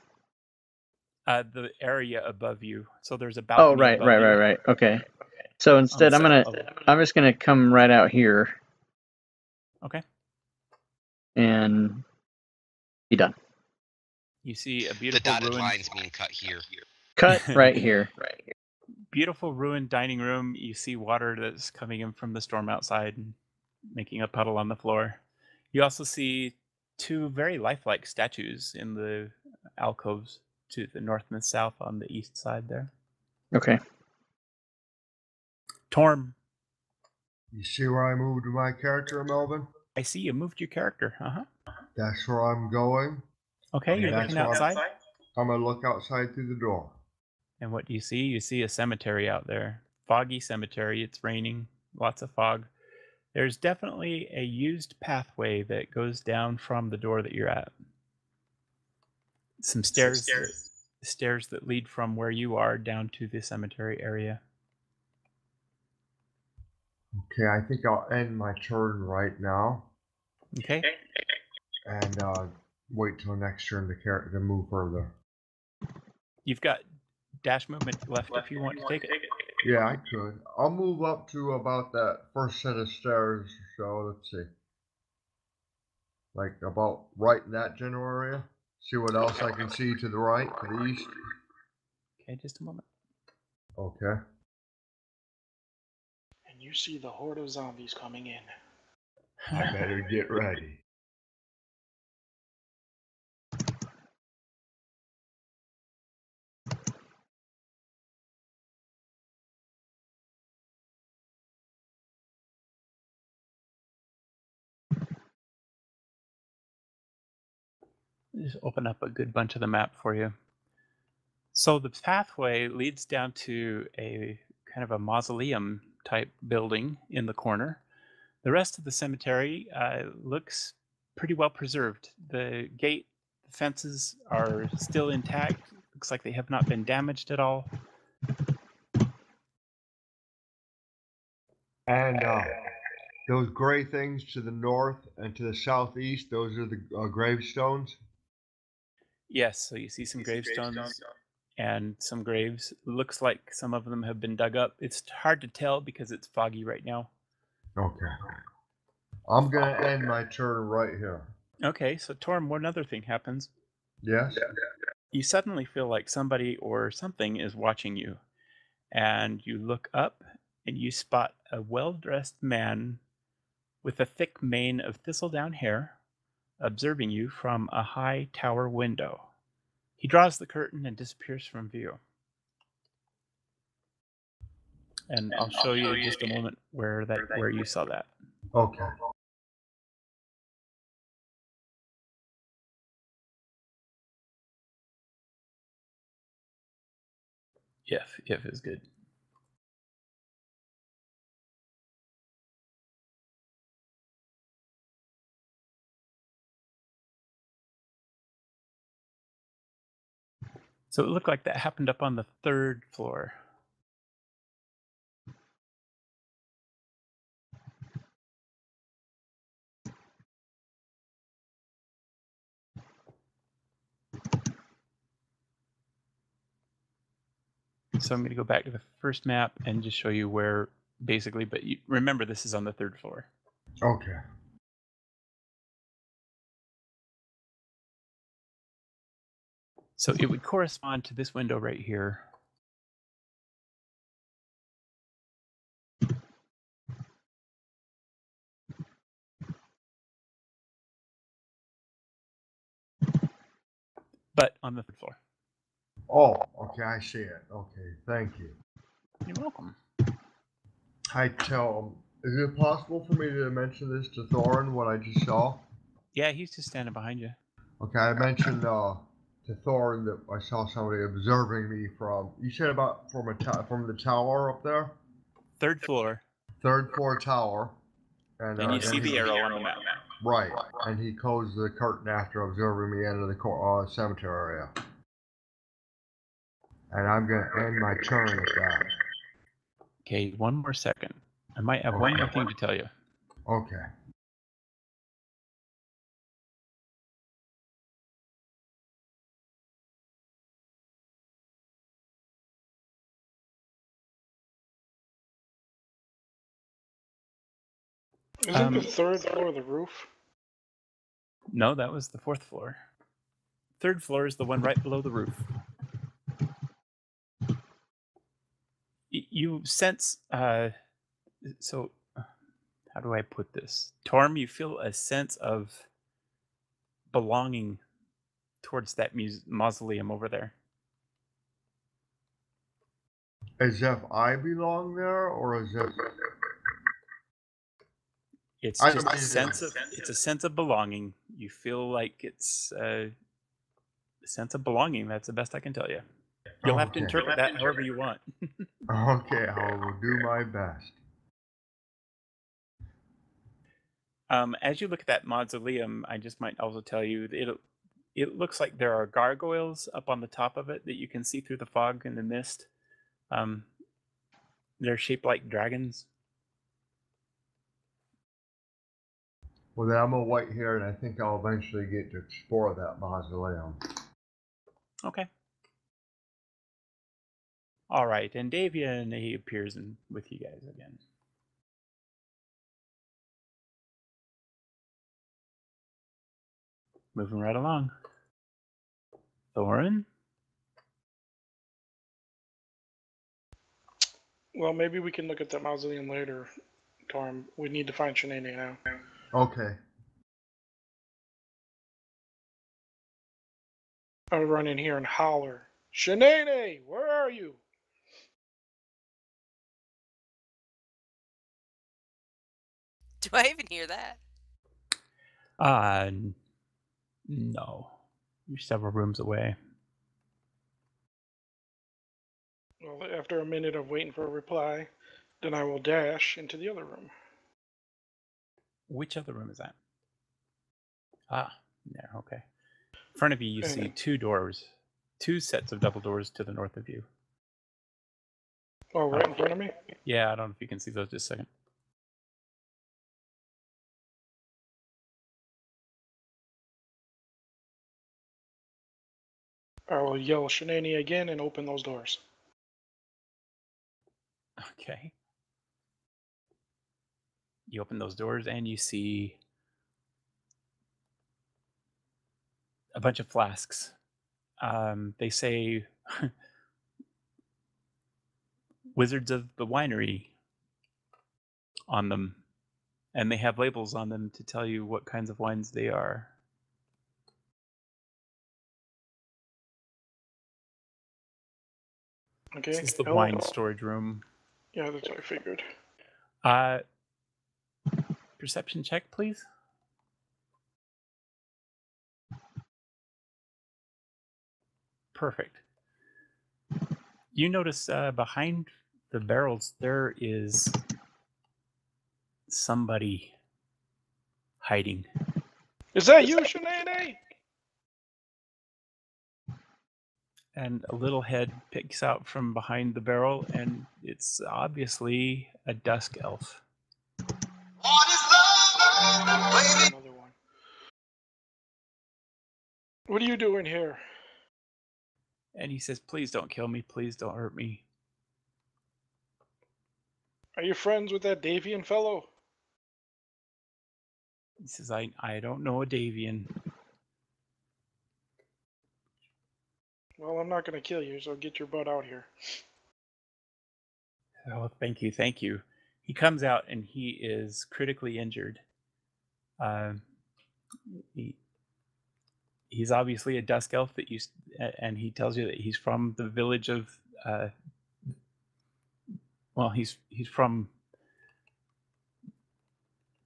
The area above you. So there's a balcony. Oh, right. above you. Okay. So instead, I'm just gonna come right out here. Okay. And be done. You see a The beautiful dotted ruined, lines mean cut here. Cut right here. beautiful ruined dining room. You see water that's coming in from the storm outside and making a puddle on the floor. You also see two very lifelike statues in the alcoves to the north and the south on the east side there. Okay. Torm, You see where I moved my character, Melvin? I see you moved your character. That's where I'm going. Okay, you're That's looking where outside. I'm gonna look outside through the door. And what do you see? You see a cemetery out there. Foggy cemetery. It's raining. Lots of fog. There's definitely a used pathway that goes down from the door that you're at. Some stairs that lead from where you are down to the cemetery area. Okay, I think I'll end my turn right now Okay. and wait till next turn to move further. You've got dash movement left if you want to take it. Yeah, I could. I'll move up to about that first set of stairs. So let's see, like about right in that general area. See what else I can see to the right, to the east. Okay, just a moment. Okay. And you see the horde of zombies coming in. I better get ready. Just open up a good bunch of the map for you. So the pathway leads down to a kind of a mausoleum type building in the corner. The rest of the cemetery looks pretty well preserved. The gate, the fences are still intact. Looks like they have not been damaged at all. And those gray things to the north and to the southeast, those are the gravestones. Yes, so you see some gravestones and some graves. Looks like some of them have been dug up. It's hard to tell because it's foggy right now. Okay. I'm gonna end my turn right here. Okay, so Torm, one other thing happens. Yes. You suddenly feel like somebody or something is watching you, and you look up and you spot a well-dressed man with a thick mane of thistledown hair observing you from a high tower window. He draws the curtain and disappears from view. And I'll show you in just a moment where you saw that. Okay. If is good. So it looked like that happened up on the 3rd floor. So I'm going to go back to the first map and just show you where, basically, but you, remember this is on the 3rd floor. Okay. So it would correspond to this window right here. But on the 3rd floor. Oh, okay, I see it. Okay, thank you. You're welcome. Hi, is it possible for me to mention this to Thorin, what I just saw? Yeah, he's just standing behind you. Okay, I mentioned to Thorin that I saw somebody observing me from, you said about from the tower up there? 3rd floor. 3rd floor tower. And you see the arrow on the map. Right, and he closed the curtain after observing me enter the cemetery area. And I'm going to end my turn with that. Okay, one more second. I might have one more thing to tell you. Okay. Isn't the 3rd floor the roof? No, that was the 4th floor. 3rd floor is the one right below the roof. You sense, so how do I put this? Torm, you feel a sense of belonging towards that mausoleum over there. As if I belong there, or as if... It's just a sense of belonging. You feel like it's a sense of belonging. That's the best I can tell you. You'll have to interpret that however you want. Okay, I will do my best. As you look at that mausoleum, I just might also tell you it looks like there are gargoyles up on the top of it that you can see through the fog and the mist. They're shaped like dragons. Well, then I'm gonna wait here, and I think I'll eventually get to explore that mausoleum. Okay. All right, and Davian, he appears with you guys again. Moving right along. Thorin? Well, maybe we can look at that mausoleum later, Torm. We need to find Shanae now. Okay. I'll run in here and holler, Shanae, where are you? Do I even hear that? No. You're several rooms away. Well, after a minute of waiting for a reply, then I will dash into the other room. Which other room is that? Ah, there, okay. In front of you, you see two doors. Two sets of double doors to the north of you. Oh, right in front of me? Yeah, I don't know if you can see those just a second. I will yell Shanae again and open those doors. Okay. You open those doors and you see a bunch of flasks. They say Wizards of the Winery on them. And they have labels on them to tell you what kinds of wines they are. Okay. This is the wine storage room. Yeah, that's what I figured. Perception check, please. Perfect. You notice behind the barrels there is somebody hiding. Is that you, Shanae? And a little head peeks out from behind the barrel, and it's obviously a dusk elf. Another one. What are you doing here? And he says, "Please don't kill me. Please don't hurt me." Are you friends with that Davian fellow? He says, I don't know a Davian. Well, I'm not going to kill you, so get your butt out here. Oh, thank you, thank you. He comes out and he is critically injured. He's obviously a dusk elf and he tells you that he's from the village of. He's from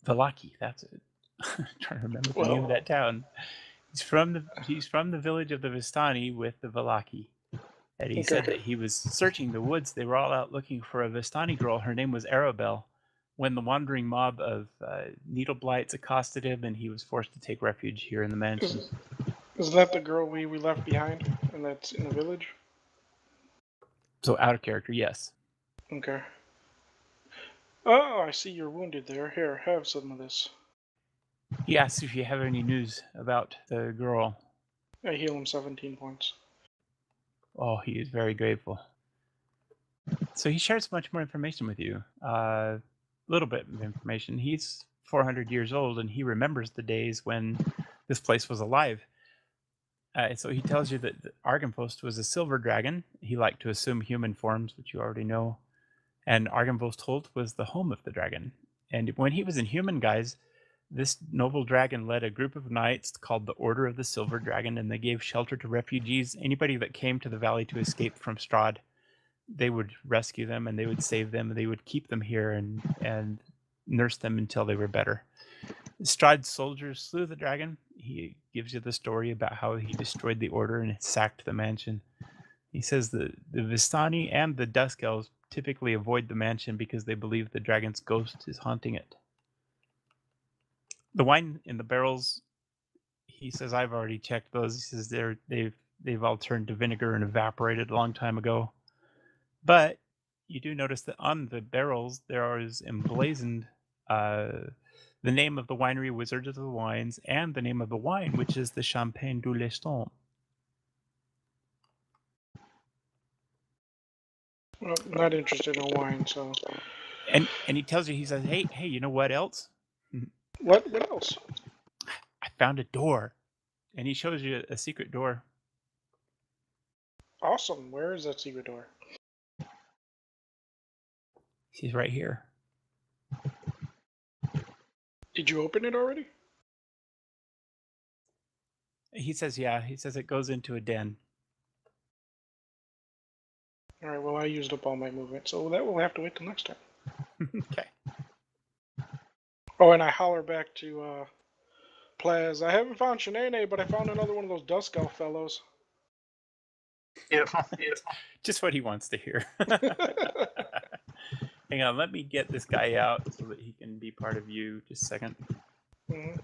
Vallaki. That's it. I'm trying to remember the name of that town. He's from the village of the Vistani with the Vallaki. And he said that he was searching the woods. They were all out looking for a Vistani girl. Her name was Arabelle. When the wandering mob of needle blights accosted him, and he was forced to take refuge here in the mansion. Is that the girl we left behind, and that's in the village? So out of character, yes. Okay. Oh, I see you're wounded there. Here, have some of this. He asks if you have any news about the girl. I heal him 17 points. Oh, he is very grateful. So he shares much more information with you. A little bit of information. He's 400 years old, and he remembers the days when this place was alive. So he tells you that Argynvost was a silver dragon. He liked to assume human forms, which you already know. And Argynvost Holt was the home of the dragon. And when he was in human guise, this noble dragon led a group of knights called the Order of the Silver Dragon, and they gave shelter to refugees. Anybody that came to the valley to escape from Strahd, they would rescue them and they would save them. And they would keep them here and nurse them until they were better. Strahd's soldiers slew the dragon. He gives you the story about how he destroyed the Order and sacked the mansion. He says the Vistani and the Dusk Elves typically avoid the mansion because they believe the dragon's ghost is haunting it. The wine in the barrels, he says, I've already checked those. He says they've all turned to vinegar and evaporated a long time ago. But you do notice that on the barrels there is emblazoned the name of the winery, Wizards of the Wines, and the name of the wine, which is the Champagne du Leston. Well, not interested in wine, so. And he tells you, he says, hey, you know what else? What else? I found a door. And he shows you a secret door. Awesome. Where is that secret door? She's right here. Did you open it already? He says, yeah. He says it goes into a den. Alright, well, I used up all my movement, so that will have to wait till next time. Okay. Oh, and I holler back to Plaz. I haven't found Shanae, but I found another one of those Dusk Elf fellows. Beautiful. Just what he wants to hear. Hang on, let me get this guy out so that he can be part of you. Just a second. Mm-hmm.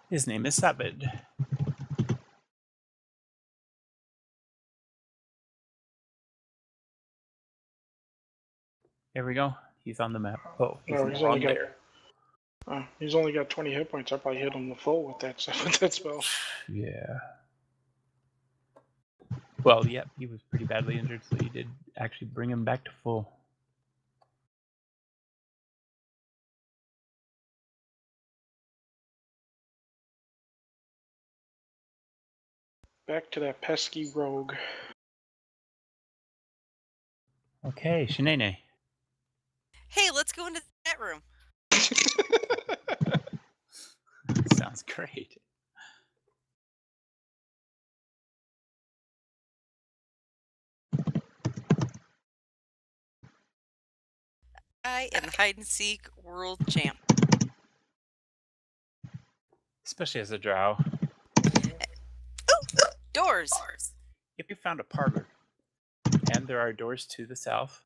His name is Sabid. There we go. He's on the map. Oh, he's No, he's only got there. He's only got 20 hit points. I probably hit him the full with that spell. Yeah. Well, yep, he was pretty badly injured, so you did actually bring him back to full. Back to that pesky rogue. Okay, Shanae. Hey, let's go into that room. Sounds great. I am the hide and seek world champ. Especially as a drow. Ooh, doors. If you found a parlor, and there are doors to the south,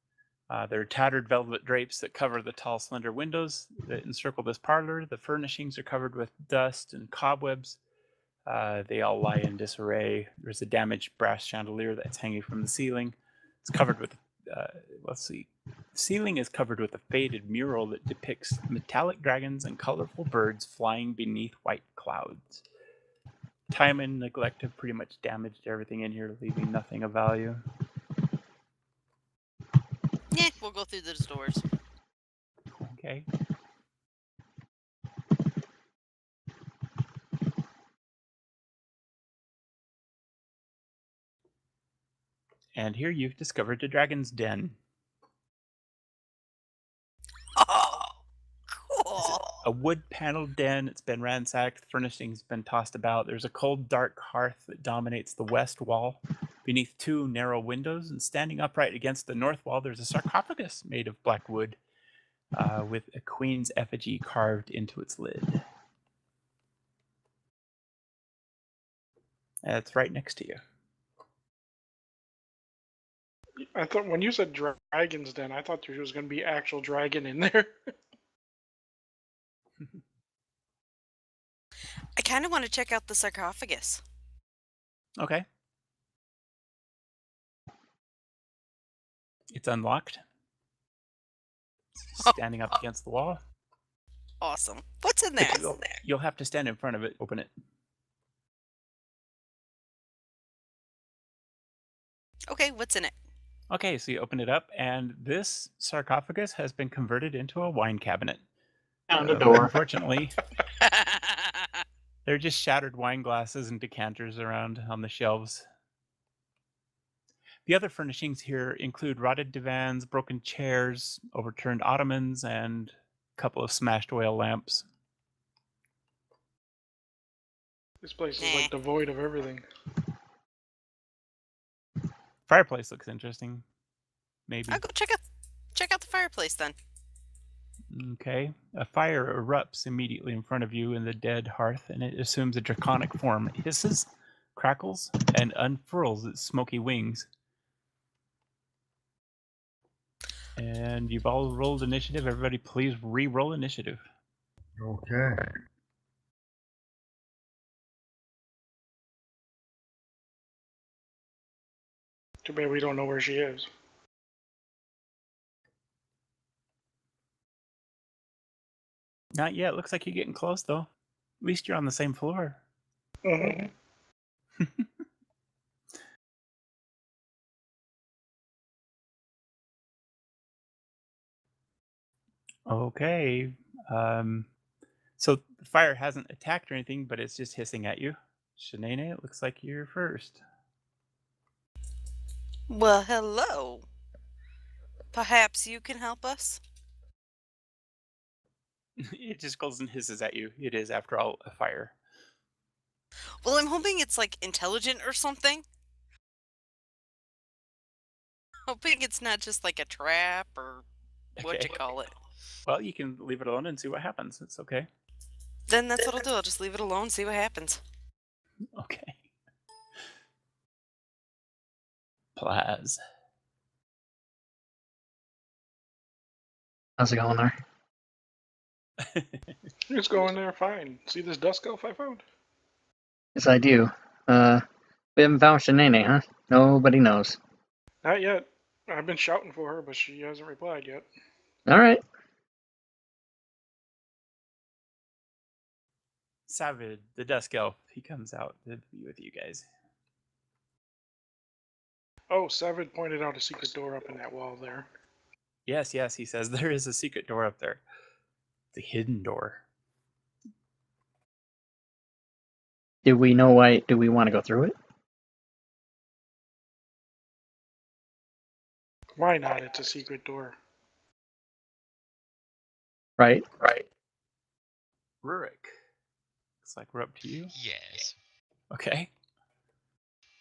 there are tattered velvet drapes that cover the tall, slender windows that encircle this parlor. The furnishings are covered with dust and cobwebs. They all lie in disarray. There's a damaged brass chandelier that's hanging from the ceiling. It's covered with, let's see, the ceiling is covered with a faded mural that depicts metallic dragons and colorful birds flying beneath white clouds. Time and neglect have pretty much damaged everything in here, leaving nothing of value. Yeah, we'll go through those doors. Okay. And here you've discovered the dragon's den. Oh, cool. It's a wood-paneled den. It's been ransacked. Furnishings been tossed about. There's a cold, dark hearth that dominates the west wall. Beneath two narrow windows, and standing upright against the north wall, there's a sarcophagus made of black wood with a queen's effigy carved into its lid. It's right next to you. I thought when you said dragon's den, I thought there was going to be actual dragon in there. I kind of want to check out the sarcophagus. Okay. It's unlocked. Standing up against the wall. Awesome. What's in there? You'll have to stand in front of it, open it. Okay, what's in it? Okay, so you open it up, and this sarcophagus has been converted into a wine cabinet. Found a door. Unfortunately, there are just shattered wine glasses and decanters around on the shelves. The other furnishings here include rotted divans, broken chairs, overturned ottomans, and a couple of smashed oil lamps. This place is like devoid of everything. Fireplace looks interesting. Maybe. I'll go check out the fireplace then. Okay. A fire erupts immediately in front of you in the dead hearth, and it assumes a draconic form. It hisses, crackles, and unfurls its smoky wings. And you've all rolled initiative. Everybody please re-roll initiative. Okay. Too bad we don't know where she is. Not yet. Looks like you're getting close, though. At least you're on the same floor. Mm-hmm. Okay. So the fire hasn't attacked or anything, but it's just hissing at you. Shanae, it looks like you're first. Well, hello. Perhaps you can help us? It just goes and hisses at you. It is, after all, a fire. Well, I'm hoping it's like intelligent or something. Hoping it's not just like a trap or what you call it. Well, you can leave it alone and see what happens. It's okay. Then that's what I'll do. I'll just leave it alone, see what happens. Okay. Plaz. How's it going there? It's going there fine. See this dust elf I found? Yes, I do. We haven't found Shanae, huh? Nobody knows. Not yet. I've been shouting for her, but she hasn't replied yet. All right. Savid, the Dusk Elf, he comes out to be with you guys. Oh, Savid pointed out a secret door up in that wall there. Yes, he says there is a secret door up there. The hidden door. Do we know why? Do we want to go through it? Why not? It's a secret door. Right. Rurik. Looks like we're up to you. Yes. Okay.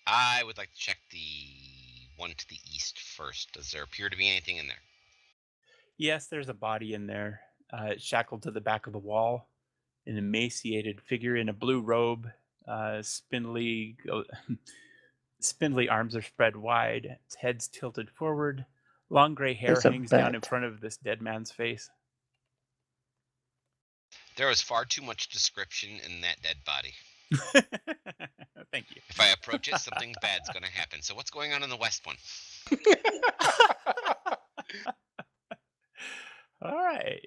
I would like to check the one to the east first. Does there appear to be anything in there? Yes, there's a body in there, shackled to the back of the wall. An emaciated figure in a blue robe, spindly arms are spread wide, its head's tilted forward, long gray hair It's a hangs down in bat. front of this dead man's face. There was far too much description in that dead body. Thank you. If I approach it, something bad's going to happen. So what's going on in the west one? All right.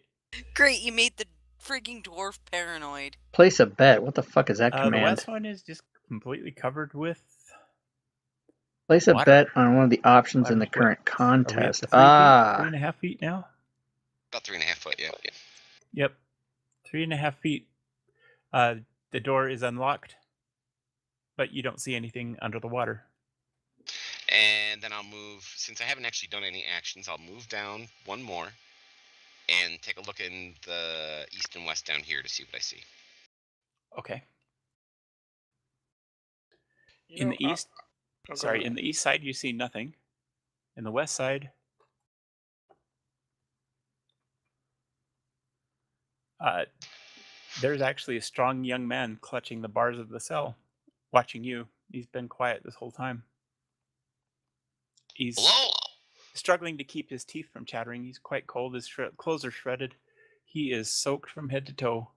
Great, you made the freaking dwarf paranoid. Place a bet. What the fuck is that The command? west one is just completely covered with Place a water. bet on one of the options in the Water. current Are we up contest. to 3 feet, 3.5 feet now? About 3.5 foot, yeah. Yep. 3.5 feet. The door is unlocked, but you don't see anything under the water. And then I'll move, since I haven't actually done any actions, I'll move down one more and take a look in the east and west down here to see what I see. Okay. You In know, the east, oh, go sorry, ahead. in the east side you see nothing. In the west side, there's actually a strong young man clutching the bars of the cell, watching you. He's been quiet this whole time. He's Hello? struggling to keep his teeth from chattering. He's quite cold. His clothes are shredded. He is soaked from head to toe.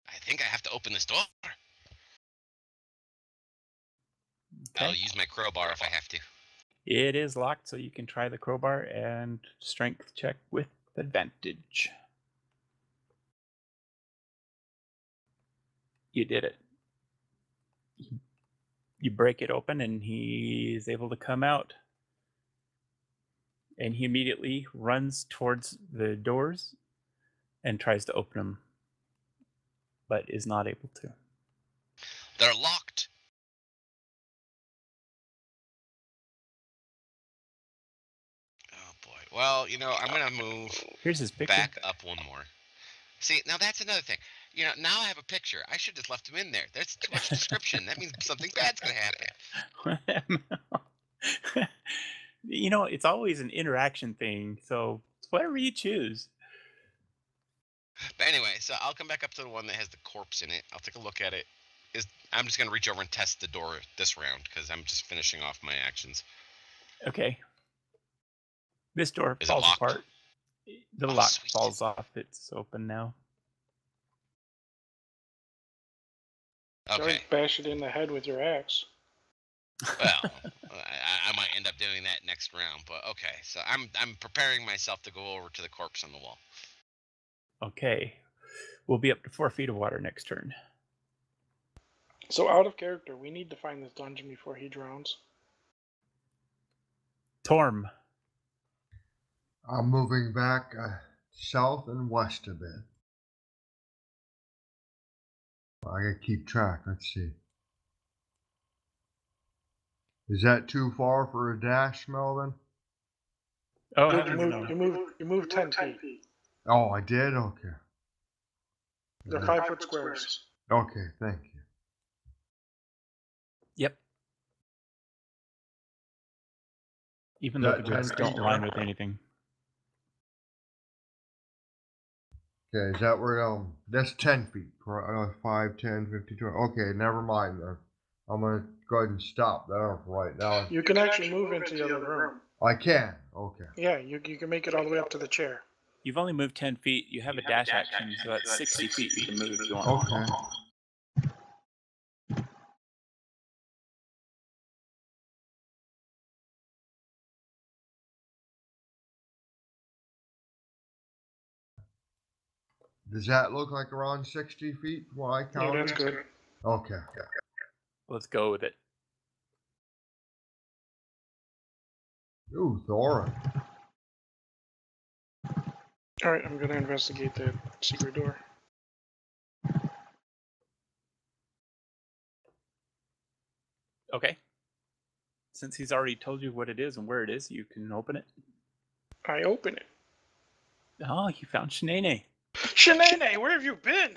I think I have to open this door. Okay. I'll use my crowbar if I have to. It is locked, so you can try the crowbar and strength check with advantage. You did it. You break it open, and he is able to come out. And he immediately runs towards the doors and tries to open them, but is not able to. They're locked. Oh boy. Well, I'm gonna move Here's his picture. back up one more. See, now that's another thing. Now I have a picture. I should have left him in there. There's too much description. That means something bad's gonna happen. It's always an interaction thing, so whatever you choose. But anyway, so I'll come back up to the one that has the corpse in it. I'll take a look at it. I'm just gonna reach over and test the door this round because I'm just finishing off my actions. Okay. This door Is it falls locked? apart. The Oh, lock sweet. falls off. It's open now. Okay. Bash it in the head with your axe. Well, I might end up doing that next round, but okay. So I'm preparing myself to go over to the corpse on the wall. Okay. We'll be up to 4 feet of water next turn. So out of character, we need to find this dungeon before he drowns. Torm. I'm moving back south and west a bit. I gotta keep track. Let's see. Is that too far for a dash, Melvin? Oh, Luke, heavens no. you moved 10 feet. Oh, I did? Okay. They're 5-foot squares. Okay, thank you. Yep. Even though the That grass 10 don't feet, line huh? with anything. Okay, is that where, that's 10 feet, 5, 10, 50, 20. Okay, never mind then. I'm gonna go ahead and stop there right now. You can actually move into the other room. I can, okay. Yeah, you can make it all the way up to the chair. You've only moved 10 feet. You have a dash action, so that's 60 feet you can move if you want. Okay. Does that look like around 60 feet from what I Yeah, counted? that's good. Okay. Let's go with it. Ooh, Thorin. Alright, I'm gonna investigate the secret door. Okay. Since he's already told you what it is and where it is, you can open it. I open it. Oh, you found Shanae. Shanae, where have you been?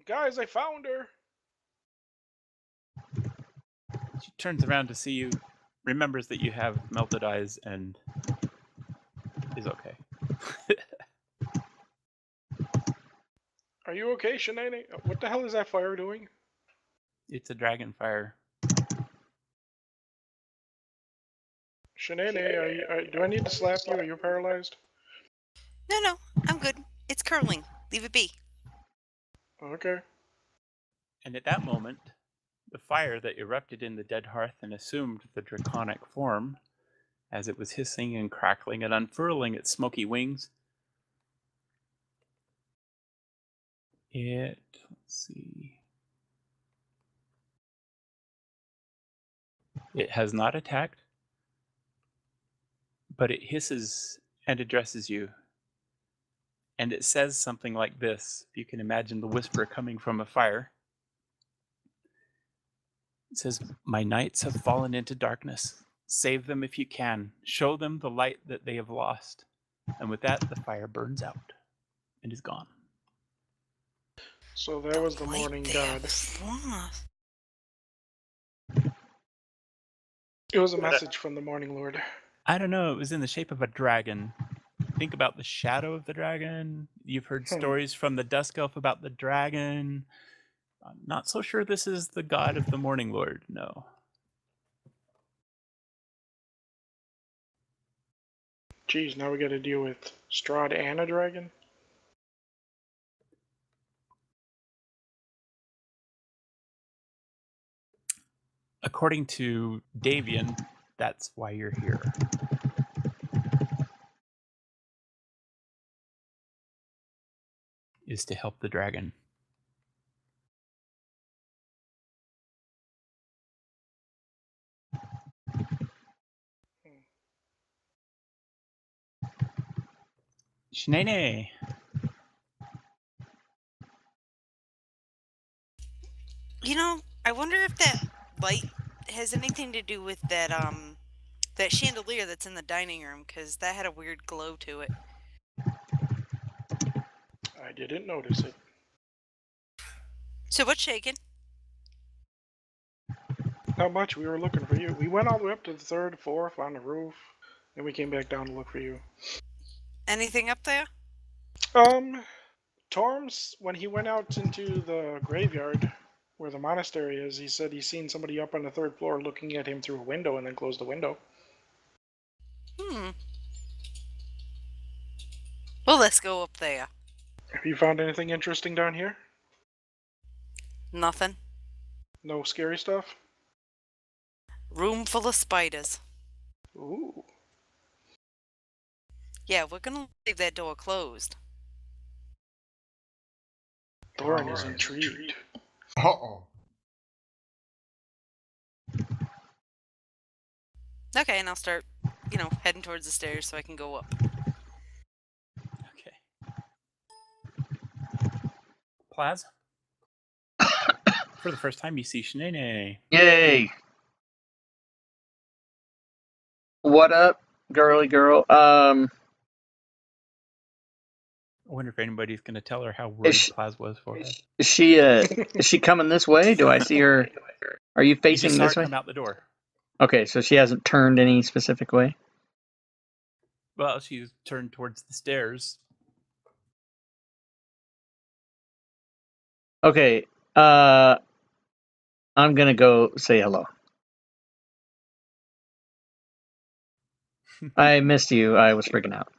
Guys, I found her. She turns around to see you, remembers that you have melted eyes, and is okay. Are you okay, Shanae? What the hell is that fire doing? It's a dragon fire. Shanae, do I need to slap you? Are you paralyzed? No, I'm good. It's curling. Leave it be. Okay. And at that moment, the fire that erupted in the dead hearth and assumed the draconic form, as it was hissing and crackling and unfurling its smoky wings, let's see. It has not attacked, but it hisses and addresses you. And it says something like this. You can imagine the whisper coming from a fire. It says, "My knights have fallen into darkness. Save them if you can. Show them the light that they have lost." And with that, the fire burns out and is gone. So that was the morning god. It was a message from the morning lord. I don't know. It was in the shape of a dragon. Think about the shadow of the dragon. You've heard stories from the Dusk Elf about the dragon. I'm not so sure this is the god of the Morning Lord, no. Geez, now we gotta deal with Strahd and a dragon? According to Davian, that's why you're here. Is to help the dragon. Shanae. You know, I wonder if that light has anything to do with that that chandelier that's in the dining room, because that had a weird glow to it. I didn't notice it. So what's shaking? Not much, we were looking for you. We went all the way up to the 3rd, 4th on the roof, then we came back down to look for you. Anything up there? Torms, when he went out into the graveyard where the monastery is, he said he's seen somebody up on the 3rd floor looking at him through a window and then closed the window. Well, let's go up there. Have you found anything interesting down here? Nothing. No scary stuff? Room full of spiders. Ooh. Yeah, we're gonna leave that door closed. Thorin is intrigued. Uh-oh. Okay, and I'll start, heading towards the stairs so I can go up. Okay. Plaz? For the first time, you see Shanae. Yay! What up, girly girl? I wonder if anybody's going to tell her how rude Plaz was for her. Is she coming this way? Do I see her? Are you facing you just this saw her way? come out the door. Okay, so she hasn't turned any specific way. Well, she's turned towards the stairs. Okay, I'm gonna go say hello. I missed you. I was freaking out.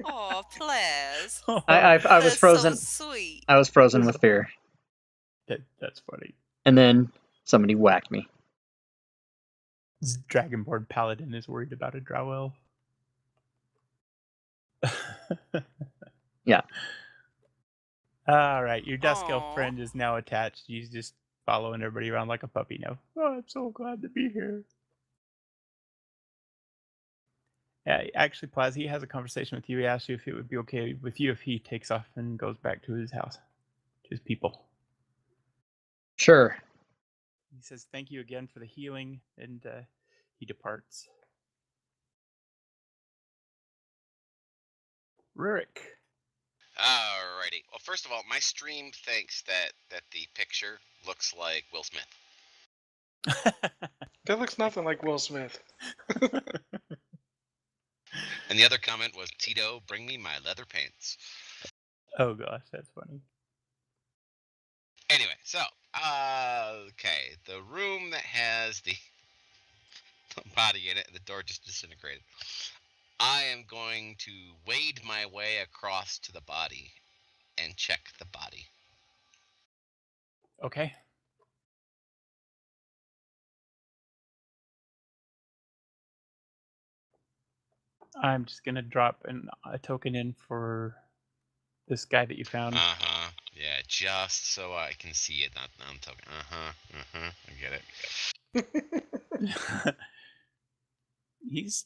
Oh, Plaz. I was frozen. So sweet. I was frozen with fear, That's funny. and then somebody whacked me. This Dragonborn paladin is worried about a drow elf. Yeah. All right, your dusk elf Aw. friend is now attached. He's just following everybody around like a puppy now. Oh, I'm so glad to be here. Yeah, actually, Plaz, he has a conversation with you. He asked you if it would be okay with you if he takes off and goes back to his house, to his people. Sure. He says thank you again for the healing, and he departs. Rurik. Alrighty. Well, first of all, my stream thinks that the picture looks like Will Smith. That looks nothing like Will Smith. And the other comment was, Tito, bring me my leather pants. Oh gosh, that's funny. Anyway, so, okay, the room that has the body in it, the door just disintegrated. I am going to wade my way across to the body and check the body. Okay. I'm just gonna drop a token in for this guy that you found. Uh-huh. Yeah, just so I can see it. Not I'm talking. I get it. He's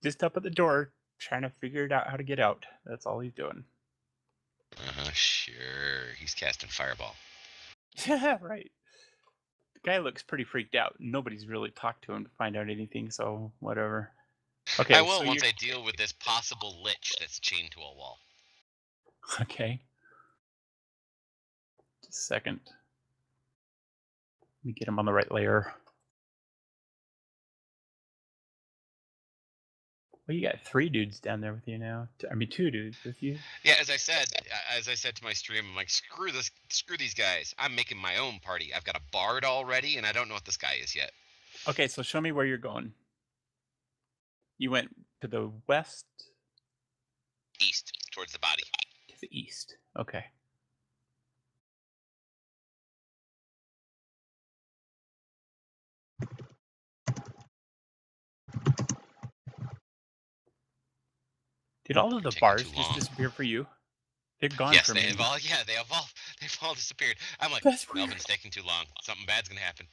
just up at the door trying to figure it out how to get out. That's all he's doing. Sure. He's casting fireball. Yeah, right. The guy looks pretty freaked out. Nobody's really talked to him to find out anything, so whatever. Okay. I will so once I deal with this possible lich that's chained to a wall. Okay. Just a second. Let me get him on the right layer. Well, you got 3 dudes down there with you now. I mean, 2 dudes with you. Yeah, as I said to my stream, I'm like, screw these guys. I'm making my own party. I've got a bard already, and I don't know what this guy is yet. Okay, so show me where you're going. You went to the west? East, towards the body. To the east. Okay. Did all of the bars just disappear for you? They're gone for me. Yes, they've all disappeared. I'm like, That's weird. Melvin's taking too long. Something bad's gonna happen.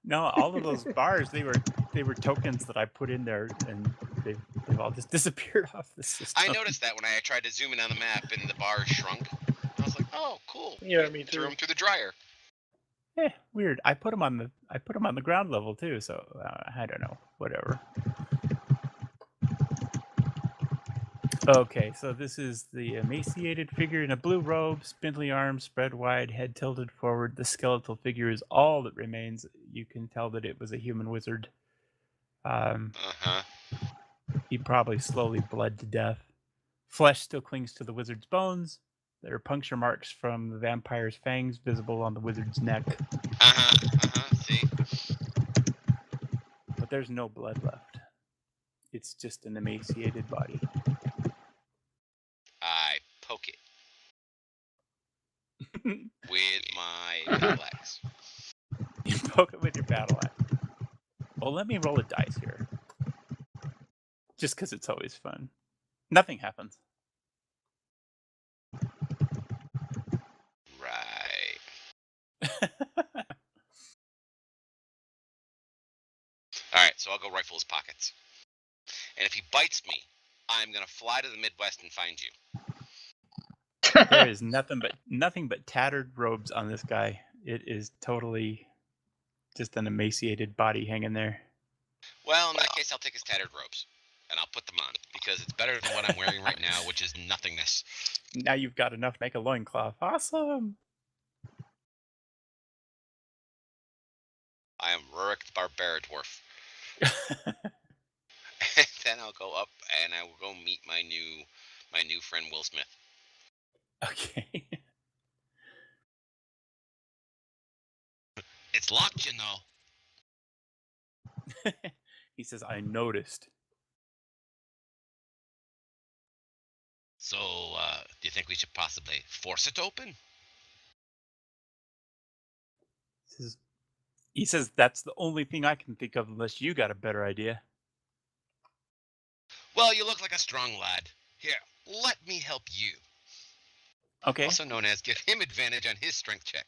No, all of those bars, they were tokens that I put in there, and they've all just disappeared off the system. I noticed that when I tried to zoom in on the map and the bars shrunk. I was like, oh, cool. Yeah, me too. Threw them through the dryer. Weird. I put them on the ground level too, so I don't know. Whatever. Okay, so this is the emaciated figure in a blue robe, spindly arms spread wide, head tilted forward. The skeletal figure is all that remains. You can tell that it was a human wizard. He probably slowly bled to death. Flesh still clings to the wizard's bones. There are puncture marks from the vampire's fangs visible on the wizard's neck. See? But there's no blood left. It's just an emaciated body. I poke it with my battle axe. You poke it with your battle axe. Well, let me roll a dice here. Just because it's always fun. Nothing happens. Right. Alright, so I'll go rifle his pockets. And if he bites me, I'm gonna fly to the Midwest and find you. There is nothing but tattered robes on this guy. It is totally just an emaciated body hanging there. Well, in that case, I'll take his tattered robes. And I'll put them on, because it's better than what I'm wearing right now, which is nothingness. Now you've got enough to make a loincloth. Awesome! I am Rurik the Barbarian Dwarf. And then I'll go up and I will go meet my new friend Will Smith. Okay. It's locked, you know. He says, I noticed. So, do you think we should possibly force it open? He says, that's the only thing I can think of unless you got a better idea. Well, you look like a strong lad. Here, let me help you. Okay. Also known as give him advantage on his strength check.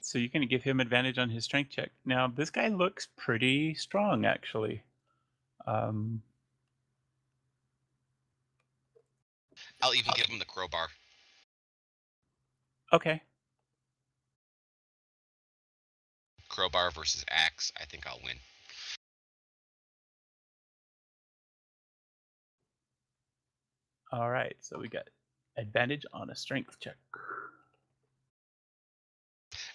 So you're going to give him advantage on his strength check. Now, this guy looks pretty strong, actually. I'll even give him the crowbar. Okay. Crowbar versus axe, I think I'll win. All right. So we got advantage on a strength check.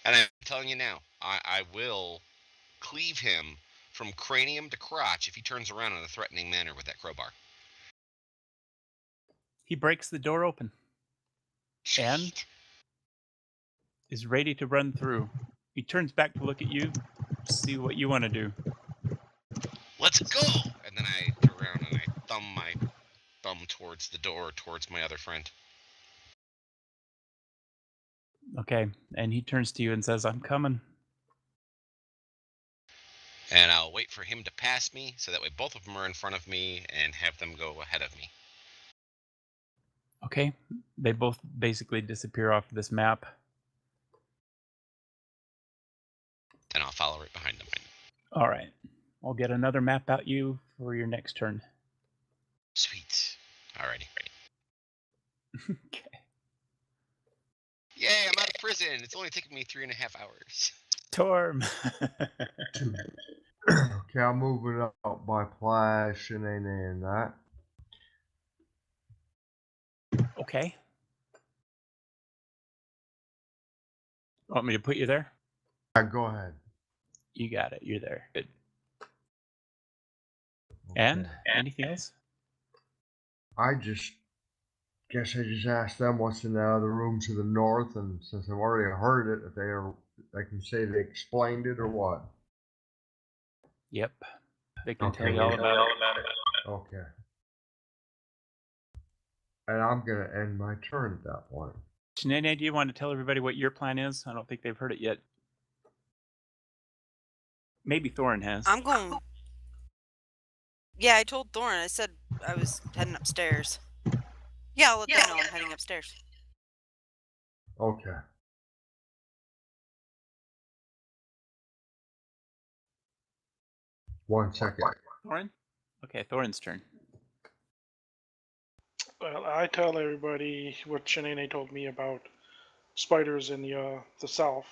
And I'm telling you now, I will cleave him from cranium to crotch if he turns around in a threatening manner with that crowbar. He breaks the door open and Sweet. is ready to run through. He turns back to look at you, see what you want to do. Let's go! And then I turn around and I thumb my thumb towards the door, towards my other friend. Okay. And he turns to you and says, I'm coming. And I'll wait for him to pass me, so that way both of them are in front of me, and have them go ahead of me. Okay. They both basically disappear off this map. And I'll follow right behind them. All right. I'll get another map out you for your next turn. Sweet. Alrighty. Okay. Yay, I'm out of prison. It's only taken me 3.5 hours. Torm. Okay, I'm moving up by Plash and that. Okay. Want me to put you there? Go ahead. You got it. You're there. Good. Okay. And anything else? I guess I just asked them what's in the other room to the north, and since I've already heard it, if I can say they explained it or what. Yep. They can Okay. tell you all about it. Okay. And I'm gonna end my turn at that point. Shanae, do you want to tell everybody what your plan is? I don't think they've heard it yet. Maybe Thorin has. I'm going. Yeah, I told Thorin. I said I was heading upstairs. Yeah, I'll let them know I'm heading upstairs. Okay. One second. Thorin? Okay, Thorin's turn. Well, I tell everybody what Shanae told me about spiders in the south.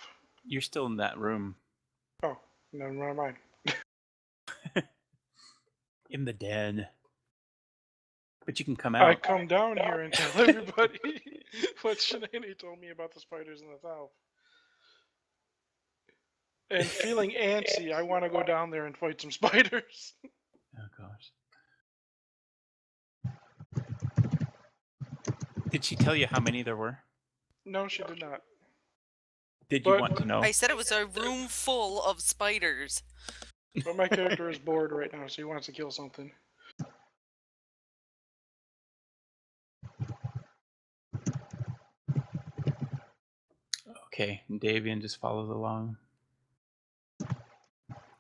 You're still in that room. Oh, never mind. In the den. But you can come out. I come down here and tell everybody what Shanae told me about the spiders in the south. And feeling antsy, I want to go down there and fight some spiders. Oh, gosh. Did she tell you how many there were? No, she did not. Did you want to know? I said it was a room full of spiders. But my character is bored right now, so he wants to kill something. Okay, and Davian just follows along. We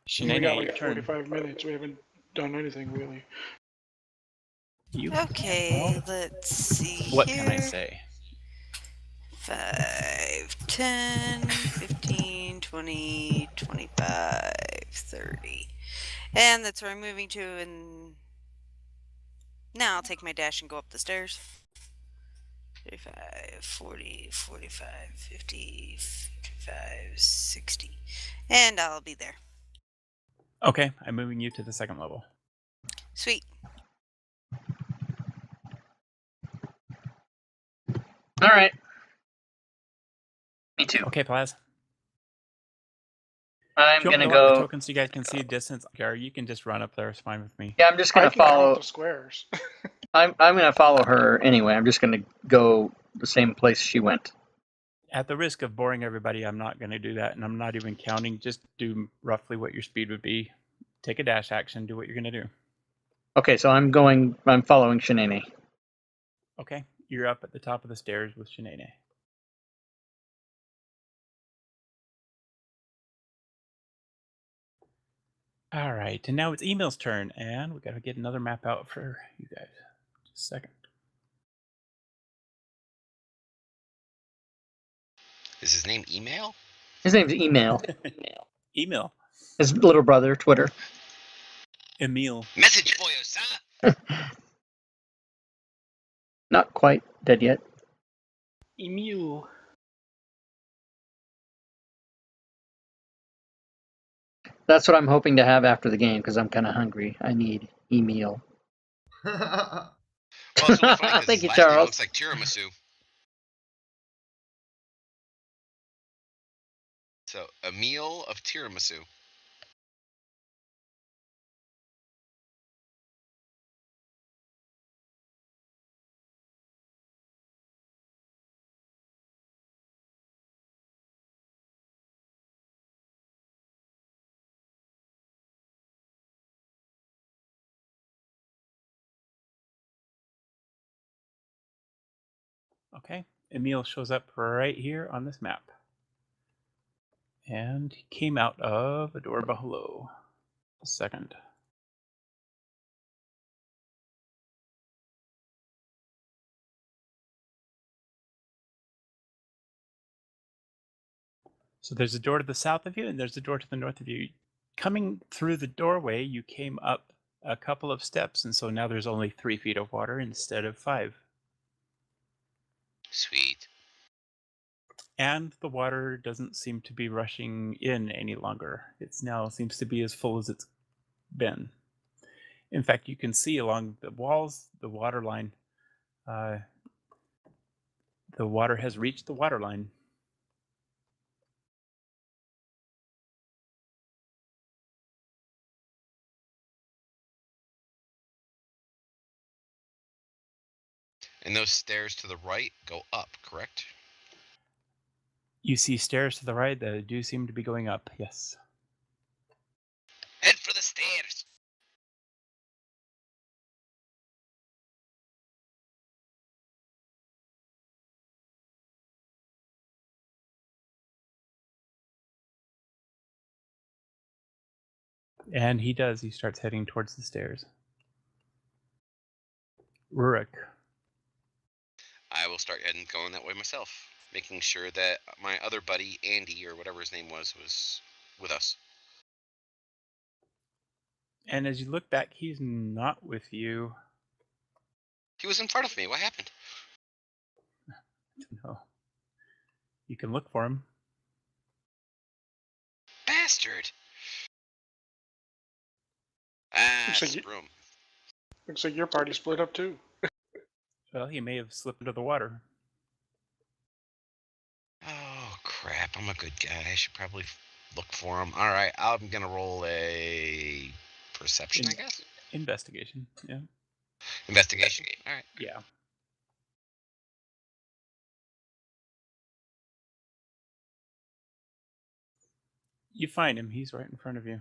Shanae, got your like turn. 45 minutes. We haven't done anything really. You. Okay, let's see What here. can I say? 5, 10, 15, 20, 25, 30. And that's where I'm moving to, and now I'll take my dash and go up the stairs. 35, 40, 45, 50, 55, 60. And I'll be there. Okay, I'm moving you to the second level. Sweet. All right. Me too. Okay, Plaz. I'm Do you want me gonna to lock the go. tokens so you guys can see distance? Or you can just run up there. It's fine with me. Yeah, I'm just I gonna can count follow. the squares. I'm gonna follow her anyway. I'm just gonna go the same place she went. At the risk of boring everybody, I'm not going to do that, and I'm not even counting. Just do roughly what your speed would be. Take a dash action. Do what you're going to do. Okay, so I'm following Shanae. Okay, you're up at the top of the stairs with Shanae. All right, and now it's Email's turn, and we got to get another map out for you guys. Just a second. Is his name Email? His name's Email. Email. His little brother, Twitter. Emil. Message for you, sir. Not quite dead yet. Emu. That's what I'm hoping to have after the game because I'm kind of hungry. I need Emil. Well, it's really funny because Thank his you, last name Charles. looks like tiramisu. So, a meal of tiramisu. Okay, Emil shows up right here on this map. And he came out of a door below. A second. So there's a door to the south of you, and there's a door to the north of you. Coming through the doorway, you came up a couple of steps, and so now there's only 3 feet of water instead of 5. Sweet. And the water doesn't seem to be rushing in any longer. It now seems to be as full as it's been. In fact, you can see along the walls, the water line. The water has reached the water line. And those stairs to the right go up, correct? You see stairs to the right that do seem to be going up, yes. Head for the stairs. And he does. He starts heading towards the stairs. Rurik. I will start heading going that way myself, making sure that my other buddy, Andy, or whatever his name was with us. And as you look back, he's not with you. He was in front of me. What happened? No. You can look for him. Bastard! Ah, Looks like you- Broom. Looks like your party split up too. Well, he may have slipped into the water. Oh, crap. I'm a good guy. I should probably look for him. All right, I'm going to roll a perception, I guess? Investigation, yeah. Investigation. All right. Yeah. You find him. He's right in front of you.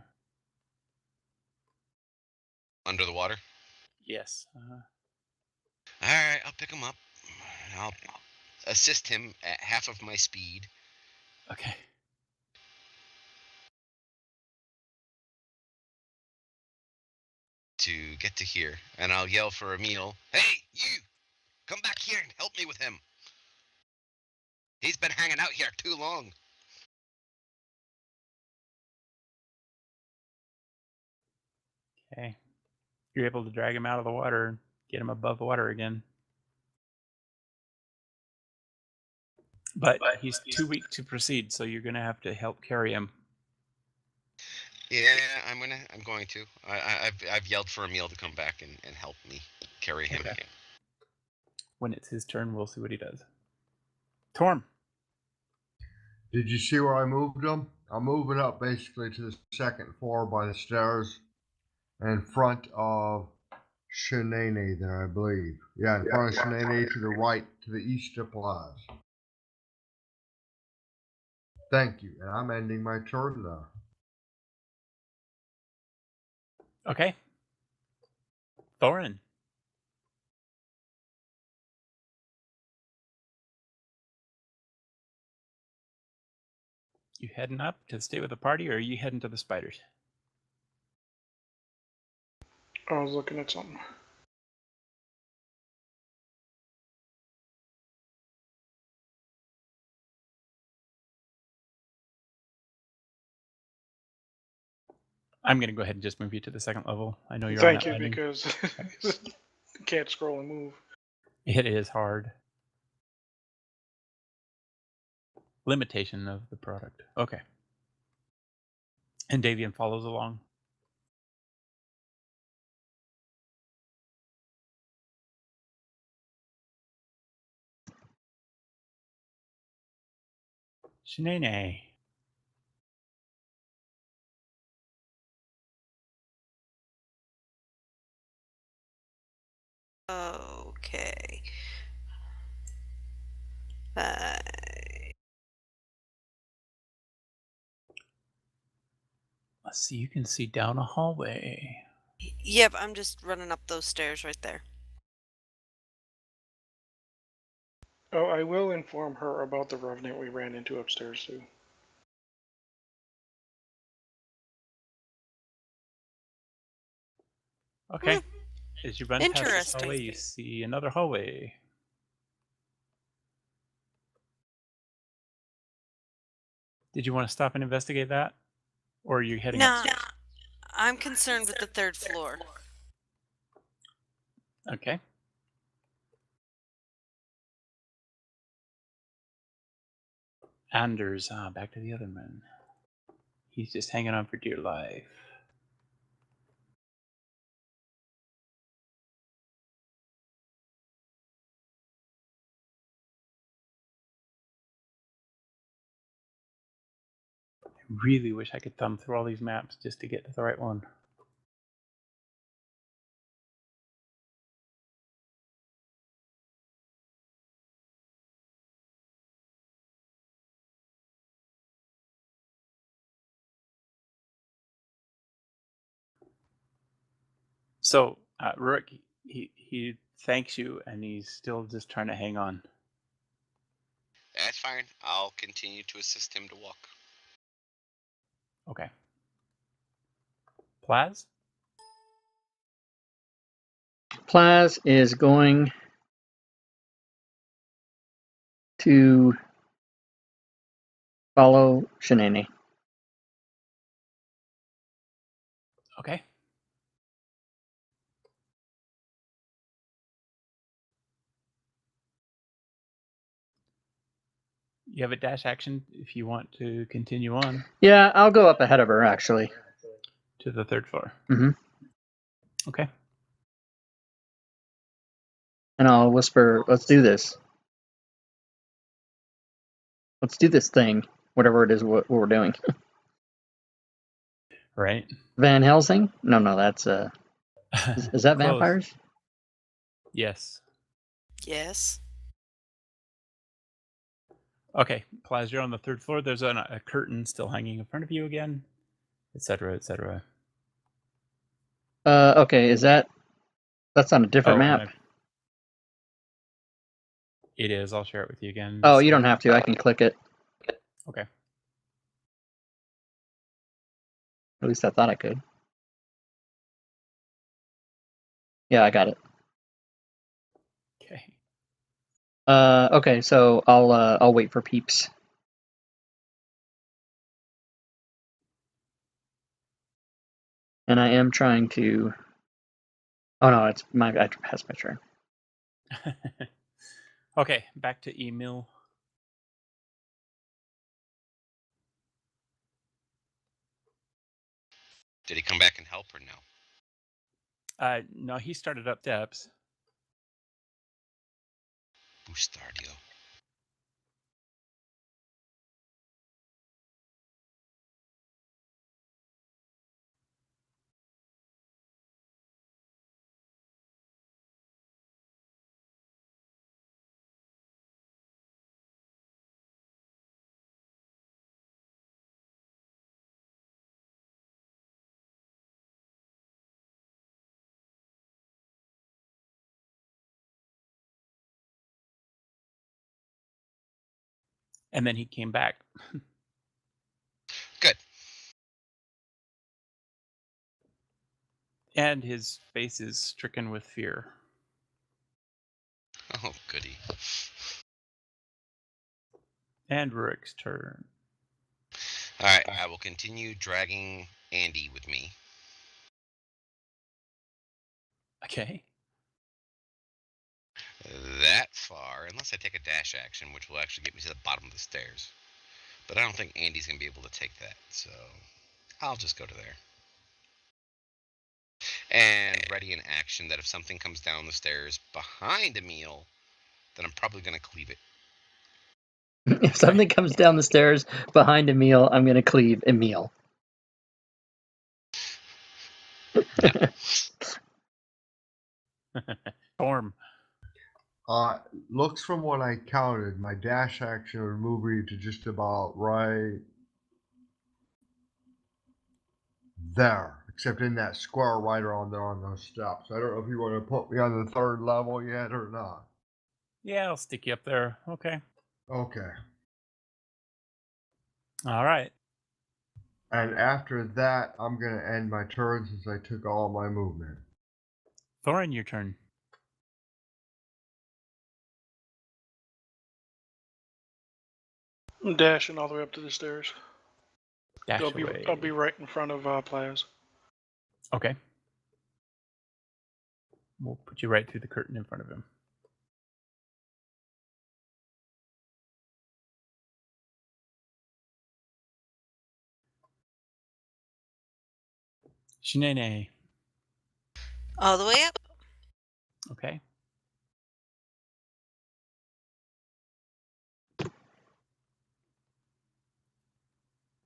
Under the water? Yes. All right, I'll pick him up. I'll assist him at half of my speed Okay. To get to here, and I'll yell for Emil. Hey, you! Come back here and help me with him. He's been hanging out here too long. Okay. You're able to drag him out of the water and get him above water again. But he's too weak to proceed, so you're going to have to help carry him. Yeah, I'm going to. I've yelled for Emil to come back and help me carry him again. When it's his turn, we'll see what he does. Torm. Did you see where I moved them? I'm moving up basically to the second floor by the stairs in front of Shanae there, I believe. Yeah, in front of Shanae to the right, to the east of Plaz. Thank you, and I'm ending my turn there. Okay. Thorin. You heading up to stay with the party, or are you heading to the spiders? I was looking at something. I'm going to go ahead and just move you to the second level. I know you're Thank on that you, landing. because can't scroll and move. It is hard. Limitation of the product. Okay. And Davian follows along. Shanae. Okay. Let's see, you can see down a hallway. Yep, I'm just running up those stairs right there. Oh, I will inform her about the revenant we ran into upstairs too. Okay. As you run past this Interesting. hallway, you see another hallway. Did you want to stop and investigate that? Or are you heading upstairs? I'm concerned with the third floor. Okay. Anders, back to the other man. He's just hanging on for dear life. I really wish I could thumb through all these maps just to get to the right one. So, Rourke, he thanks you, and he's still just trying to hang on. That's fine. I'll continue to assist him to walk. Okay. Plaz? Plaz is going to follow Shanae. Okay. You have a dash action if you want to continue on Yeah, I'll go up ahead of her, actually. to the third floor. Mm-hmm. Okay. And I'll whisper, let's do this. Let's do this thing, whatever it is what we're doing. Right. Van Helsing? No, that's is that Close. vampires? Yes. Yes. Okay, Plaz, you're on the third floor. There's a curtain still hanging in front of you again, etc., etc. Okay, that's on a different map? It is. I'll share it with you again. Oh, you don't have to. I can click it. Okay. At least I thought I could. Yeah, I got it. Okay. Okay, so I'll wait for peeps. And I am trying to. Oh no, it's I passed my turn. Okay, back to Emil. Did he come back and help or no? No, he started up depths. Bustardio. And then he came back. Good. And his face is stricken with fear. Oh, goody. And Rurik's turn. All right, I will continue dragging Andy with me. Okay. That far, unless I take a dash action, which will actually get me to the bottom of the stairs. But I don't think Andy's going to be able to take that, so I'll just go to there. And ready in action that if something comes down the stairs behind Emil, then I'm probably going to cleave it. If something comes down the stairs behind Emil, I'm gonna cleave Emil. Storm. Looks from what I counted, my dash action would move me to just about right there, except in that square right around there on those steps. I don't know if you want to put me on the 3rd level yet or not. Yeah, I'll stick you up there. Okay. Okay. All right. And after that, I'm going to end my turn since I took all my movement. Thorin, your turn. I'm dashing all the way up to the stairs. Dash I'll away. be right in front of Plaz. Okay. We'll put you right through the curtain in front of him. Shinene. All the way up. Okay.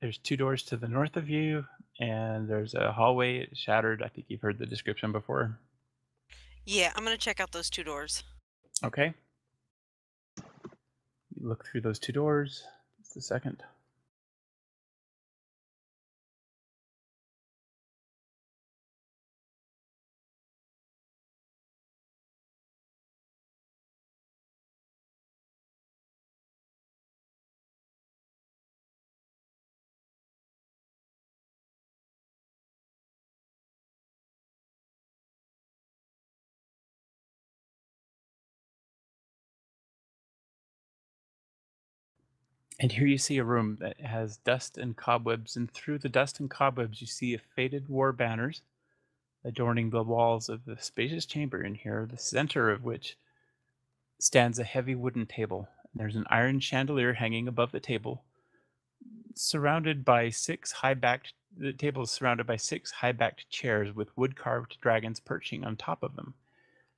There's 2 doors to the north of you, and there's a hallway shattered. I think you've heard the description before. Yeah, I'm gonna check out those 2 doors. Okay. You look through those 2 doors. Just a second. And here you see a room that has dust and cobwebs, and through the dust and cobwebs you see faded war banners adorning the walls of the spacious chamber in here, the center of which stands a heavy wooden table. There's an iron chandelier hanging above the table, surrounded by 6 high-backed. The table is surrounded by 6 high-backed chairs with wood-carved dragons perching on top of them.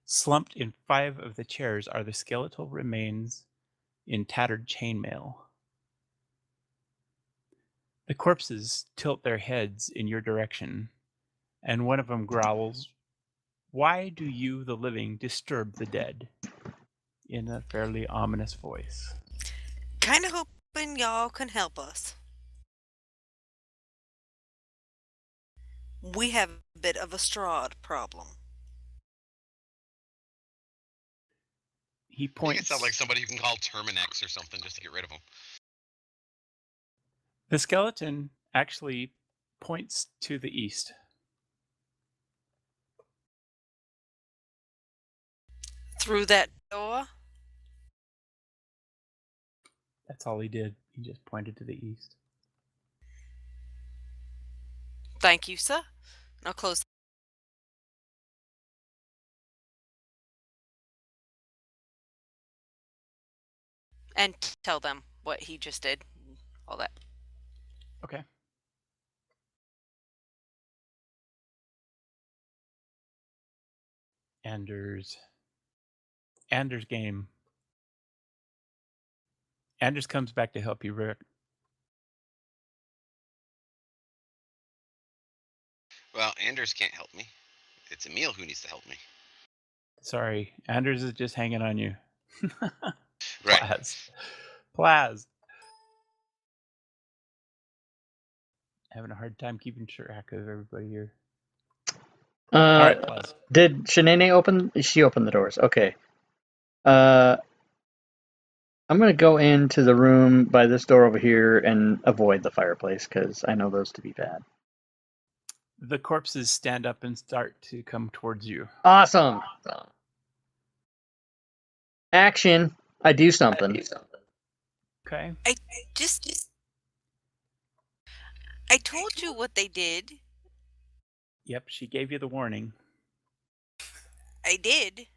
Slumped in 5 of the chairs are the skeletal remains in tattered chainmail. The corpses tilt their heads in your direction, and one of them growls, "Why do you, the living, disturb the dead?" in a fairly ominous voice. Kinda hoping y'all can help us. We have a bit of a Strahd problem. He I think it points. sounds like somebody you can call Terminex or something just to get rid of them. The skeleton actually points to the east. Through that door? That's all he did. He just pointed to the east. Thank you, sir. I'll close. And tell them what he just did. All that. Okay. Anders game. Anders comes back to help you, Rick. Well, Anders can't help me. It's Emil who needs to help me. Sorry, Anders is just hanging on you. Right. Plaz. Having a hard time keeping track of everybody here. All right, Plaz. Did Shanae open? She opened the doors. Okay. I'm going to go into the room by this door over here and avoid the fireplace because I know those to be bad. The corpses stand up and start to come towards you. Awesome. Action. I do something. Okay. I told you what they did. Yep, she gave you the warning. I did.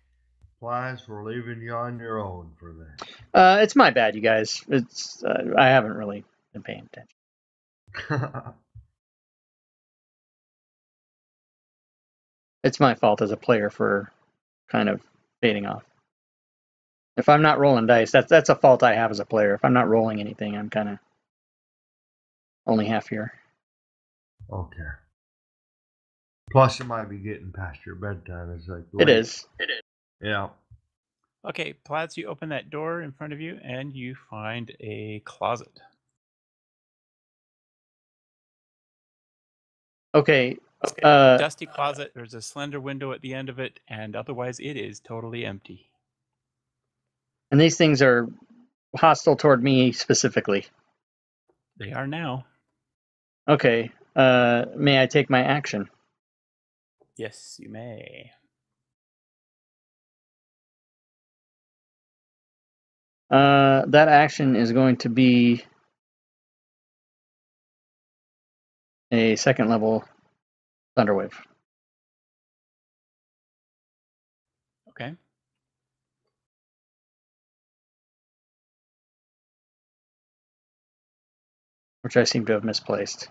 Plaz, we're leaving you on your own for this. It's my bad, you guys. It's I haven't really been paying attention. It's my fault as a player for kind of fading off. If I'm not rolling dice, that's a fault I have as a player. If I'm not rolling anything, I'm kind of only half here. Okay. Plus, it might be getting past your bedtime. It's like It is. Yeah. Okay, Plaz, you open that door in front of you and you find a closet. Okay. Dusty closet. There's a slender window at the end of it, and otherwise it is totally empty. And these things are hostile toward me specifically. They are now. Okay. May I take my action? Yes, you may. That action is going to be a second level Thunderwave. Okay. Which I seem to have misplaced.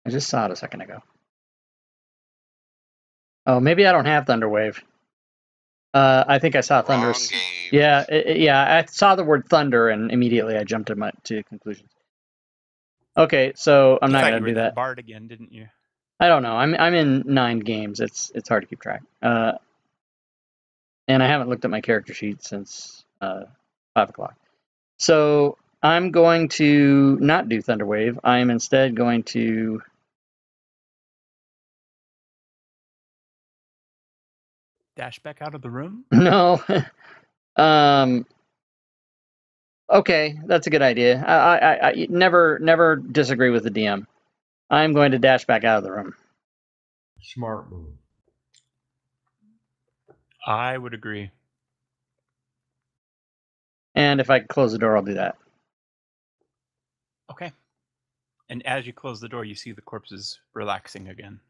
I just saw it a second ago. Oh, maybe I don't have Thunderwave. I think I saw Thunder. Wrong game. Yeah, yeah. I saw the word thunder, and immediately I jumped to conclusions. Okay, so I'm not going to do that. Bard again, didn't you? I don't know. I'm in 9 games. It's hard to keep track. And I haven't looked at my character sheet since 5 o'clock. So I'm going to not do Thunderwave. I am instead going to Dash back out of the room? no. Okay, that's a good idea. I never disagree with the DM. I'm going to dash back out of the room. Smart move. I would agree. And if I can close the door, I'll do that. Okay. And as you close the door, you see the corpses relaxing again.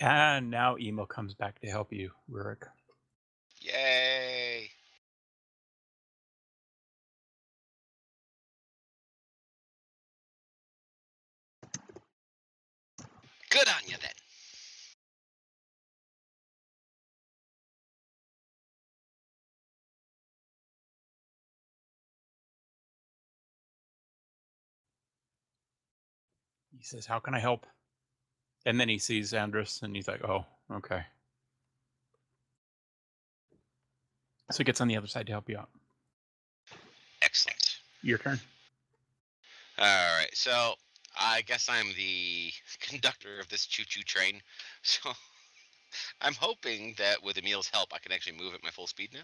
And now Emo comes back to help you, Rurik. Yay! Good on you then. He says, "How can I help?" And then he sees Andrus, and he's like, "Oh, okay." So he gets on the other side to help you out. Excellent. Your turn. All right, so I guess I'm the conductor of this choo-choo train. So I'm hoping that with Emil's help, I can actually move at my full speed now.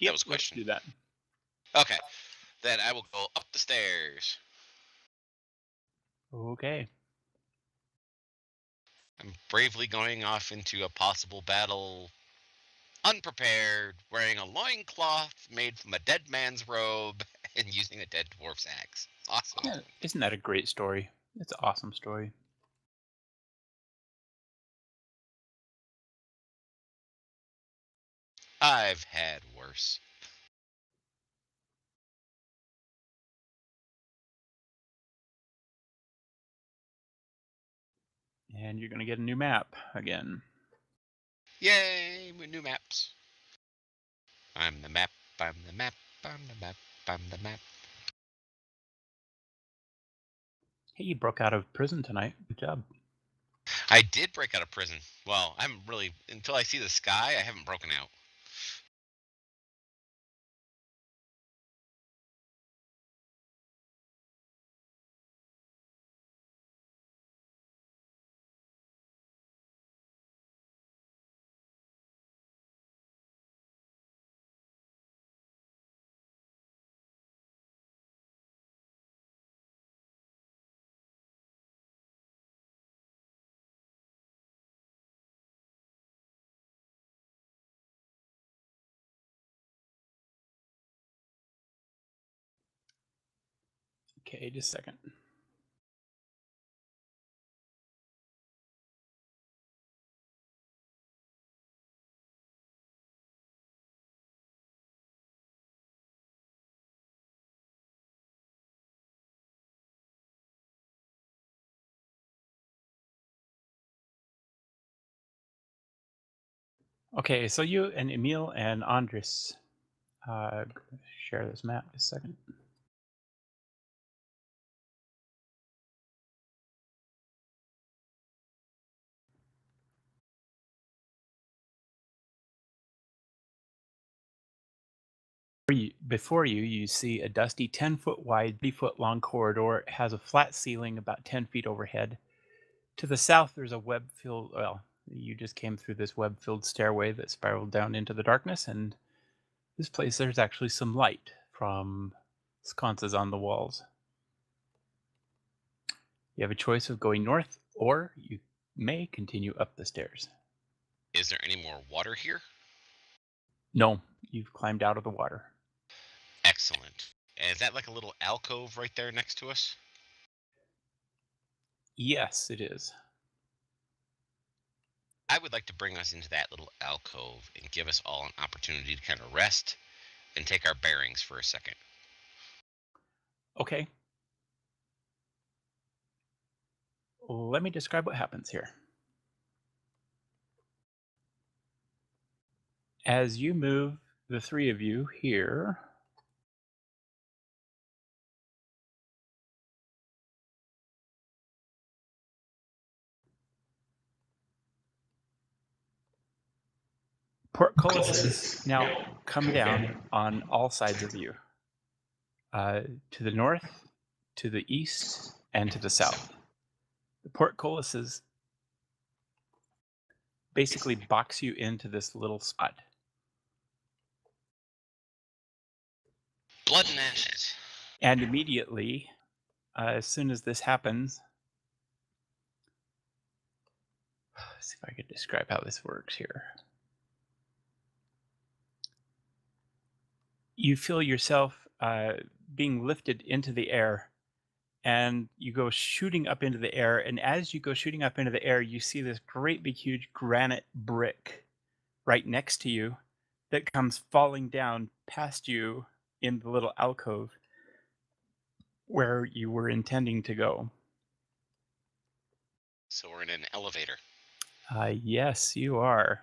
Yep, That was a let's question. do that. Okay, then I will go up the stairs. Okay. I'm bravely going off into a possible battle, unprepared, wearing a loincloth made from a dead man's robe and using a dead dwarf's axe. Awesome. Yeah, isn't that a great story? It's an awesome story. I've had worse. And you're going to get a new map again. Yay, new maps. I'm the map, I'm the map, I'm the map, I'm the map. Hey, you broke out of prison tonight. Good job. I did break out of prison. Well, I'm really, until I see the sky, I haven't broken out. Okay, just a second. Okay, so you and Emil and Andres share this map just a second. Before you, you see a dusty 10-foot wide, 30-foot long corridor. It has a flat ceiling about 10 feet overhead. To the south, there's a web-filled, well, you just came through this web-filled stairway that spiraled down into the darkness, and this place, there's actually some light from sconces on the walls. You have a choice of going north, or you may continue up the stairs. Is there any more water here? No, you've climbed out of the water. Excellent. And is that like a little alcove right there next to us? Yes, it is. I would like to bring us into that little alcove and give us all an opportunity to kind of rest and take our bearings for a second. Okay. Let me describe what happens here. As you move, the three of you here, portcullises now come down on all sides of you, to the north, to the east, and to the south. The portcullises basically box you into this little spot. Blood and ashes. And immediately, as soon as this happens, let's see if I could describe how this works here. You feel yourself being lifted into the air, and you go shooting up into the air. And as you go shooting up into the air, you see this great big huge granite brick right next to you that comes falling down past you in the little alcove where you were intending to go. So we're in an elevator. Yes, you are.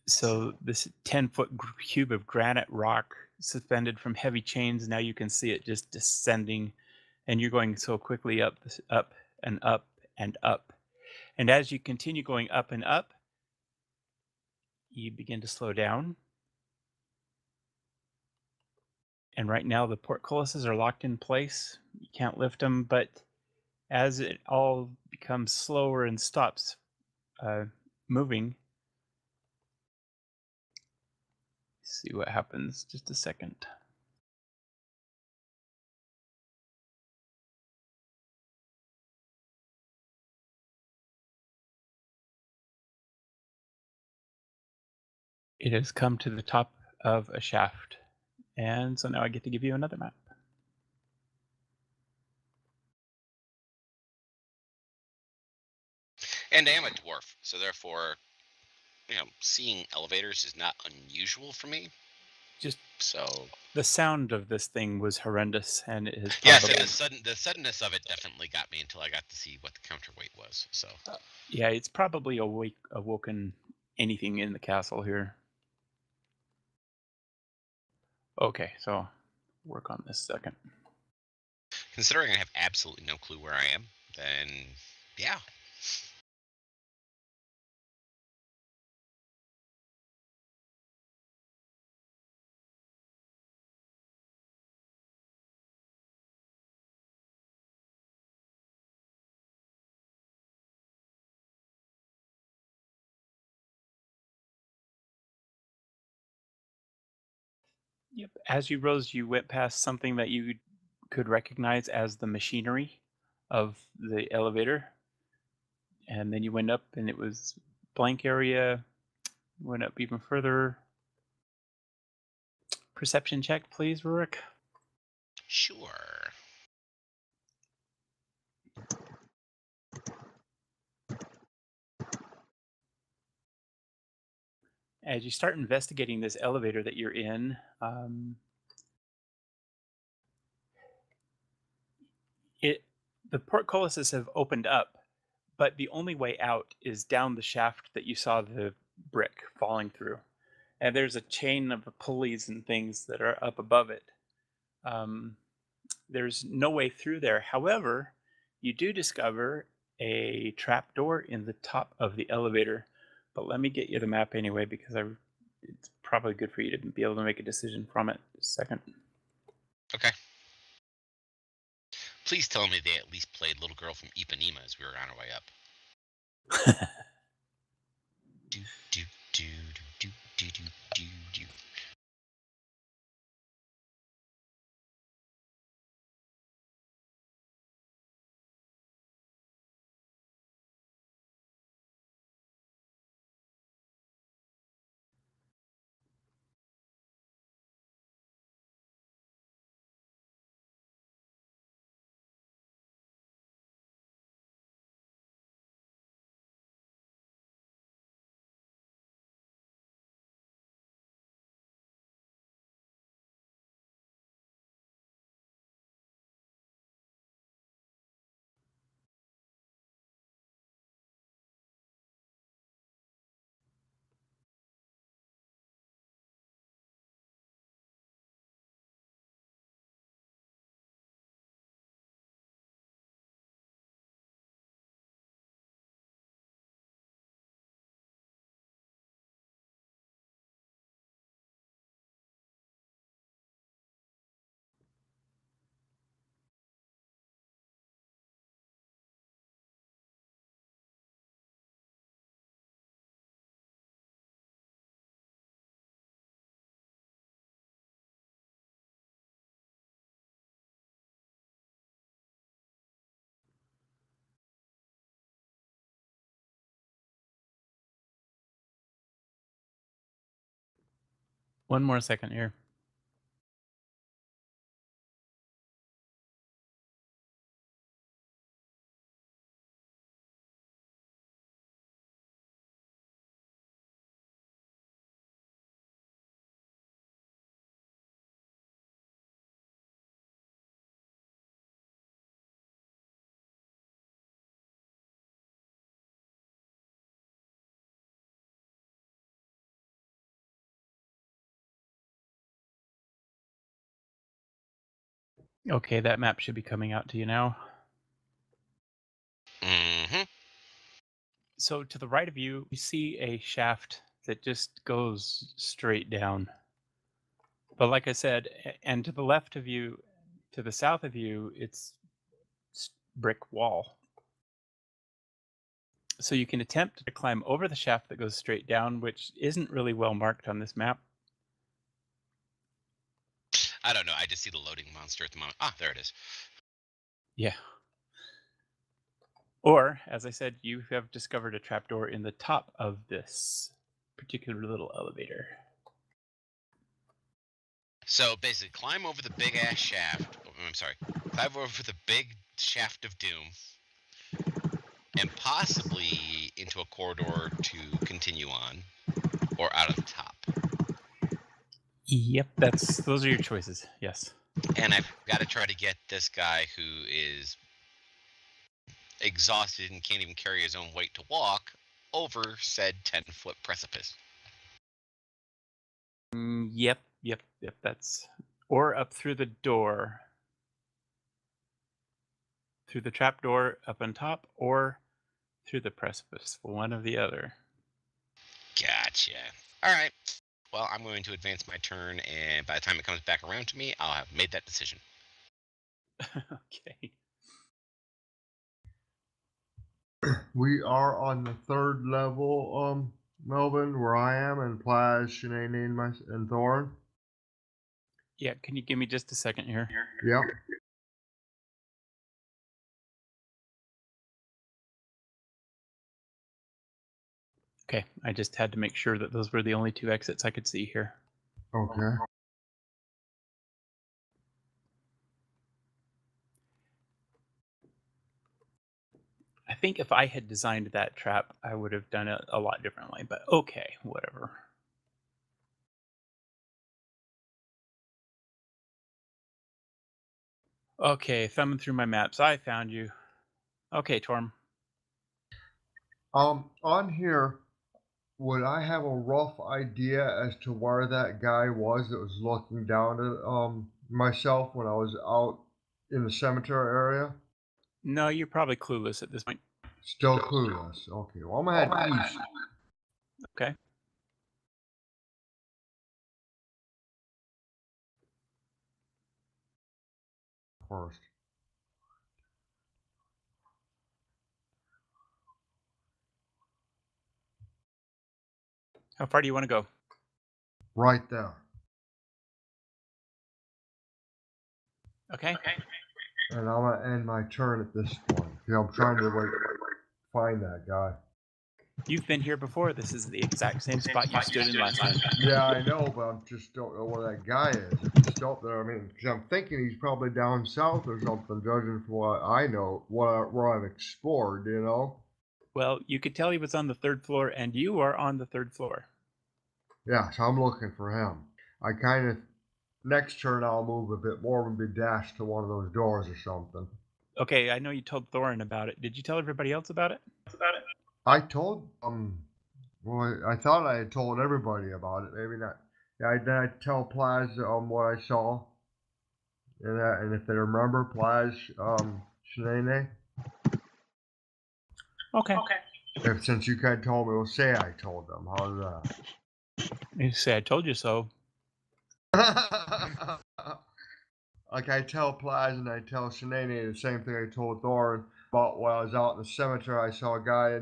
So this 10-foot cube of granite rock suspended from heavy chains, now you can see it just descending, and you're going so quickly up and up and up. And as you continue going up and up, you begin to slow down. And right now the portcullises are locked in place. You can't lift them, but as it all becomes slower and stops moving, see what happens. Just a second. It has come to the top of a shaft. And so now I get to give you another map. And I am a dwarf, so therefore, seeing elevators is not unusual for me. Just so the sound of this thing was horrendous, and it has yes, probably... and the suddenness of it definitely got me until I got to see what the counterweight was. So yeah, it's probably awoken anything in the castle here. Okay, so work on this second. Considering I have absolutely no clue where I am, then yeah. Yep. As you rose, you went past something that you could recognize as the machinery of the elevator. And then you went up and it was blank area. Went up even further. Perception check, please, Rurik. Sure. As you start investigating this elevator that you're in, the portcullises have opened up, but the only way out is down the shaft that you saw the brick falling through. And there's a chain of pulleys and things that are up above it. There's no way through there. However, you do discover a trap door in the top of the elevator. But let me get you the map anyway, because it's probably good for you to be able to make a decision from it. Just a second. Okay. Please tell me they at least played Little Girl from Ipanema as we were on our way up. do, do, do, do, do, do, do, do. One more second here. Okay, that map should be coming out to you now. Mm-hmm. So to the right of you, you see a shaft that just goes straight down. But like I said, and to the left of you, to the south of you, it's brick wall. So you can attempt to climb over the shaft that goes straight down, which isn't really well marked on this map. I don't know. I just see the loading monster at the moment. Ah, there it is. Yeah. Or, as I said, you have discovered a trapdoor in the top of this particular little elevator. So basically, climb over the big ass shaft. I'm sorry. Climb over the big shaft of doom, and possibly into a corridor to continue on, or out of the top. Yep, those are your choices. Yes. And I've got to try to get this guy who is exhausted and can't even carry his own weight to walk over said 10-foot precipice. Yep. That's or up through the door, through the trap door up on top, or through the precipice. One or the other. Gotcha. All right. Well, I'm going to advance my turn, and by the time it comes back around to me, I'll have made that decision. Okay. We are on the third level, Melvin, where I am, and Plaz, Shanae, and Thorn. Yeah, can you give me just a second here? Yep. Okay, I just had to make sure that those were the only two exits I could see here. Okay. I think if I had designed that trap, I would have done it a lot differently, but okay, whatever. Okay, thumbing through my maps, I found you. Okay, Torm. On here, would I have a rough idea as to where that guy was that was looking down at myself when I was out in the cemetery area? No, you're probably clueless at this point. Still clueless. Okay, well I'm gonna head east Okay. first. How far do you want to go? Right there. Okay. And I'm gonna end my turn at this point. Yeah, I'm trying to find that guy. You've been here before. This is the exact same spot you stood in last time. Yeah, I know, but I just don't know where that guy is. If he's still up there, I mean, because I'm thinking he's probably down south or something, judging from what I know, where I've explored, you know? Well, you could tell he was on the third floor, and you are on the third floor. Yeah, so I'm looking for him. I kind of, next turn I'll move a bit more and be dashed to one of those doors or something. Okay, I know you told Thorin about it. Did you tell everybody else about it? I told, well, I thought I had told everybody about it. Maybe not. Yeah, then I tell Plaz what I saw, and if they remember, Plaz, Shanae. Okay. Since you kind of told me, well, say I told them. How's that? You say I told you so. Like I tell Plaz and I tell Shanae the same thing I told Thorin about while I was out in the cemetery. I saw a guy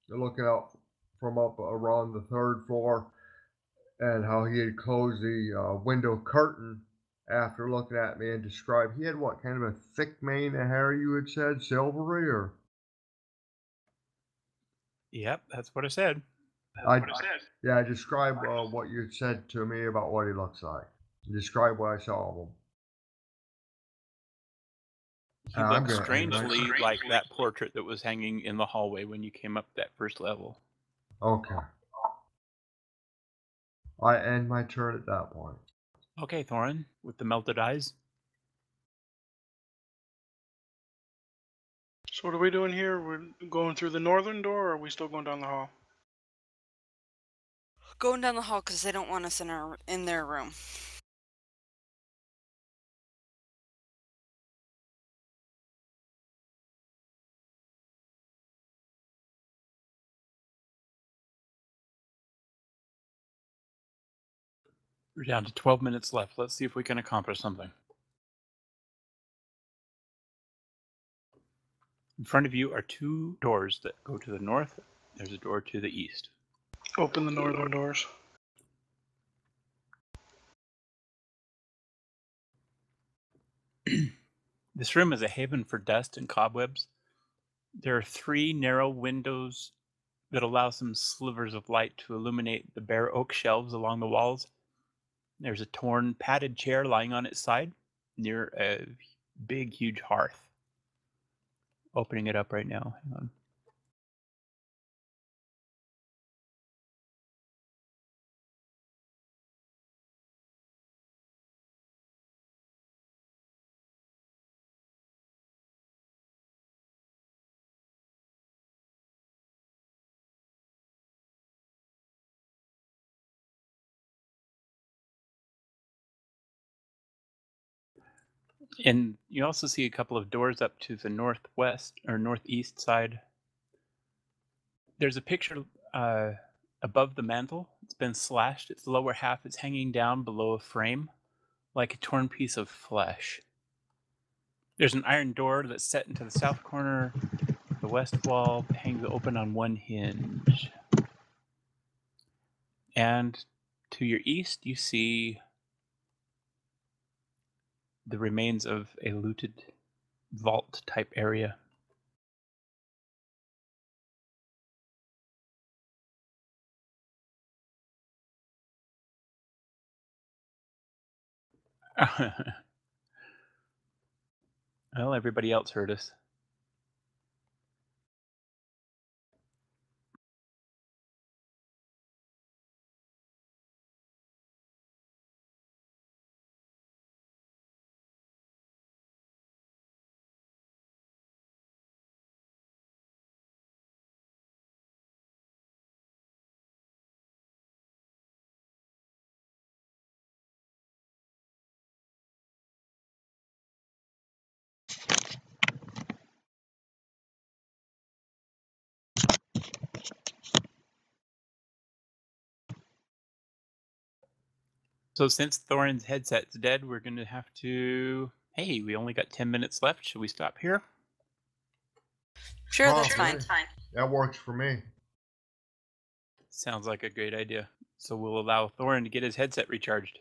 looking out from up around the third floor, and how he had closed the window curtain after looking at me and described he had what kind of a thick mane of hair you had said, silvery or? Yep, that's what I said. Yeah, describe what you had said to me about what he looks like. Describe what I saw of him. He looks strangely like that portrait that was hanging in the hallway when you came up that first level. Okay. I end my turn at that point. Okay, Thorin, with the melted eyes. So what are we doing here? We're going through the northern door, or are we still going down the hall? Going down the hall because they don't want us in their room. We're down to 12 minutes left. Let's see if we can accomplish something. In front of you are 2 doors that go to the north. There's a door to the east. Open the northern doors. This room is a haven for dust and cobwebs. There are 3 narrow windows that allow some slivers of light to illuminate the bare oak shelves along the walls. There's a torn, padded chair lying on its side near a big, huge hearth. Opening it up right now. Hang on. And you also see a couple of doors up to the northwest or northeast side. There's a picture above the mantle. It's been slashed. Its lower half is hanging down below a frame like a torn piece of flesh. There's an iron door that's set into the south corner. The west wall hangs open on one hinge. And to your east, you see the remains of a looted vault type area. Well, everybody else heard us. So since Thorin's headset's dead, we're going to have to... Hey, we only got 10 minutes left. Should we stop here? Sure, that's fine. That works for me. Sounds like a great idea. So we'll allow Thorin to get his headset recharged.